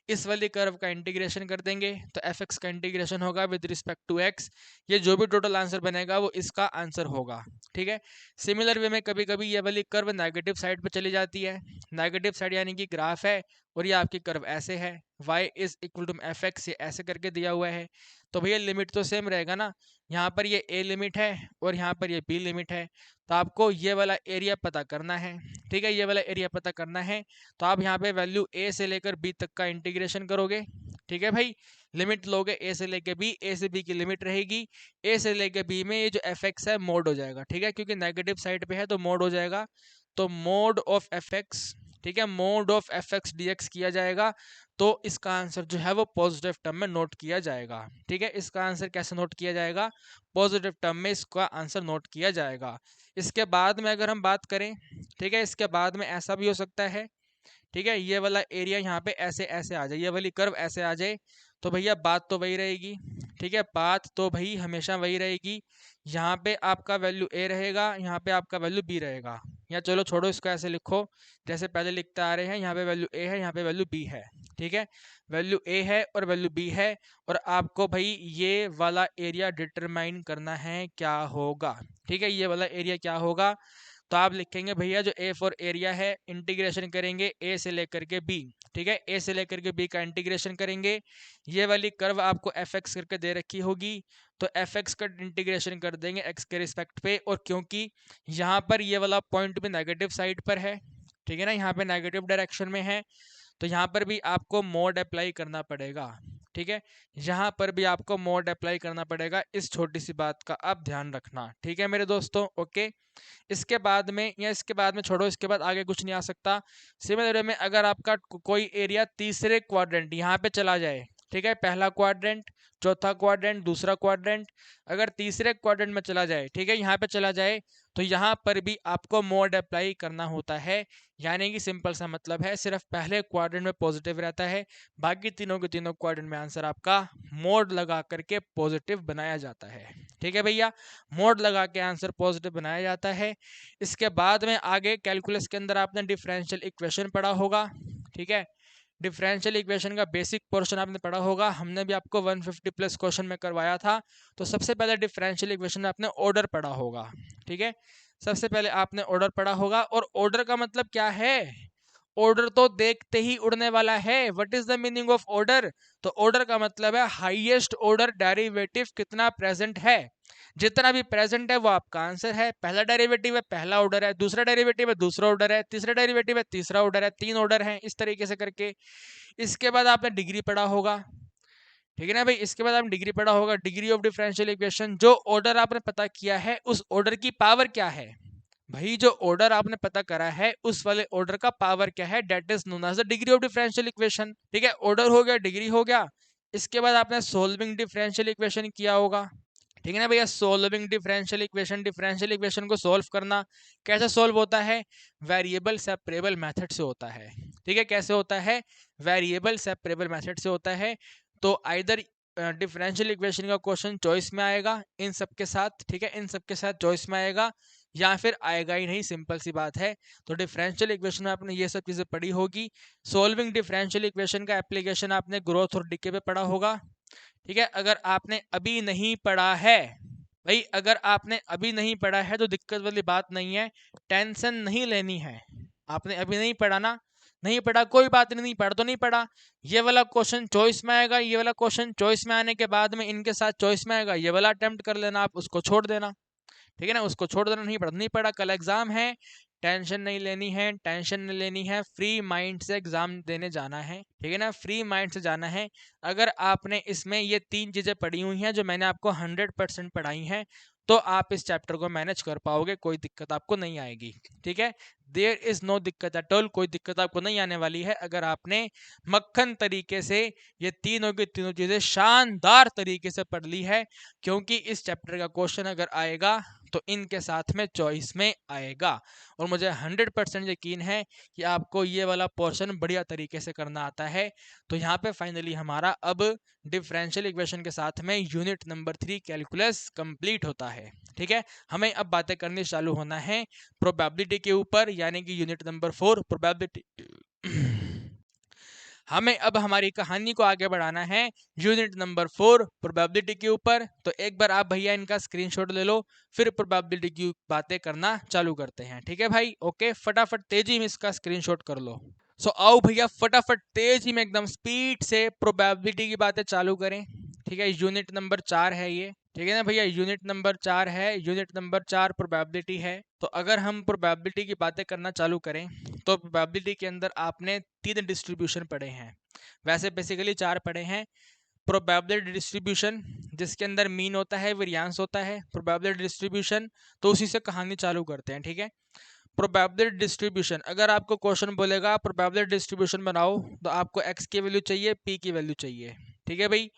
इस वाली कर्व का इंटीग्रेशन कर देंगे तो एफ एक्स का इंटीग्रेशन होगा विद रिस्पेक्ट टू एक्स। ये जो भी टोटल आंसर बनेगा वो इसका आंसर होगा। ठीक है, सिमिलर वे में कभी कभी ये वाली कर्व नेगेटिव साइड पे चली जाती है, नेगेटिव साइड यानी कि ग्राफ है और ये आपकी कर्व ऐसे है, y is equal to f x, ये ऐसे करके दिया हुआ है, तो भैया लिमिट तो सेम रहेगा ना, यहाँ पर ये ए लिमिट है और यहाँ पर ये बी लिमिट है। तो आपको ये वाला एरिया पता करना है, ठीक है, ये वाला एरिया पता करना है। तो आप यहाँ पे वैल्यू ए से लेकर बी तक का इंटीग्रेशन करोगे, ठीक है भाई। लिमिट लोगे ए से लेके बी, ए से बी की लिमिट रहेगी, ए से लेके बी में ये जो एफ एक्स है मोड हो जाएगा, ठीक है, क्योंकि नेगेटिव साइड पे है तो मोड हो जाएगा। तो मोड ऑफ एफ एक्स, ठीक है, mode of F x d x किया जाएगा। तो इसका आंसर जो है वो पॉजिटिव टर्म में नोट किया जाएगा, ठीक है। इसका आंसर कैसे नोट किया जाएगा, पॉजिटिव टर्म में इसका आंसर नोट किया जाएगा। इसके बाद में अगर हम बात करें, ठीक है, इसके बाद में ऐसा भी हो सकता है, ठीक है, ये वाला एरिया यहाँ पे ऐसे ऐसे आ जाए, ये वाली कर्व ऐसे आ जाए, तो भैया बात तो वही रहेगी, ठीक है, बात तो भाई हमेशा वही रहेगी। यहाँ पे आपका वैल्यू ए रहेगा, यहाँ पे आपका वैल्यू बी रहेगा, या चलो छोड़ो इसको ऐसे लिखो जैसे पहले लिखते आ रहे हैं, यहाँ पे वैल्यू ए है, यहाँ पे वैल्यू बी है, ठीक है, वैल्यू ए है और वैल्यू बी है। और आपको भाई ये वाला एरिया डिटरमाइन करना है क्या होगा, ठीक है, ये वाला एरिया क्या होगा। तो आप लिखेंगे भैया जो ए फॉर एरिया है, इंटीग्रेशन करेंगे ए से लेकर के बी, ठीक है, ए से लेकर के बी का इंटीग्रेशन करेंगे। ये वाली कर्व आपको एफ एक्स करके दे रखी होगी, तो एफ एक्स का इंटीग्रेशन कर देंगे एक्स के रिस्पेक्ट पे। और क्योंकि यहाँ पर ये वाला पॉइंट भी नेगेटिव साइड पर है, ठीक है ना, यहाँ पे नेगेटिव डायरेक्शन में है, तो यहाँ पर भी आपको मोड अप्लाई करना पड़ेगा, ठीक है, यहाँ पर भी आपको मोड अप्लाई करना पड़ेगा। इस छोटी सी बात का आप ध्यान रखना, ठीक है मेरे दोस्तों, ओके। इसके बाद में, या इसके बाद में छोड़ो, इसके बाद आगे कुछ नहीं आ सकता। सिमिलर में अगर आपका कोई एरिया तीसरे क्वाड्रेंट यहाँ पे चला जाए, ठीक है, पहला क्वाड्रेंट, चौथा क्वाड्रेंट, दूसरा क्वाड्रेंट, अगर तीसरे क्वाड्रेंट में चला जाए, ठीक है, यहाँ पे चला जाए, तो यहाँ पर भी आपको मोड अप्लाई करना होता है। यानी कि सिंपल सा मतलब है, सिर्फ पहले क्वाड्रेंट में पॉजिटिव रहता है, बाकी तीनों के तीनों क्वाड्रेंट में आंसर आपका मोड लगा करके पॉजिटिव बनाया जाता है, ठीक है भैया, मोड लगा के आंसर पॉजिटिव बनाया जाता है। इसके बाद में आगे कैलकुलस के अंदर आपने डिफरेंशियल इक्वेशन पढ़ा होगा, ठीक है, डिफरेंशियल इक्वेशन का बेसिक पोर्शन आपने पढ़ा होगा, हमने भी आपको 150 प्लस क्वेश्चन में करवाया था। तो सबसे पहले डिफरेंशियल इक्वेशन में आपने ऑर्डर पढ़ा होगा, ठीक है, सबसे पहले आपने ऑर्डर पढ़ा होगा। और ऑर्डर का मतलब क्या है, ऑर्डर तो देखते ही उड़ने वाला है। What is the meaning of order, तो ऑर्डर का मतलब है हाईएस्ट ऑर्डर डेरिवेटिव कितना प्रेजेंट है, जितना भी प्रेजेंट है वो आपका आंसर है। पहला डेरिवेटिव है पहला ऑर्डर है, दूसरा डेरिवेटिव है दूसरा ऑर्डर है, तीसरा डेरिवेटिव है तीसरा ऑर्डर है, तीन ऑर्डर है, इस तरीके से करके। इसके बाद आपने डिग्री पढ़ा होगा, ठीक है ना भाई, इसके बाद आपने डिग्री पढ़ा होगा, डिग्री ऑफ डिफरेंशियल इक्वेशन। जो ऑर्डर आपने पता किया है उस ऑर्डर की पावर क्या है, भाई जो ऑर्डर आपने पता करा है उस वाले ऑर्डर का पावर क्या है, that is known as the degree of differential equation, ठीक है, ऑर्डर हो गया, डिग्री हो गया। इसके बाद आपने सोल्विंग डिफरेंशियल इक्वेशन किया होगा, ठीक है ना भैया, solving differential equation, differential equation को सोल्व करना कैसे सोल्व होता है, वेरिएबल सेपरेबल मेथड से होता है, ठीक है, कैसे होता है, वेरिएबल सेपरेबल मेथड से होता है। तो आइदर डिफरेंशियल इक्वेशन का क्वेश्चन चॉइस में आएगा इन सब के साथ, ठीक है, इन सब के साथ चॉइस में आएगा, या फिर आएगा ही नहीं, सिंपल सी बात है। तो डिफरेंशियल इक्वेशन में आपने ये सब चीजें पढ़ी होगी। सोल्विंग डिफरेंशियल इक्वेशन का एप्लीकेशन आपने ग्रोथ और डिके पे पढ़ा होगा, ठीक है। अगर आपने अभी नहीं पढ़ा है भाई, अगर आपने अभी नहीं पढ़ा है तो दिक्कत वाली बात नहीं है, टेंशन नहीं लेनी है। आपने अभी नहीं पढ़ा ना, नहीं पढ़ा कोई बात नहीं, नहीं पढ़ा तो नहीं पढ़ा। ये वाला क्वेश्चन चॉइस में आएगा, ये वाला क्वेश्चन चॉइस में आने के बाद में इनके साथ चॉइस में आएगा, ये वाला अटेम्प्ट कर लेना, आप उसको छोड़ देना, ठीक है ना, उसको छोड़ देना, नहीं पढ़ा नहीं पढ़ा, कल एग्जाम है, टेंशन नहीं लेनी है, टेंशन नहीं लेनी है, फ्री माइंड से एग्जाम देने जाना है, ठीक है ना, फ्री माइंड से जाना है। अगर आपने इसमें ये तीन चीजें पढ़ी हुई हैं जो मैंने आपको 100% पढ़ाई हैं, तो आप इस चैप्टर को मैनेज कर पाओगे, कोई दिक्कत आपको नहीं आएगी, ठीक है, देयर इज नो दिक्कत एट ऑल, कोई दिक्कत आपको नहीं आने वाली है। अगर आपने मक्खन तरीके से ये तीनों की तीनों चीजें शानदार तरीके से पढ़ ली है, क्योंकि इस चैप्टर का क्वेश्चन अगर आएगा तो इनके साथ में चॉइस में आएगा। और मुझे 100% यकीन है कि आपको ये वाला पोर्शन बढ़िया तरीके से करना आता है। तो यहाँ पे फाइनली हमारा अब डिफरेंशियल इक्वेशन के साथ में यूनिट नंबर 3 कैलकुलस कंप्लीट होता है, ठीक है। हमें अब बातें करनी चालू होना है प्रोबेबिलिटी के ऊपर, यानी कि यूनिट नंबर 4 प्रोबेबिलिटी। हमें अब हमारी कहानी को आगे बढ़ाना है यूनिट नंबर 4 प्रोबेबिलिटी के ऊपर। तो एक बार आप भैया इनका स्क्रीनशॉट ले लो, फिर प्रोबेबिलिटी की बातें करना चालू करते हैं, ठीक है भाई, ओके, फटाफट तेजी में इसका स्क्रीनशॉट कर लो। सो आओ भैया फटाफट तेजी में एकदम स्पीड से प्रोबेबिलिटी की बातें चालू करें, ठीक है, यूनिट नंबर 4 है ये, ठीक है ना भैया, यूनिट नंबर 4 है, यूनिट नंबर 4 प्रोबेबिलिटी है। तो अगर हम प्रोबेबिलिटी की बातें करना चालू करें तो प्रोबेबिलिटी के अंदर आपने 3 डिस्ट्रीब्यूशन पढ़े हैं, वैसे बेसिकली 4 पढ़े हैं। प्रोबेबिलिटी डिस्ट्रीब्यूशन जिसके अंदर मीन होता है, वेरिएंस होता है, प्रोबेबिलिटी डिस्ट्रीब्यूशन, तो उसी से कहानी चालू करते हैं, ठीक है। प्रोबेबिलिटी डिस्ट्रीब्यूशन, अगर आपको क्वेश्चन बोलेगा प्रोबेबिलिटी डिस्ट्रीब्यूशन बनाओ, तो आपको एक्स की वैल्यू चाहिए, पी की वैल्यू चाहिए, ठीक है भाई।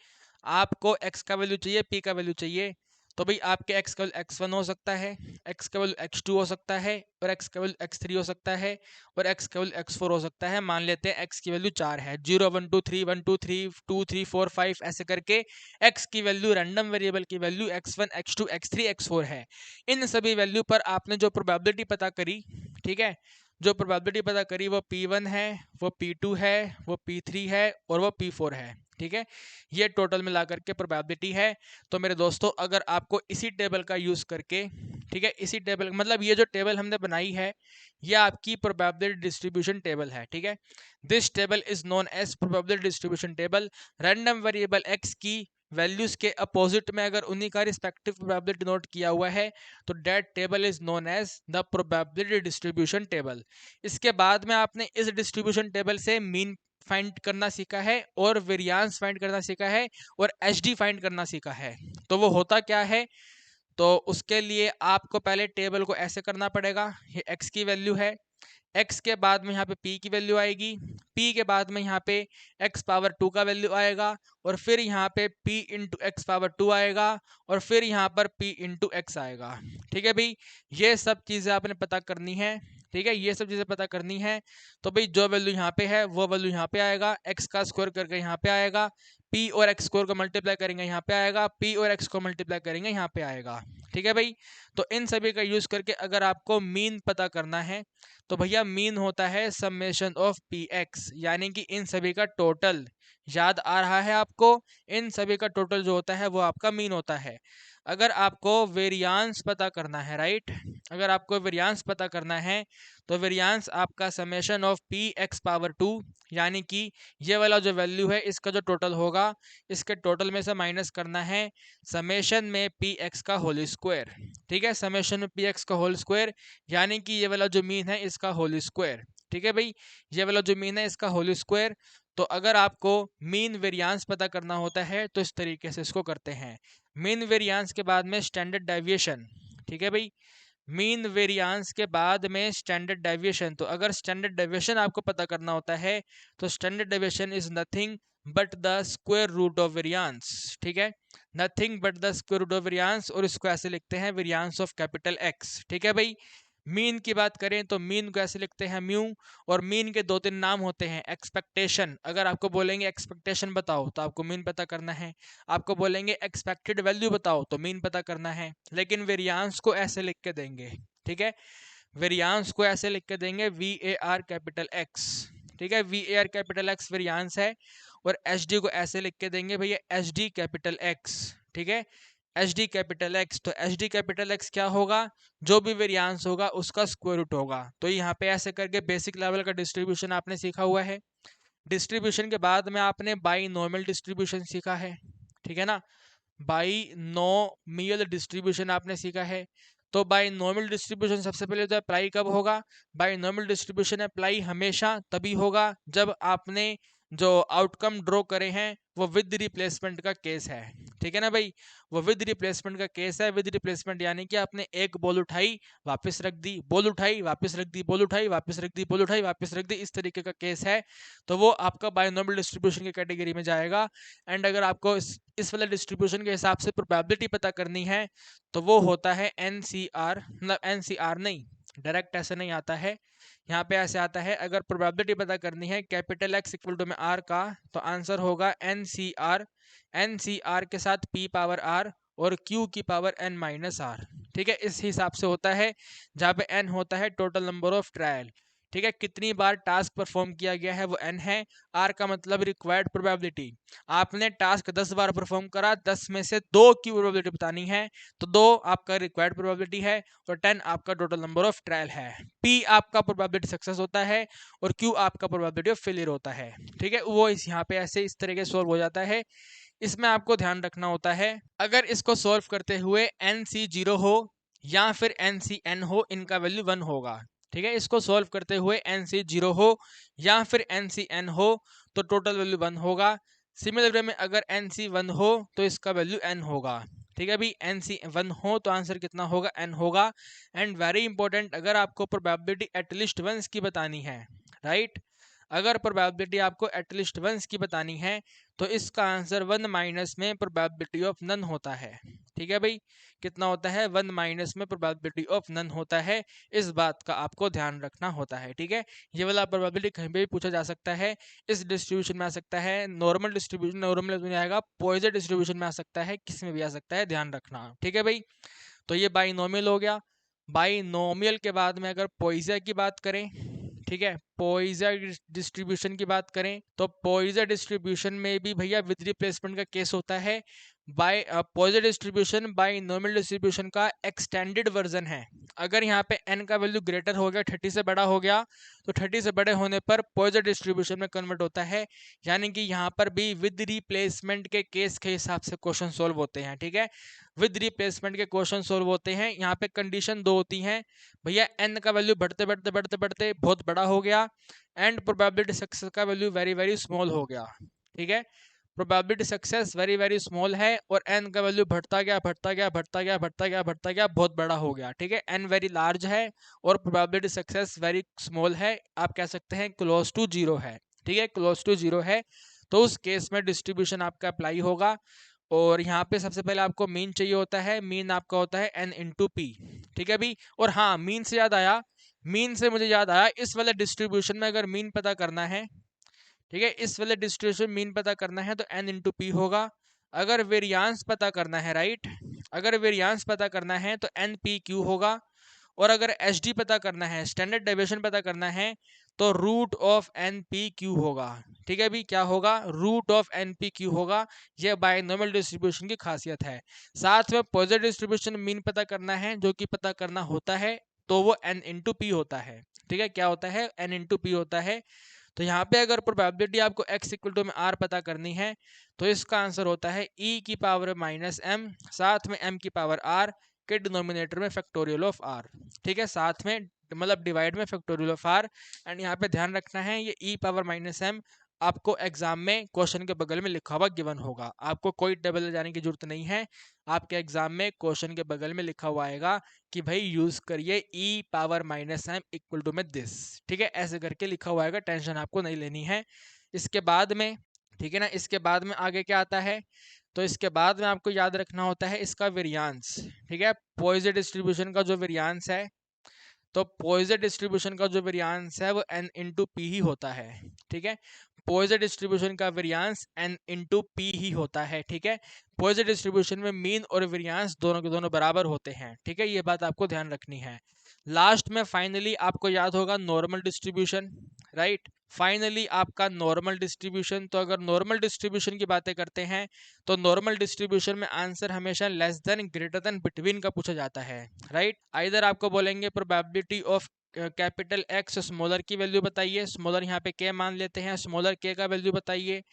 आपको एक्स का वैल्यू चाहिए, पी का वैल्यू चाहिए, तो भाई आपके एक्स का वैल्यू x1 हो सकता है, एक्स का वैल्यू x2 हो सकता है, और एक्स का वैल्यू x3 हो सकता है, और एक्स का वैल्यू x4 हो सकता है। मान लेते हैं एक्स की वैल्यू 4 है, 0 1 2 3 1 2 3 2 3 4 5 ऐसे करके एक्स की वैल्यू, रैंडम वेरिएबल की value x1 x2 x3 x4 है। इन सभी वैल्यू पर आपने जो प्रोबेबिलिटी पता करी, ठीक है, जो प्रोबेबिलिटी पता करी वो P1 है, वो P2 है, वो P3 है, और वो P4 है, ठीक है। ये टोटल मिला करके प्रोबेबिलिटी है। तो मेरे दोस्तों, अगर आपको इसी टेबल का यूज करके, ठीक है, इसी टेबल मतलब ये जो टेबल हमने बनाई है ये आपकी प्रोबेबिलिटी डिस्ट्रीब्यूशन टेबल है, ठीक है। This table is known as probability distribution table. Random variable x की वैल्यूज के अपोजिट में अगर उन्हीं का रिस्पेक्टिव प्रोबेबिलिटी नोट किया हुआ है तो that table is known as the probability distribution table. इसके बाद में आपने इस डिस्ट्रीब्यूशन टेबल से मीन फाइंड करना सीखा है, और वेरिएंस फाइंड करना सीखा है, और एचडी फाइंड करना सीखा है। तो वो होता क्या है, तो उसके लिए आपको पहले टेबल को ऐसे करना पड़ेगा, ये एक्स की वैल्यू है, x के बाद में यहाँ पे p की वैल्यू आएगी, p के बाद में यहाँ पे x पावर 2 का वैल्यू आएगा, और फिर यहाँ पे p इंटू एक्स पावर 2 आएगा, और फिर यहाँ पर p इंटू एक्स आएगा, ठीक है भाई। ये सब चीज़ें आपने पता करनी है, ठीक है, ये सब चीज़ें पता करनी है। तो भाई जो वैल्यू यहाँ पे है वो वैल्यू यहाँ पे आएगा, x का स्क्वायर करके यहाँ पे आएगा, p और x स्क्वायर को मल्टीप्लाई करेंगे यहाँ पे आएगा, p और x को मल्टीप्लाई करेंगे यहाँ पे आएगा, ठीक है भाई। तो इन सभी का यूज़ करके अगर आपको मीन पता करना है तो भैया मीन होता है समेशन ऑफ पी एक्स, यानी कि इन सभी का टोटल। याद आ रहा है आपको, इन सभी का टोटल जो होता है वो आपका मीन होता है। अगर आपको वेरिएंस पता करना है, राइट, अगर आपको वेरिएंस पता करना है तो वेरिएंस आपका summation of P x power 2, यानी कि ये वाला जो वैल्यू है इसका जो टोटल होगा, इसके टोटल में से माइनस करना है समेशन में पी एक्स का होल स्क्वायर, ठीक है, समेशन में पी एक्स का होल स्क्वायर, यानी कि ये वाला जो मीन है इसका होल स्क्वायर, ठीक है भाई, ये वाला जो मीन है इसका होल स्क्वायर। तो अगर आपको मीन वेरिएंस पता करना होता है तो इस तरीके से इसको करते हैं, मीन वेरिएंस के बाद में स्टैंडर्ड डेविएशन, ठीक है भाई, मीन वेरिएंस के बाद में स्टैंडर्ड डेविएशन। तो अगर स्टैंडर्ड डेविएशन आपको पता करना होता है तो standard deviation is nothing but the square root of variance, ठीक है, nothing but the square root of variance, और इसको ऐसे लिखते हैं वेरिएंस ऑफ कैपिटल एक्स, ठीक है भाई। मीन की बात करें तो मीन को ऐसे लिखते हैं म्यू, और मीन के 2-3 नाम होते हैं। एक्सपेक्टेशन, अगर आपको बोलेंगे एक्सपेक्टेशन बताओ तो आपको मीन पता करना है, आपको बोलेंगे एक्सपेक्टेड वैल्यू बताओ तो मीन पता करना है, लेकिन वेरिएंस को ऐसे लिख के देंगे, ठीक है, वेरिएंस को ऐसे लिख के देंगे VAR कैपिटल एक्स, ठीक है, VAR कैपिटल एक्स वेरिएंस है, और HD को ऐसे लिख के देंगे भैया HD कैपिटल एक्स, ठीक है, HD कैपिटल एक्स। तो HD कैपिटल एक्स क्या होगा, जो भी वेरिएंस होगा उसका स्क्वायर रूट होगा। तो यहाँ पे ऐसे करके बेसिक लेवल का डिस्ट्रीब्यूशन आपने सीखा हुआ है। डिस्ट्रीब्यूशन के बाद में आपने बाइनोमियल डिस्ट्रीब्यूशन सीखा है, ठीक है ना, बाइनोमियल डिस्ट्रीब्यूशन आपने सीखा है। तो बाइनोमियल डिस्ट्रीब्यूशन सबसे पहले तो अप्लाई कब होगा, बाइनोमियल डिस्ट्रीब्यूशन अप्लाई हमेशा तभी होगा जब आपने जो आउटकम ड्रॉ करे हैं वो विद रिप्लेसमेंट का केस है, ठीक है ना भाई, वो विद रिप्लेसमेंट का केस है। विद रिप्लेसमेंट यानी कि आपने एक बॉल उठाई वापस रख दी, बॉल उठाई वापस रख दी, बॉल उठाई वापस रख दी, बॉल उठाई वापस रख दी, इस तरीके का केस है, तो वो आपका बाइनोमियल डिस्ट्रीब्यूशन की कैटेगरी में जाएगा। एंड अगर आपको इस वाले डिस्ट्रीब्यूशन के हिसाब से प्रोबेबिलिटी पता करनी है तो वो होता है NCR, मतलब NCR नहीं, डायरेक्ट ऐसे नहीं आता है, यहाँ पे ऐसे आता है। अगर प्रोबेबिलिटी पता करनी है कैपिटल एक्स इक्वल टू में आर का, तो आंसर होगा NCR, NCR के साथ P पावर R और Q की पावर N माइनस R, ठीक है, इस हिसाब से होता है, जहाँ पे N होता है टोटल नंबर ऑफ ट्रायल, ठीक है, कितनी बार टास्क परफॉर्म किया गया है वो N है। R का मतलब रिक्वायर्ड प्रोबेबिलिटी, आपने टास्क 10 बार परफॉर्म करा, 10 में से 2 की प्रोबेबिलिटी बतानी है, तो 2 आपका रिक्वायर्ड प्रोबेबिलिटी है, और 10 आपका टोटल नंबर ऑफ ट्रायल है। P आपका प्रोबेबिलिटी सक्सेस होता है, और Q आपका प्रोबेबिलिटी ऑफ फेलियर होता है, ठीक है, वो इस यहाँ पे ऐसे इस तरीके से सोल्व हो जाता है। इसमें आपको ध्यान रखना होता है, अगर इसको सॉल्व करते हुए NC 0 हो या फिर NCN हो, इनका वैल्यू 1 होगा। ठीक है, इसको सॉल्व करते हुए NC 0 हो या फिर NCN हो तो टोटल वैल्यू 1 होगा। सिमिलर वे में अगर NC 1 हो तो इसका वैल्यू N होगा। ठीक है भाई, NC 1 हो तो आंसर कितना होगा? N होगा। एंड वेरी इंपॉर्टेंट, अगर आपको प्रोबेबिलिटी एटलीस्ट वंस की बतानी है, राइट, अगर प्रोबेबिलिटी आपको एटलीस्ट वंस की बतानी है तो इसका आंसर 1 माइनस में प्रोबेबिलिटी ऑफ नन होता है। ठीक है भाई, कितना होता है? 1 माइनस में प्रोबेबिलिटी ऑफ नन होता है। इस बात का आपको ध्यान रखना होता है। ठीक है, ये वाला प्रोबेबिलिटी कहीं पे भी पूछा जा सकता है, इस डिस्ट्रीब्यूशन में आ सकता है, नॉर्मल डिस्ट्रीब्यूशन, नॉर्मल में आएगा, पॉइजन डिस्ट्रीब्यूशन में आ सकता है, किस में भी आ सकता है, ध्यान रखना। ठीक है भाई, तो ये बाइनोमियल हो गया। बाइनोमियल के बाद में अगर पॉइजन की बात करें, ठीक है, पॉइजन डिस्ट्रीब्यूशन की बात करें तो पॉइजन डिस्ट्रीब्यूशन में भी भैया विद रिप्लेसमेंट का केस होता है। By Poisson distribution binomial distribution का एक्सटेंडेड वर्जन है। अगर यहाँ पे n का वैल्यू ग्रेटर हो गया, 30 से बड़ा हो गया, तो 30 से बड़े होने पर पॉइजन डिस्ट्रीब्यूशन में कन्वर्ट होता है। यानी कि यहाँ पर भी विद रिप्लेसमेंट के केस के हिसाब से क्वेश्चन सोल्व होते हैं। ठीक है, विद रिप्लेसमेंट के क्वेश्चन सोल्व होते हैं। यहाँ पे कंडीशन दो होती हैं भैया, n का वैल्यू बढ़ते बढ़ते बढ़ते बढ़ते बहुत बड़ा हो गया एंड प्रोबेबिलिटी सक्सेस का वैल्यू वेरी वेरी स्मॉल हो गया। ठीक है, probability success very very small है और n का वैल्यू बढ़ता गया बढ़ता गया बढ़ता गया बढ़ता गया बढ़ता गया, बहुत बड़ा हो गया। ठीक है, n वेरी लार्ज है और प्रोबेबिलिटी सक्सेस वेरी स्मॉल है, आप कह सकते हैं क्लोज टू जीरो है। ठीक है, क्लोज टू जीरो है, तो उस केस में डिस्ट्रीब्यूशन आपका अप्लाई होगा। और यहाँ पे सबसे पहले आपको मीन चाहिए होता है, मीन आपका होता है n इंटू पी। ठीक है भी, और हाँ, मीन से याद आया, मीन से मुझे याद आया, इस वाले डिस्ट्रीब्यूशन में अगर मीन पता करना है, ठीक है, इस वाले डिस्ट्रीब्यूशन मीन पता करना है तो n इंटू पी होगा। अगर वेरियांस पता करना है, राइट, अगर वेरियांस पता करना है तो एन पी क्यू होगा। और अगर एच डी पता करना है, स्टैंडर्ड डेविएशन पता करना है, तो root of n p q होगा। ठीक है भी, क्या होगा? Root of n p q होगा। यह बाइनोमियल डिस्ट्रीब्यूशन की खासियत है। साथ में पॉजिटिव डिस्ट्रीब्यूशन मीन पता करना है, जो कि पता करना होता है, तो वो एन इंटू पी होता है। ठीक है, क्या होता है? एन इंटू पी होता है। तो यहाँ पे अगर प्रोबेबिलिटी आपको x इक्वल टू में r पता करनी है तो इसका आंसर होता है e की पावर माइनस m, साथ में m की पावर r के डिनोमिनेटर में फैक्टोरियल ऑफ r। ठीक है, साथ में मतलब डिवाइड में फैक्टोरियल ऑफ r। एंड यहाँ पे ध्यान रखना है, ये e पावर माइनस m आपको एग्जाम में क्वेश्चन के बगल में लिखा हुआ गिवन होगा, आपको कोई टेबल ले जाने की जरूरत नहीं है। आपके एग्जाम में क्वेश्चन के बगल में लिखा हुआ आएगा कि भाई यूज करिए e power minus m equal to में दिस। ठीक है, ऐसे करके लिखा हुआ आएगा, टेंशन आपको नहीं लेनी है। इसके बाद में, ठीक है ना, इसके बाद में आगे क्या आता है? तो इसके बाद में आपको याद रखना होता है इसका वेरियांस। ठीक है, पॉइजन डिस्ट्रीब्यूशन का जो वेरियांस है, तो पॉइजन डिस्ट्रीब्यूशन का जो वेरियांस है वो n इंटू पी ही होता है। ठीक है, पॉइजन डिस्ट्रीब्यूशन का वेरियांस n इंटू पी ही होता है। ठीक है, पॉइजन डिस्ट्रीब्यूशन में मीन और वेरियांस दोनों के दोनों बराबर होते हैं। ठीक है, ये बात आपको ध्यान रखनी है। लास्ट में फाइनली आपको याद होगा नॉर्मल डिस्ट्रीब्यूशन, राइट, फाइनली आपका नॉर्मल डिस्ट्रीब्यूशन। तो अगर नॉर्मल डिस्ट्रीब्यूशन की बातें करते हैं तो नॉर्मल डिस्ट्रीब्यूशन में आंसर हमेशा less than greater than between का पूछा जाता है, राइट। आइदर आपको बोलेंगे probability of capital x smaller की वैल्यू बताइए, स्मॉलर यहाँ पे के मान लेते हैं, स्मॉलर के का वैल्यू बताइए,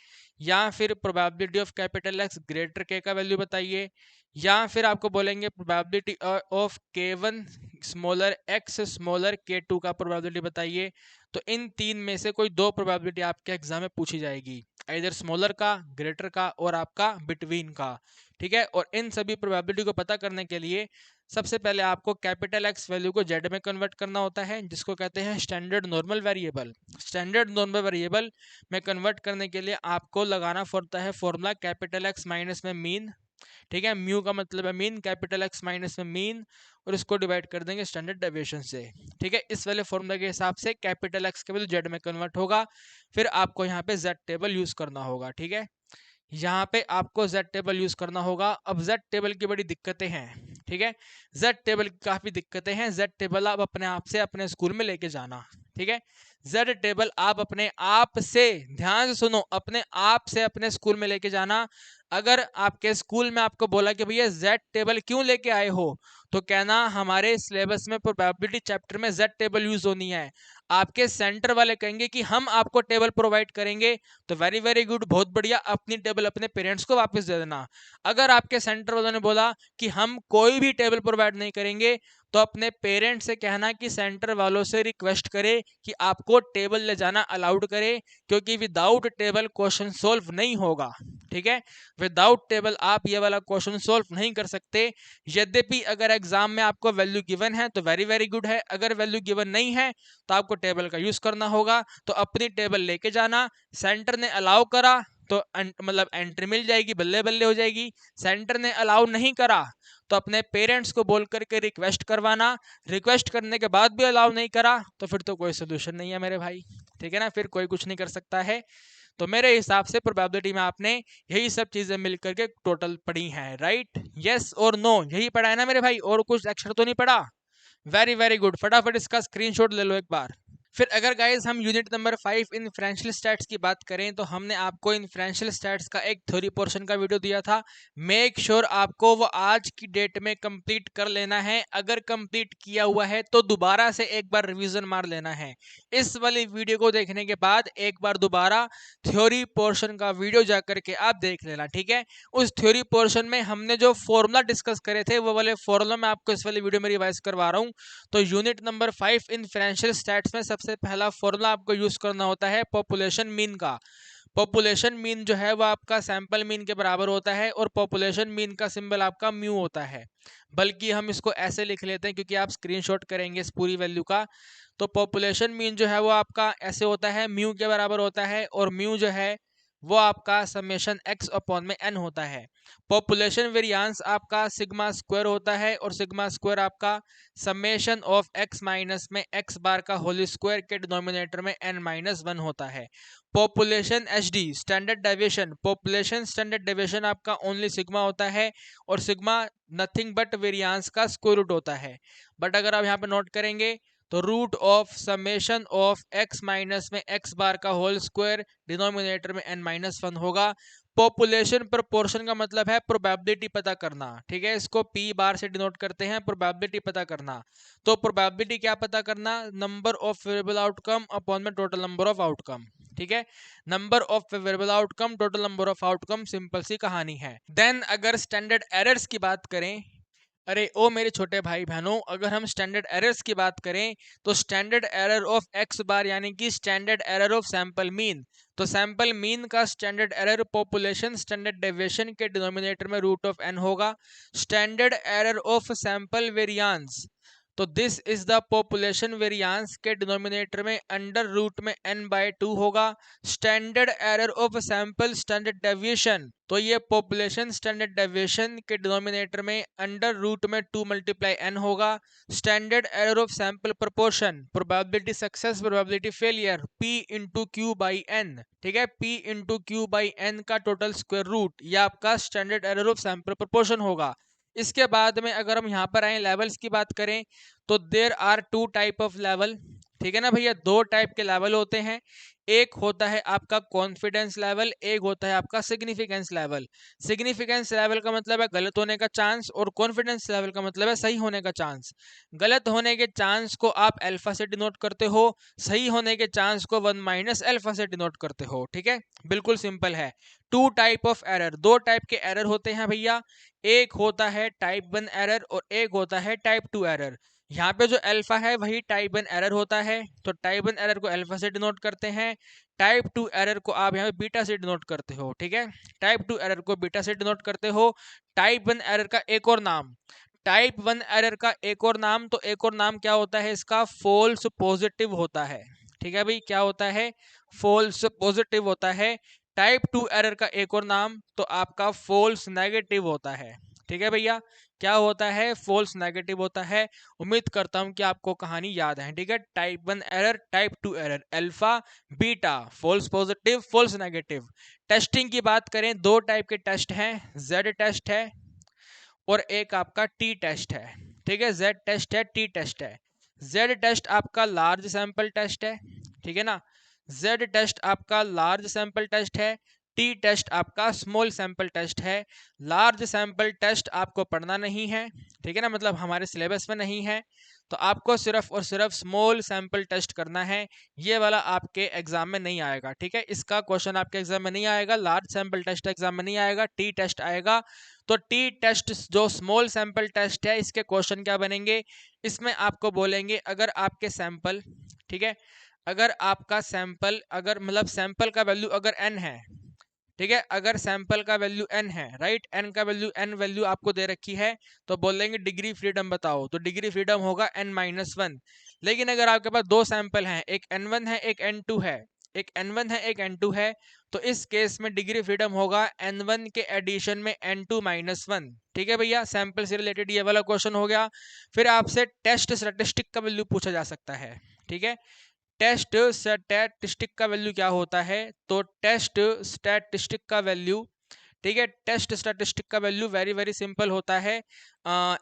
या फिर probability of capital x greater के का वैल्यू बताइए, या फिर आपको बोलेंगे प्रोबेबिलिटी ऑफ के वन स्मॉलर एक्स स्मॉलर के टू का प्रोबेबिलिटी बताइए। तो इन तीन में से कोई दो प्रोबेबिलिटी आपके एग्जाम में पूछी जाएगी, इधर स्मॉलर का, ग्रेटर का, और आपका बिटवीन का। ठीक है, और इन सभी प्रोबेबिलिटी को पता करने के लिए सबसे पहले आपको कैपिटल एक्स वैल्यू को जेड में कन्वर्ट करना होता है, जिसको कहते हैं standard normal variable. Standard normal variable में कन्वर्ट करने के लिए आपको लगाना पड़ता है फॉर्मूला कैपिटल एक्स माइनस में मीन। ठीक है, म्यू का मतलब है मीन, कैपिटल एक्स माइनस में मीन, और इसको डिवाइड कर देंगे स्टैंडर्ड डेविएशन से। ठीक है, इस वाले फॉर्मूला के हिसाब से कैपिटल एक्स के वैल्यू जेड में कन्वर्ट होगा। फिर आपको यहाँ पे जेड टेबल यूज करना होगा। ठीक है, यहाँ पे आपको जेड टेबल यूज करना होगा। अब जेड टेबल की बड़ी दिक्कतें हैं। ठीक है, जेड टेबल की काफी दिक्कतें हैं। जेड टेबल आप अपने आप से अपने स्कूल में लेके जाना। ठीक है, Z टेबल आप अपने आप से, ध्यान से सुनो, अपने आप से अपने स्कूल में लेके जाना। अगर आपके स्कूल में आपको बोला कि भैया Z टेबल क्यों लेके आए हो, तो कहना हमारे सिलेबस में प्रोबेबिलिटी चैप्टर में Z टेबल यूज होनी है। आपके सेंटर वाले कहेंगे कि हम आपको टेबल प्रोवाइड करेंगे, तो वेरी वेरी गुड, बहुत बढ़िया, अपनी टेबल अपने पेरेंट्स को वापस दे देना। अगर आपके सेंटर वालों ने बोला कि हम कोई भी टेबल प्रोवाइड नहीं करेंगे, तो अपने पेरेंट्स से कहना कि सेंटर वालों से रिक्वेस्ट करे कि आपको टेबल ले जाना अलाउड करे, क्योंकि विदाउट टेबल क्वेश्चन सोल्व नहीं होगा। ठीक है, विदाउट टेबल आप ये वाला क्वेश्चन सोल्व नहीं कर सकते। यद्यपि अगर एग्जाम में आपको वैल्यू गिवन है तो वेरी वेरी गुड है, अगर वैल्यू गिवन नहीं है तो आपको टेबल का यूज करना होगा। तो अपनी टेबल लेके जाना, सेंटर ने अलाउ करा तो मतलब एंट्री मिल जाएगी, बल्ले बल्ले हो जाएगी। सेंटर ने अलाउ नहीं करा तो अपने पेरेंट्स को बोल करके रिक्वेस्ट करवाना। रिक्वेस्ट करने के बाद भी अलाउ नहीं करा तो फिर तो कोई सोल्यूशन नहीं है मेरे भाई, ठीक है ना, फिर कोई कुछ नहीं कर सकता है। तो मेरे हिसाब से प्रोबेबिलिटी में आपने यही सब चीजें मिलकर के टोटल पढ़ी हैं, राइट? यस और नो, यही पढ़ा है ना मेरे भाई, और कुछ एक्स्ट्रा तो नहीं पढ़ा? वेरी वेरी गुड, फटाफट इसका स्क्रीनशॉट ले लो एक बार। फिर अगर गाइज हम यूनिट नंबर 5 इन्फ्रेंशियल स्टैट्स की बात करें, तो हमने आपको इन्फ्रेंशियल स्टैट्स का एक थ्योरी पोर्शन का वीडियो दिया था। मेक श्योर आपको वो आज की डेट में कंप्लीट कर लेना है। अगर कंप्लीट किया हुआ है तो दोबारा से एक बार रिवीजन मार लेना है। इस वाली वीडियो को देखने के बाद एक बार दोबारा थ्योरी पोर्शन का वीडियो जाकर के आप देख लेना, ठीक है? उस थ्योरी पोर्शन में हमने जो फॉर्मूला डिस्कस करे थे वो वाले फॉर्मूला मैं आपको इस वाली वीडियो में रिवाइज करवा रहा हूँ। तो यूनिट नंबर 5 इन्फ्रेंशियल स्टैट्स में सबसे पहला फॉर्मूला आपको यूज करना होता है पॉपुलेशन मीन का। पॉपुलेशन मीन जो है वो आपका सैंपल मीन के बराबर होता है, और पॉपुलेशन मीन का सिंबल आपका म्यू होता है। बल्कि हम इसको ऐसे लिख लेते हैं क्योंकि आप स्क्रीनशॉट करेंगे इस पूरी वैल्यू का। तो पॉपुलेशन मीन जो है वो आपका ऐसे होता है, म्यू के बराबर होता है, और म्यू जो है वो आपका समेशन एक्स अपॉन में एन होता है। पॉपुलेशन वेरियांस आपका सिग्मा स्क्वायर होता है, और सिग्मा स्क्वायर आपका समेशन ऑफ एक्स माइनस में एक्स बार का होल स्क्वायर के डिनोमिनेटर में एन माइनस वन होता है। Population H D standard deviation, population standard deviation आपका ओनली सिग्मा होता है, और सिग्मा नथिंग बट वेरियांस का स्क्वायर रूट होता है। बट अगर आप यहाँ पे नोट करेंगे तो root of summation of x minus में एक्स बार का होल स्क्वायर डिनोमिनेटर में एन माइनस वन होगा। पॉपुलेशन प्रोपोर्शन का मतलब है प्रोबेबिलिटी पता करना, ठीक है? इसको पी बार से डिनोट करते हैं, प्रोबेबिलिटी पता करना। तो प्रोबेबिलिटी क्या पता करना? Number of favourable outcome upon में टोटल नंबर ऑफ आउटकम, ठीक है? Number of favourable outcome total number of outcome, simple सी कहानी है। देन अगर स्टैंडर्ड एरर्स की बात करें, अरे ओ मेरे छोटे भाई बहनों, अगर हम स्टैंडर्ड एरर्स की बात करें तो standard error of x bar यानी कि standard error of sample mean, तो सैंपल मीन का standard error population standard deviation के डिनोमिनेटर में रूट ऑफ एन होगा। Standard error of sample variance, तो this is the population variance के denominator में अंडर रूट में n बाय 2 होगा। Standard error of sample standard deviation, तो ये पॉपुलेशन स्टैंडर्ड डेविएशन के डिनोमिनेटर में अंडर रूट में 2 मल्टीप्लाई n होगा। Standard error of sample proportion, probability success probability failure, p into q by n, ठीक है? p into q by n का total square root, यह आपका standard error of sample proportion होगा। इसके बाद में अगर हम यहाँ पर आए लेवल्स की बात करें, तो there are two type of level, ठीक है ना भैया? दो टाइप के लेवल होते हैं, एक होता है आपका कॉन्फिडेंस लेवल, एक होता है आपका सिग्निफिकेंस लेवल। सिग्निफिकेंस लेवल का मतलब है गलत होने का चांस, और कॉन्फिडेंस लेवल का मतलब है सही होने का चांस। गलत होने के चांस को आप अल्फा से डिनोट करते हो, सही होने के चांस को 1 माइनस अल्फा से डिनोट करते हो, ठीक है? बिल्कुल सिंपल है। टू टाइप ऑफ एरर, दो टाइप के एरर होते हैं भैया, एक होता है टाइप 1 एरर और एक होता है टाइप 2 एरर। यहाँ पे जो अल्फा है वही टाइप 1 एरर होता है, तो टाइप 1 एरर को अल्फा से डिनोट करते हैं। टाइप 2 एरर को आप यहाँ पे बीटा से डिनोट करते हो, ठीक है? टाइप 2 एरर को बीटा से डिनोट करते हो। टाइप 1 एरर का एक और नाम, टाइप 1 एरर का एक और नाम, तो एक और नाम क्या होता है इसका? फॉल्स पॉजिटिव होता है, ठीक है भाई? क्या होता है? फॉल्स पॉजिटिव होता है। टाइप 2 एरर का एक और नाम तो आपका फॉल्स नेगेटिव होता है, ठीक है भैया? क्या होता है? फॉल्स नेगेटिव होता है। उम्मीद करता हूं कि आपको कहानी याद है, ठीक है? Type 1 error, type 2 error, alpha beta, false positive, false negative. Testing की बात करें, दो टाइप के टेस्ट हैं, जेड टेस्ट है और एक आपका टी टेस्ट है, ठीक है? जेड टेस्ट है, टी टेस्ट है। जेड टेस्ट आपका लार्ज सैंपल टेस्ट है, ठीक है ना। जेड टेस्ट आपका लार्ज सैंपल टेस्ट है, टी टेस्ट आपका स्मॉल सैंपल टेस्ट है। लार्ज सैंपल टेस्ट आपको पढ़ना नहीं है, ठीक है ना, मतलब हमारे सिलेबस में नहीं है, तो आपको सिर्फ और सिर्फ स्मॉल सैंपल टेस्ट करना है। ये वाला आपके एग्जाम में नहीं आएगा, ठीक है, इसका क्वेश्चन आपके एग्जाम में नहीं आएगा, लार्ज सैंपल टेस्ट एग्जाम में नहीं आएगा, टी टेस्ट आएगा। तो टी टेस्ट जो स्मॉल सैंपल टेस्ट है, इसके क्वेश्चन क्या बनेंगे, इसमें आपको बोलेंगे अगर आपके सैंपल, ठीक है, अगर आपका सैंपल, अगर मतलब सैंपल का वैल्यू अगर n है, ठीक है, अगर सैंपल का वैल्यू n है, राइट, n का वैल्यू n वैल्यू आपको दे रखी है, तो बोलेंगे डिग्री फ्रीडम बताओ, तो डिग्री फ्रीडम होगा n-1। लेकिन अगर आपके पास दो सैंपल हैं, एक n1 है एक n2 है, एक n1 है एक n2 है, तो इस केस में डिग्री फ्रीडम होगा n1 के एडिशन में n2-1। ठीक है भैया, सैंपल से रिलेटेड ये वाला क्वेश्चन हो गया। फिर आपसे टेस्ट स्टैटिस्टिक का वैल्यू पूछा जा सकता है, ठीक है, टेस्ट स्टैटिस्टिक का वैल्यू क्या होता है, तो टेस्ट स्टैटिस्टिक का वैल्यू, ठीक है, टेस्ट स्टैटिस्टिक का वैल्यू वेरी वेरी सिंपल होता है,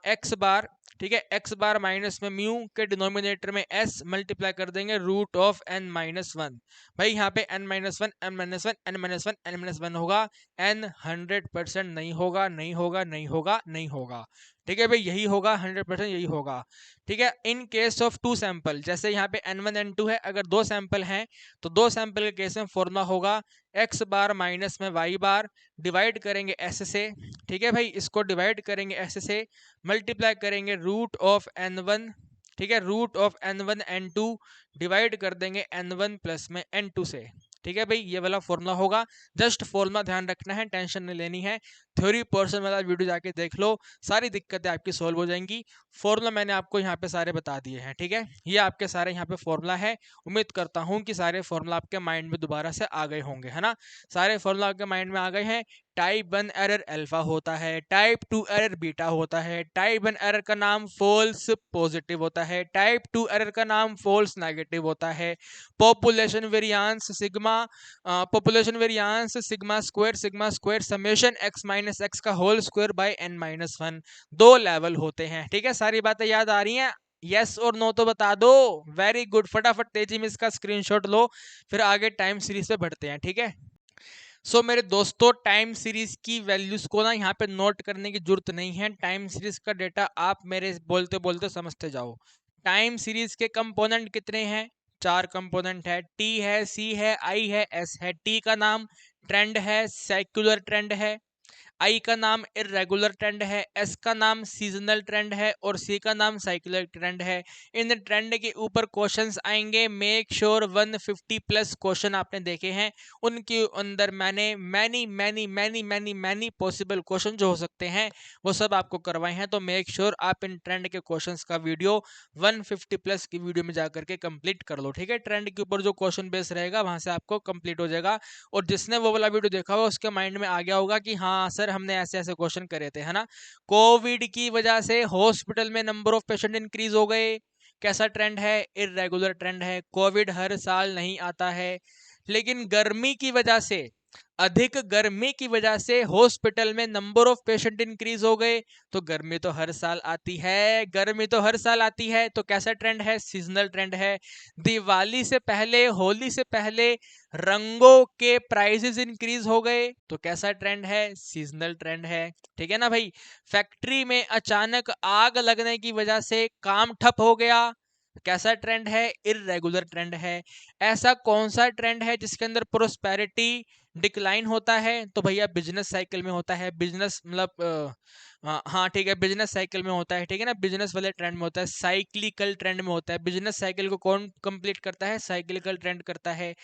एक्स बार, ठीक है, एक्स बार माइनस में म्यू के डिनोमिनेटर में एस मल्टीप्लाई कर देंगे root of n minus one. भाई यहाँ पे n minus one, n minus one, n minus one, n minus one होगा, n 100% नहीं होगा, नहीं होगा, नहीं होगा, नहीं होगा, ठीक है भाई, यही होगा 100%, यही होगा, ठीक है। In case of two sample, जैसे यहाँ पे n1 n2 है, अगर दो सैंपल हैं तो दो सैंपल के केस में फॉर्मूला होगा एक्स बार माइनस में वाई बार, डिवाइड करेंगे एस से, ठीक है भाई, इसको डिवाइड करेंगे एस से, मल्टीप्लाई करेंगे रूट ऑफ n1, ठीक है, root of n1 n2 divide कर देंगे n1 प्लस में n2 से, ठीक है भाई, ये वाला फॉर्मूला होगा। जस्ट फॉर्मूला ध्यान रखना है, टेंशन नहीं लेनी है। थ्योरी पोर्शन वाला वीडियो जाके देख लो, सारी दिक्कतें आपकी सॉल्व हो जाएंगी। फॉर्मूला मैंने आपको यहाँ पे सारे बता दिए हैं, ठीक है, ये आपके सारे यहाँ पे फॉर्मूला है। उम्मीद करता हूँ कि सारे फॉर्मूला आपके माइंड में दोबारा से आ गए होंगे, है ना, सारे फॉर्मूला आपके माइंड में आ गए हैं। टाइप 1 एरर अल्फा होता है, टाइप 2 एरर बीटा होता है, टाइप 1 एरर का नाम फॉल्स पॉजिटिव होता है, टाइप 2 एरर का नाम फॉल्स नेगेटिव होता है। Population variance sigma, population variance sigma square summation x minus x का whole square by n minus one, दो लेवल होते हैं, ठीक है, सारी बातें याद आ रही हैं, यस और नो तो बता दो, वेरी गुड, फटाफट तेजी में इसका स्क्रीनशॉट लो, फिर आगे टाइम सीरीज पे बढ़ते हैं, ठीक है। सो मेरे दोस्तों, टाइम सीरीज की वैल्यूज को ना यहाँ पे नोट करने की जरूरत नहीं है, टाइम सीरीज का डेटा आप मेरे बोलते बोलते समझते जाओ। टाइम सीरीज के कंपोनेंट कितने हैं, चार कंपोनेंट है, टी है, सी है, आई है, एस है। टी का नाम ट्रेंड है, सेक्युलर ट्रेंड है, आई का नाम इरेगुलर ट्रेंड है, एस का नाम सीजनल ट्रेंड है और सी का नाम साइक्लिक ट्रेंड है। इन ट्रेंड के ऊपर क्वेश्चंस आएंगे, मेक श्योर 150 प्लस क्वेश्चन आपने देखे हैं, उनके अंदर मैंने many many many many many possible question जो हो सकते हैं वो सब आपको करवाए हैं। तो मेक श्योर आप इन ट्रेंड के क्वेश्चंस का वीडियो 150 प्लस की वीडियो में जाकर के कंप्लीट कर लो, ठीक है, ट्रेंड के ऊपर जो क्वेश्चन बेस रहेगा वहां से आपको कंप्लीट हो जाएगा। और जिसने वो वाला वीडियो देखा हुआ उसके माइंड में आ गया होगा कि हाँ सर हमने ऐसे ऐसे क्वेश्चन करे थे, है ना। कोविड की वजह से हॉस्पिटल में नंबर ऑफ पेशेंट इंक्रीज हो गए, कैसा ट्रेंड है, इरेगुलर ट्रेंड है। कोविड हर साल नहीं आता है, लेकिन गर्मी की वजह से, अधिक गर्मी की वजह से हॉस्पिटल में नंबर ऑफ पेशेंट इंक्रीज हो गए, तो गर्मी तो हर साल आती है, गर्मी तो हर साल आती है, तो कैसा ट्रेंड है, सीजनल ट्रेंड है। दिवाली से पहले, होली से पहले रंगों के प्राइसेस इंक्रीज हो गए, तो कैसा ट्रेंड है, सीजनल ट्रेंड है, ठीक है ना भाई। फैक्ट्री में अचानक आग लगने की वजह से काम ठप हो गया, कैसा ट्रेंड है, इरेगुलर ट्रेंड है। ऐसा कौन सा ट्रेंड है जिसके अंदर प्रोस्पेरिटी डिक्लाइन होता है, तो भैया बिजनेस साइकिल में होता है, बिजनेस मतलब हाँ ठीक है, बिजनेस साइकिल में होता है, ठीक है ना, बिजनेस वाले ट्रेंड में होता है, साइक्लिकल ट्रेंड में होता है। बिजनेस साइकिल को कौन कंप्लीट करता है, साइक्लिकल ट्रेंड करता है।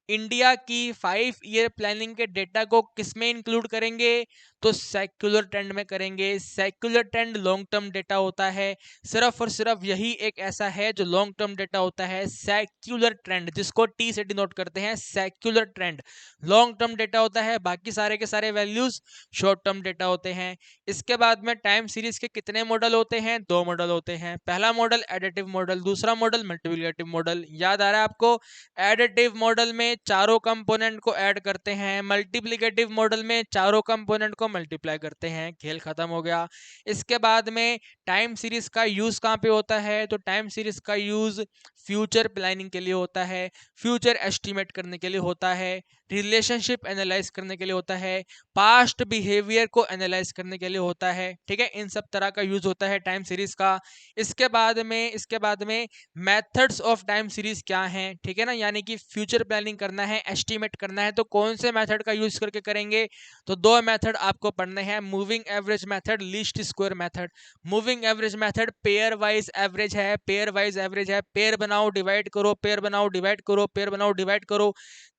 इंडिया की 5 ईयर प्लानिंग के डेटा को किसमें इंक्लूड करेंगे, तो सेक्युलर ट्रेंड में करेंगे। Secular trend long term data होता है, सिर्फ और सिर्फ यही एक ऐसा है जो लॉन्ग टर्म डेटा होता है, सेक्युलर ट्रेंड, जिसको टी से डिनोट करते हैं, secular trend long term data होता है, बाकी सारे के सारे वैल्यूज शॉर्ट टर्म डेटा होते हैं। इसके बाद में टाइम सीरीज के कितने मॉडल होते हैं, दो मॉडल होते हैं, पहला मॉडल एडिटिव मॉडल, दूसरा मॉडल मल्टीप्लिकेटिव मॉडल। याद आ रहा है आपको, एडिटिव मॉडल में चारों कंपोनेंट को ऐड करते हैं, मल्टीप्लिकेटिव मॉडल में चारों कंपोनेंट को मल्टीप्लाई करते हैं, खेल खत्म हो गया। इसके बाद में टाइम सीरीज का यूज कहाँ पे होता है, तो टाइम सीरीज का यूज फ्यूचर प्लानिंग के लिए होता है, फ्यूचर एस्टिमेट करने के लिए होता है, रिलेशनशिप एनालाइज करने के लिए होता है, पास्ट बिहेवियर को एनालाइज करने के लिए होता है। ठीक है, इन सब तरह का यूज होता है टाइम सीरीज का। इसके बाद में मेथड्स ऑफ टाइम सीरीज क्या हैं, ठीक है ना, यानी कि फ्यूचर प्लानिंग करना है, एस्टिमेट करना है, तो कौन से मेथड का यूज करके करेंगे, तो दो मेथड आपको पढ़ने हैं, moving average method, least square method. Moving average method pair wise average है, पेयर वाइज एवरेज है, पेयर बनाओ डिवाइड करो, पेयर बनाओ डिवाइड करो, पेयर बनाओ डिवाइड करो।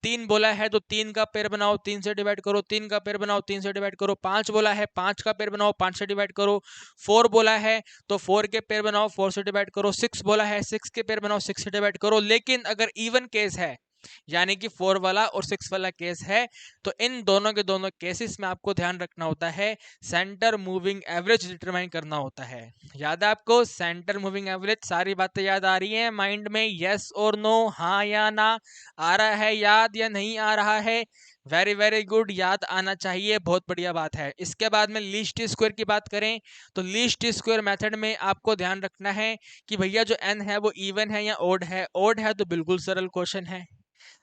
3 बोला है तो 3 का पेयर बनाओ, 3 से डिवाइड करो, 3 का पेयर बनाओ, 3 से डिवाइड करो। 5 बोला है, 5 का पेयर बनाओ, 5 से डिवाइड करो। 4 बोला है तो 4 के पेयर बनाओ, 4 से डिवाइड करो। 6 बोला है, 6 के पेयर बनाओ, 6 से डिवाइड करो। लेकिन अगर इवन केस है, यानी कि 4 वाला और 6 वाला केस है, तो इन दोनों के दोनों केसेस में आपको ध्यान रखना होता है, सेंटर मूविंग एवरेज डिटरमाइन करना होता है। याद है आपको सेंटर मूविंग एवरेज? सारी बातें याद आ रही हैं माइंड में? यस और नो, हाँ या ना? आ रहा है याद या नहीं आ रहा है? वेरी वेरी गुड, याद आना चाहिए, बहुत बढ़िया बात है। इसके बाद में लीस्ट स्क्वायर की बात करें तो लीस्ट स्क्वायर मेथड में आपको ध्यान रखना है कि भैया जो n है वो इवन है या ओड है। ओड है तो बिल्कुल सरल क्वेश्चन है,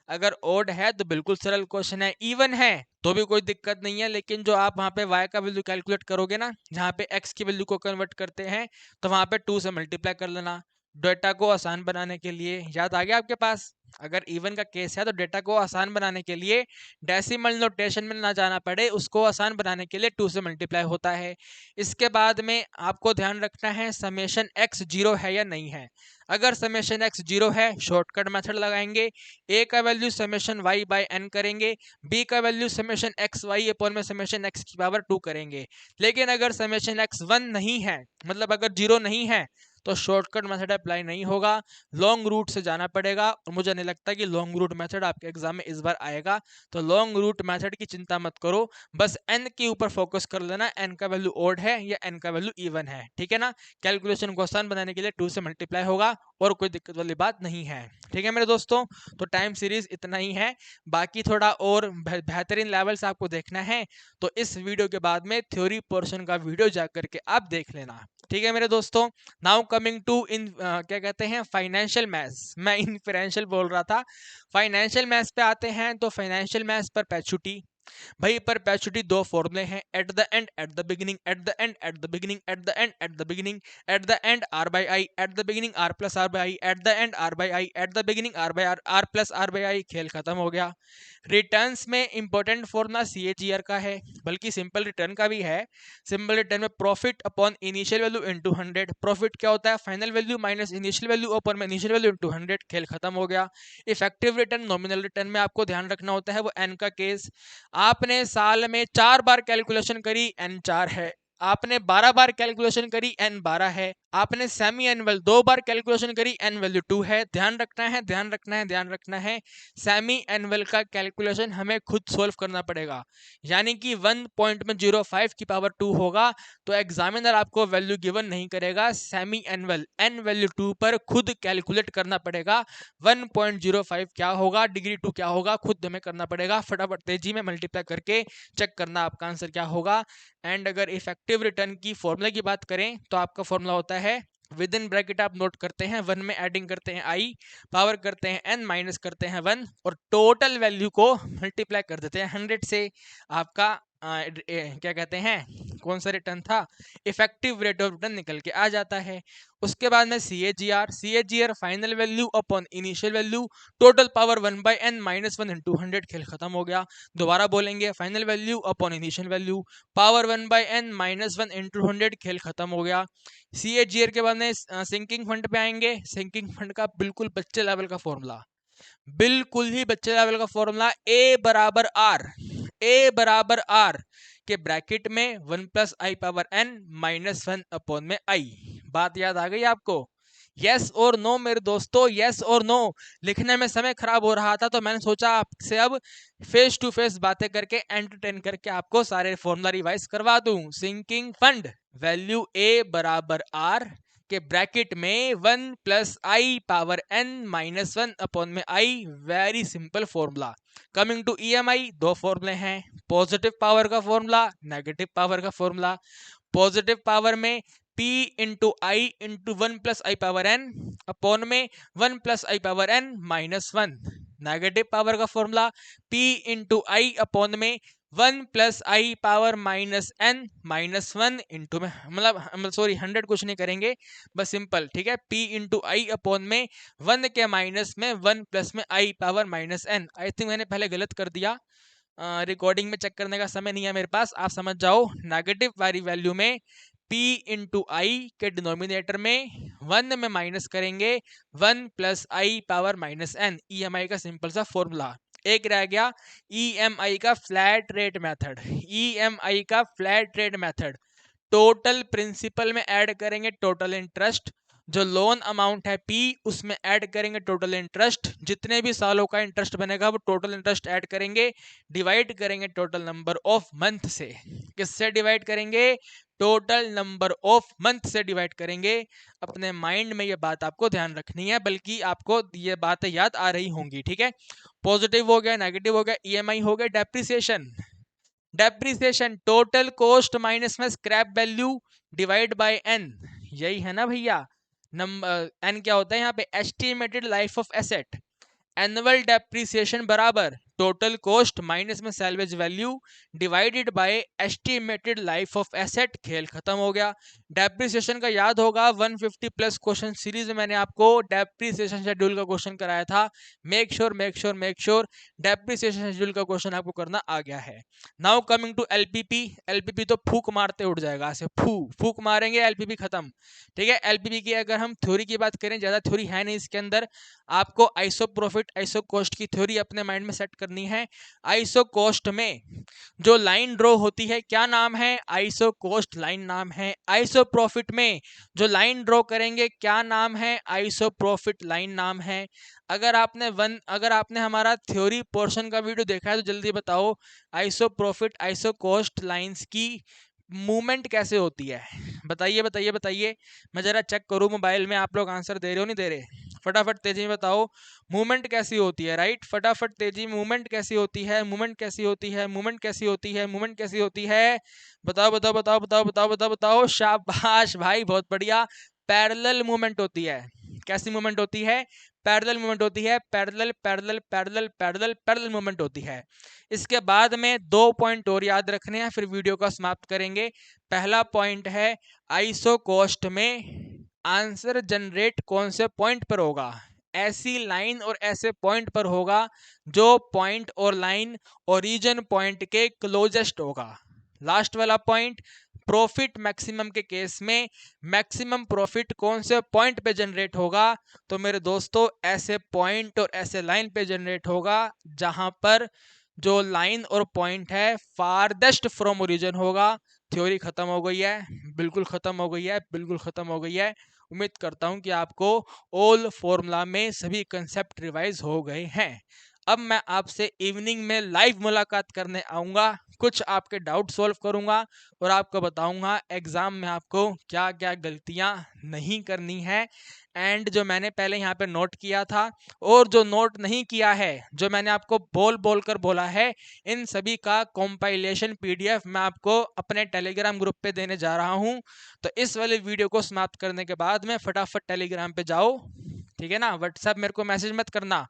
अगर ओड है तो बिल्कुल सरल क्वेश्चन है, इवन है तो भी कोई दिक्कत नहीं है। लेकिन जो आप वहां पे y का वैल्यू कैलकुलेट करोगे ना, जहाँ पे x की वैल्यू को कन्वर्ट करते हैं, तो वहां पे 2 से मल्टीप्लाई कर लेना डेटा को आसान बनाने के लिए। याद आ गया आपके पास? अगर इवन का केस है तो डेटा को आसान बनाने के लिए, डेसिमल नोटेशन में ना जाना पड़े, उसको आसान बनाने के लिए 2 से मल्टीप्लाई होता है। इसके बाद में आपको ध्यान रखना है समेशन x 0 है या नहीं है। अगर समेशन x 0 है, शॉर्टकट मेथड लगाएंगे, a का value summation y by n करेंगे, b का value summation x y upon में समेशन x की पावर 2 करेंगे। लेकिन अगर समेशन x 1 नहीं है, मतलब अगर 0 नहीं है, तो शॉर्टकट मेथड अप्लाई नहीं होगा, लॉन्ग रूट से जाना पड़ेगा। और मुझे नहीं लगता कि लॉन्ग रूट मेथड आपके एग्जाम में इस बार आएगा, तो लॉन्ग रूट मेथड की चिंता मत करो, बस n के ऊपर फोकस कर लेना, n का वैल्यू ओड है या n का वैल्यू इवन है, ठीक है ना। कैलकुलेशन को आसान बनाने के लिए 2 से मल्टीप्लाई होगा और कोई दिक्कत वाली बात नहीं है, ठीक है मेरे दोस्तों। तो टाइम सीरीज इतना ही है, बाकी थोड़ा और बेहतरीन लेवल से आपको देखना है तो इस वीडियो के बाद में थ्योरी पोर्शन का वीडियो जा करके आप देख लेना, ठीक है मेरे दोस्तों। नाउ कमिंग टू इन क्या कहते हैं, फाइनेंशियल मैथ्स, मैं इन्फ्रेंशियल बोल रहा था, फाइनेंशियल मैथ्स पे आते हैं। तो फाइनेंशियल मैथ्स पर परपेचुटी, भाई परपेचुटी दो फॉर्मूले हैं, at the end, at the beginning, at the end, at the beginning, at the end, at the beginning, at the end r by i, at the beginning r plus r by i, at the end r by i, at the beginning r by r, r plus r by i. खेल खत्म हो गया। Returns में important formula CAGR का है, बल्कि simple return का भी है। सिंपल रिटर्न में profit upon initial value into 100। Profit क्या होता है, final value minus initial value upon में इनिशियल वैल्यू इनटू 100। खेल खत्म हो गया। इफेक्टिव रिटर्न, नॉमिनल रिटर्न में आपको ध्यान रखना होता है वो n का केस। आपने साल में 4 बार कैलकुलेशन करी, n 4 है। आपने 12 बार कैलकुलेशन करी, n 12 है। आपने सेमी एनुअल 2 बार कैलकुलेशन करी, n वैल्यू 2 है। ध्यान रखना है, ध्यान रखना है, ध्यान रखना है, सेमी एनुअल का कैलकुलेशन हमें खुद सोल्व करना पड़ेगा, यानी कि 1.05 की पावर 2 होगा तो एग्जामिनर आपको वैल्यू गिवन नहीं करेगा। सेमी एनुअल n वैल्यू 2 पर खुद कैलकुलेट करना पड़ेगा। 1.05 क्या होगा, डिग्री 2 क्या होगा, खुद हमें करना पड़ेगा। फटाफट तेजी में मल्टीप्लाई करके चेक करना आपका आंसर क्या होगा। एंड अगर इफेक्टिव रिटर्न की फॉर्मूला की बात करें तो आपका फॉर्मूला होता है, विद इन ब्रैकेट आप नोट करते हैं, 1 में एडिंग करते हैं i, पावर करते हैं n, माइनस करते हैं 1 और टोटल वैल्यू को मल्टीप्लाई कर देते हैं 100 से। आपका क्या कहते हैं, कौन सा रिटर्न था, इफेक्टिव रेट ऑफ रिटर्न निकल के आ जाता है। उसके बाद में CAGR final value upon initial value, total power 1 by n minus 1 into 100। खेल खत्म हो गया। दोबारा बोलेंगे, final value upon initial value, power 1 by n minus 1 into 100। खेल खत्म हो गया। CAGR के बाद में सिंकिंग फंड पे आएंगे। सिंकिंग फंड का बिल्कुल बच्चे लेवल का फॉर्मूला, बिल्कुल ही बच्चे लेवल का फॉर्मूला, ए बराबर आर, ए बराबर आर के ब्रैकेट में 1 plus i power n minus 1 upon में आई। बात याद आ गई आपको? यस और नो मेरे दोस्तों, यस और नो। लिखने में समय खराब हो रहा था तो मैंने सोचा आपसे अब फेस टू फेस बातें करके एंटरटेन करके आपको सारे फॉर्मूला रिवाइज करवा दूं। सिंकिंग फंड, वैल्यू ए बराबर आर, के ब्रैकेट में 1 plus i power n minus 1 upon में i, very simple formula. Coming to EMI, दो फॉर्मूले हैं, पॉजिटिव पावर का फॉर्मूला, नेगेटिव पावर का फॉर्मूला। पॉजिटिव पावर में P into i into 1 plus i power n upon में 1 plus i power n minus 1। Negative power का formula P into i upon में 1 plus i power minus n minus 1 into में, मतलब sorry 100 कुछ नहीं करेंगे, बस सिंपल, ठीक है। P इंटू आई अपॉन में 1 के माइनस में 1 प्लस में i power minus n। I think मैंने पहले गलत कर दिया, रिकॉर्डिंग में चेक करने का समय नहीं है मेरे पास, आप समझ जाओ। नेगेटिव वाली वैल्यू में P इंटू आई के डिनोमिनेटर में 1 में माइनस करेंगे 1 plus i power minus n, EMI का सिंपल सा फॉर्मूला। एक रह गया EMI का फ्लैट रेट मेथड। EMI का flat rate method, total principal में ऐड करेंगे टोटल इंटरेस्ट, जो लोन अमाउंट है P उसमें ऐड करेंगे टोटल इंटरेस्ट, जितने भी सालों का इंटरेस्ट बनेगा वो टोटल इंटरेस्ट ऐड करेंगे, डिवाइड करेंगे टोटल नंबर ऑफ मंथ से। किससे डिवाइड करेंगे? टोटल नंबर ऑफ मंथ से डिवाइड करेंगे। अपने माइंड में ये बात आपको ध्यान रखनी है, बल्कि आपको ये बातें याद आ रही होंगी, ठीक है। पॉजिटिव हो गया, नेगेटिव हो गया, EMI हो गया। Depreciation, depreciation total cost minus में scrap value divide by n, यही है ना भैया। नंबर n क्या होता है यहाँ पे? Estimated life of asset. Annual depreciation बराबर टोटल कॉस्ट माइनस में salvage value divided by estimated life of asset. खेल खत्म हो गया। डेप्रिसिएशन का याद होगा 150 प्लस क्वेश्चन सीरीज में मैंने आपको डेप्रिसिएशन शेड्यूल का क्वेश्चन कराया था। मेक श्योर डेप्रिसिएशन शेड्यूल का क्वेश्चन आपको करना आ गया है। Now coming to LPP। LPP तो फूक मारते उठ जाएगा, ऐसे फूक मारेंगे LPP खत्म, ठीक है। LPP की अगर हम थ्योरी की बात करें, ज्यादा थ्योरी है नहीं इसके अंदर, आपको आइसो प्रॉफिट आइसो कॉस्ट की थ्योरी अपने माइंड में सेट करनी है। आइसो कॉस्ट में जो लाइन ड्रॉ होती है क्या नाम है? आइसो कॉस्ट लाइन नाम है। आइसो प्रॉफिट में जो लाइन ड्रॉ करेंगे क्या नाम है? आइसो प्रॉफिट लाइन नाम है। अगर आपने हमारा थ्योरी पोर्शन का वीडियो देखा है तो जल्दी बताओ, iso profit iso cost lines की मूवमेंट कैसे होती है? बताइए, मैं जरा चेक करूं मोबाइल में, आप लोग आंसर दे रहे हो नहीं दे रहे? फटाफट तेजी में बताओ, मूवमेंट कैसी होती है? राइट, फटाफट तेजी, मूवमेंट कैसी होती है? मूवमेंट कैसी होती है? मूवमेंट कैसी होती है? मूवमेंट कैसी होती है? बताओ। शाबाश भाई, बहुत बढ़िया। पैरेलल मूवमेंट होती है। कैसी मूवमेंट होती है? पैरेलल मूवमेंट होती है। पैरेलल मूवमेंट होती है। इसके बाद में 2 पॉइंट और याद रखने हैं, फिर वीडियो का समाप्त करेंगे। पहला पॉइंट है, आइसो कॉस्ट में आंसर जनरेट कौन से पॉइंट पर होगा? ऐसी लाइन और ऐसे पॉइंट पर होगा जो पॉइंट और लाइन ओरिजिन पॉइंट के क्लोजेस्ट होगा। लास्ट वाला पॉइंट, प्रॉफिट मैक्सिमम के केस में मैक्सिमम प्रॉफिट कौन से पॉइंट पे जनरेट होगा? तो मेरे दोस्तों, ऐसे पॉइंट और ऐसे लाइन पे जनरेट होगा जहां पर जो लाइन और पॉइंट है फारदेस्ट फ्रॉम ओरिजिन होगा। थ्योरी खत्म हो गई है, बिल्कुल खत्म हो गई है, बिल्कुल खत्म हो गई है। उम्मीद करता हूं कि आपको ऑल फॉर्मूला में सभी कंसेप्ट रिवाइज हो गए हैं। अब मैं आपसे इवनिंग में लाइव मुलाकात करने आऊँगा, कुछ आपके डाउट सॉल्व करूँगा और आपको बताऊँगा एग्ज़ाम में आपको क्या क्या गलतियाँ नहीं करनी है। एंड जो मैंने पहले यहाँ पे नोट किया था और जो नोट नहीं किया है, जो मैंने आपको बोल कर बोला है, इन सभी का कंपाइलेशन PDF मैं आपको अपने टेलीग्राम ग्रुप पे देने जा रहा हूँ। तो इस वाले वीडियो को समाप्त करने के बाद में फटाफट टेलीग्राम पे जाओ, ठीक है ना। व्हाट्सएप मेरे को मैसेज मत करना,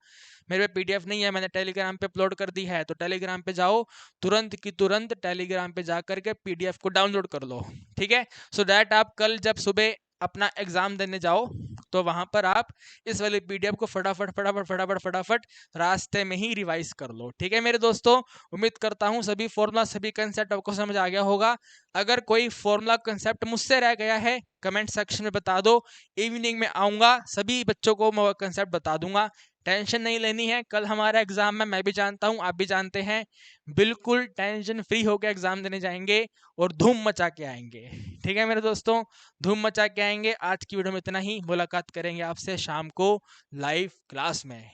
मेरे पे PDF नहीं है, मैंने टेलीग्राम पे अपलोड कर दी है। तो टेलीग्राम पे जाओ, तुरंत की तुरंत टेलीग्राम पे जा करके PDF को डाउनलोड कर लो, ठीक है। सो दैट आप कल जब सुबह अपना एग्जाम देने जाओ तो वहां पर आप इस वाले PDF को फटाफट रास्ते में ही रिवाइज कर लो, ठीक है मेरे दोस्तों। उम्मीद करता हूँ सभी फॉर्मूला सभी कंसेप्ट आपको समझ आ गया होगा। अगर कोई फॉर्मूला कंसेप्ट मुझसे रह गया है, कमेंट सेक्शन में बता दो। इवनिंग में आऊँगा, सभी बच्चों को मैं कंसेप्ट बता दूंगा। टेंशन नहीं लेनी है, कल हमारा एग्जाम है, मैं भी जानता हूँ, आप भी जानते हैं। बिल्कुल टेंशन फ्री होकर एग्जाम देने जाएंगे और धूम मचा के आएंगे, ठीक है मेरे दोस्तों, धूम मचा के आएंगे। आज की वीडियो में इतना ही, मुलाकात करेंगे आपसे शाम को लाइव क्लास में।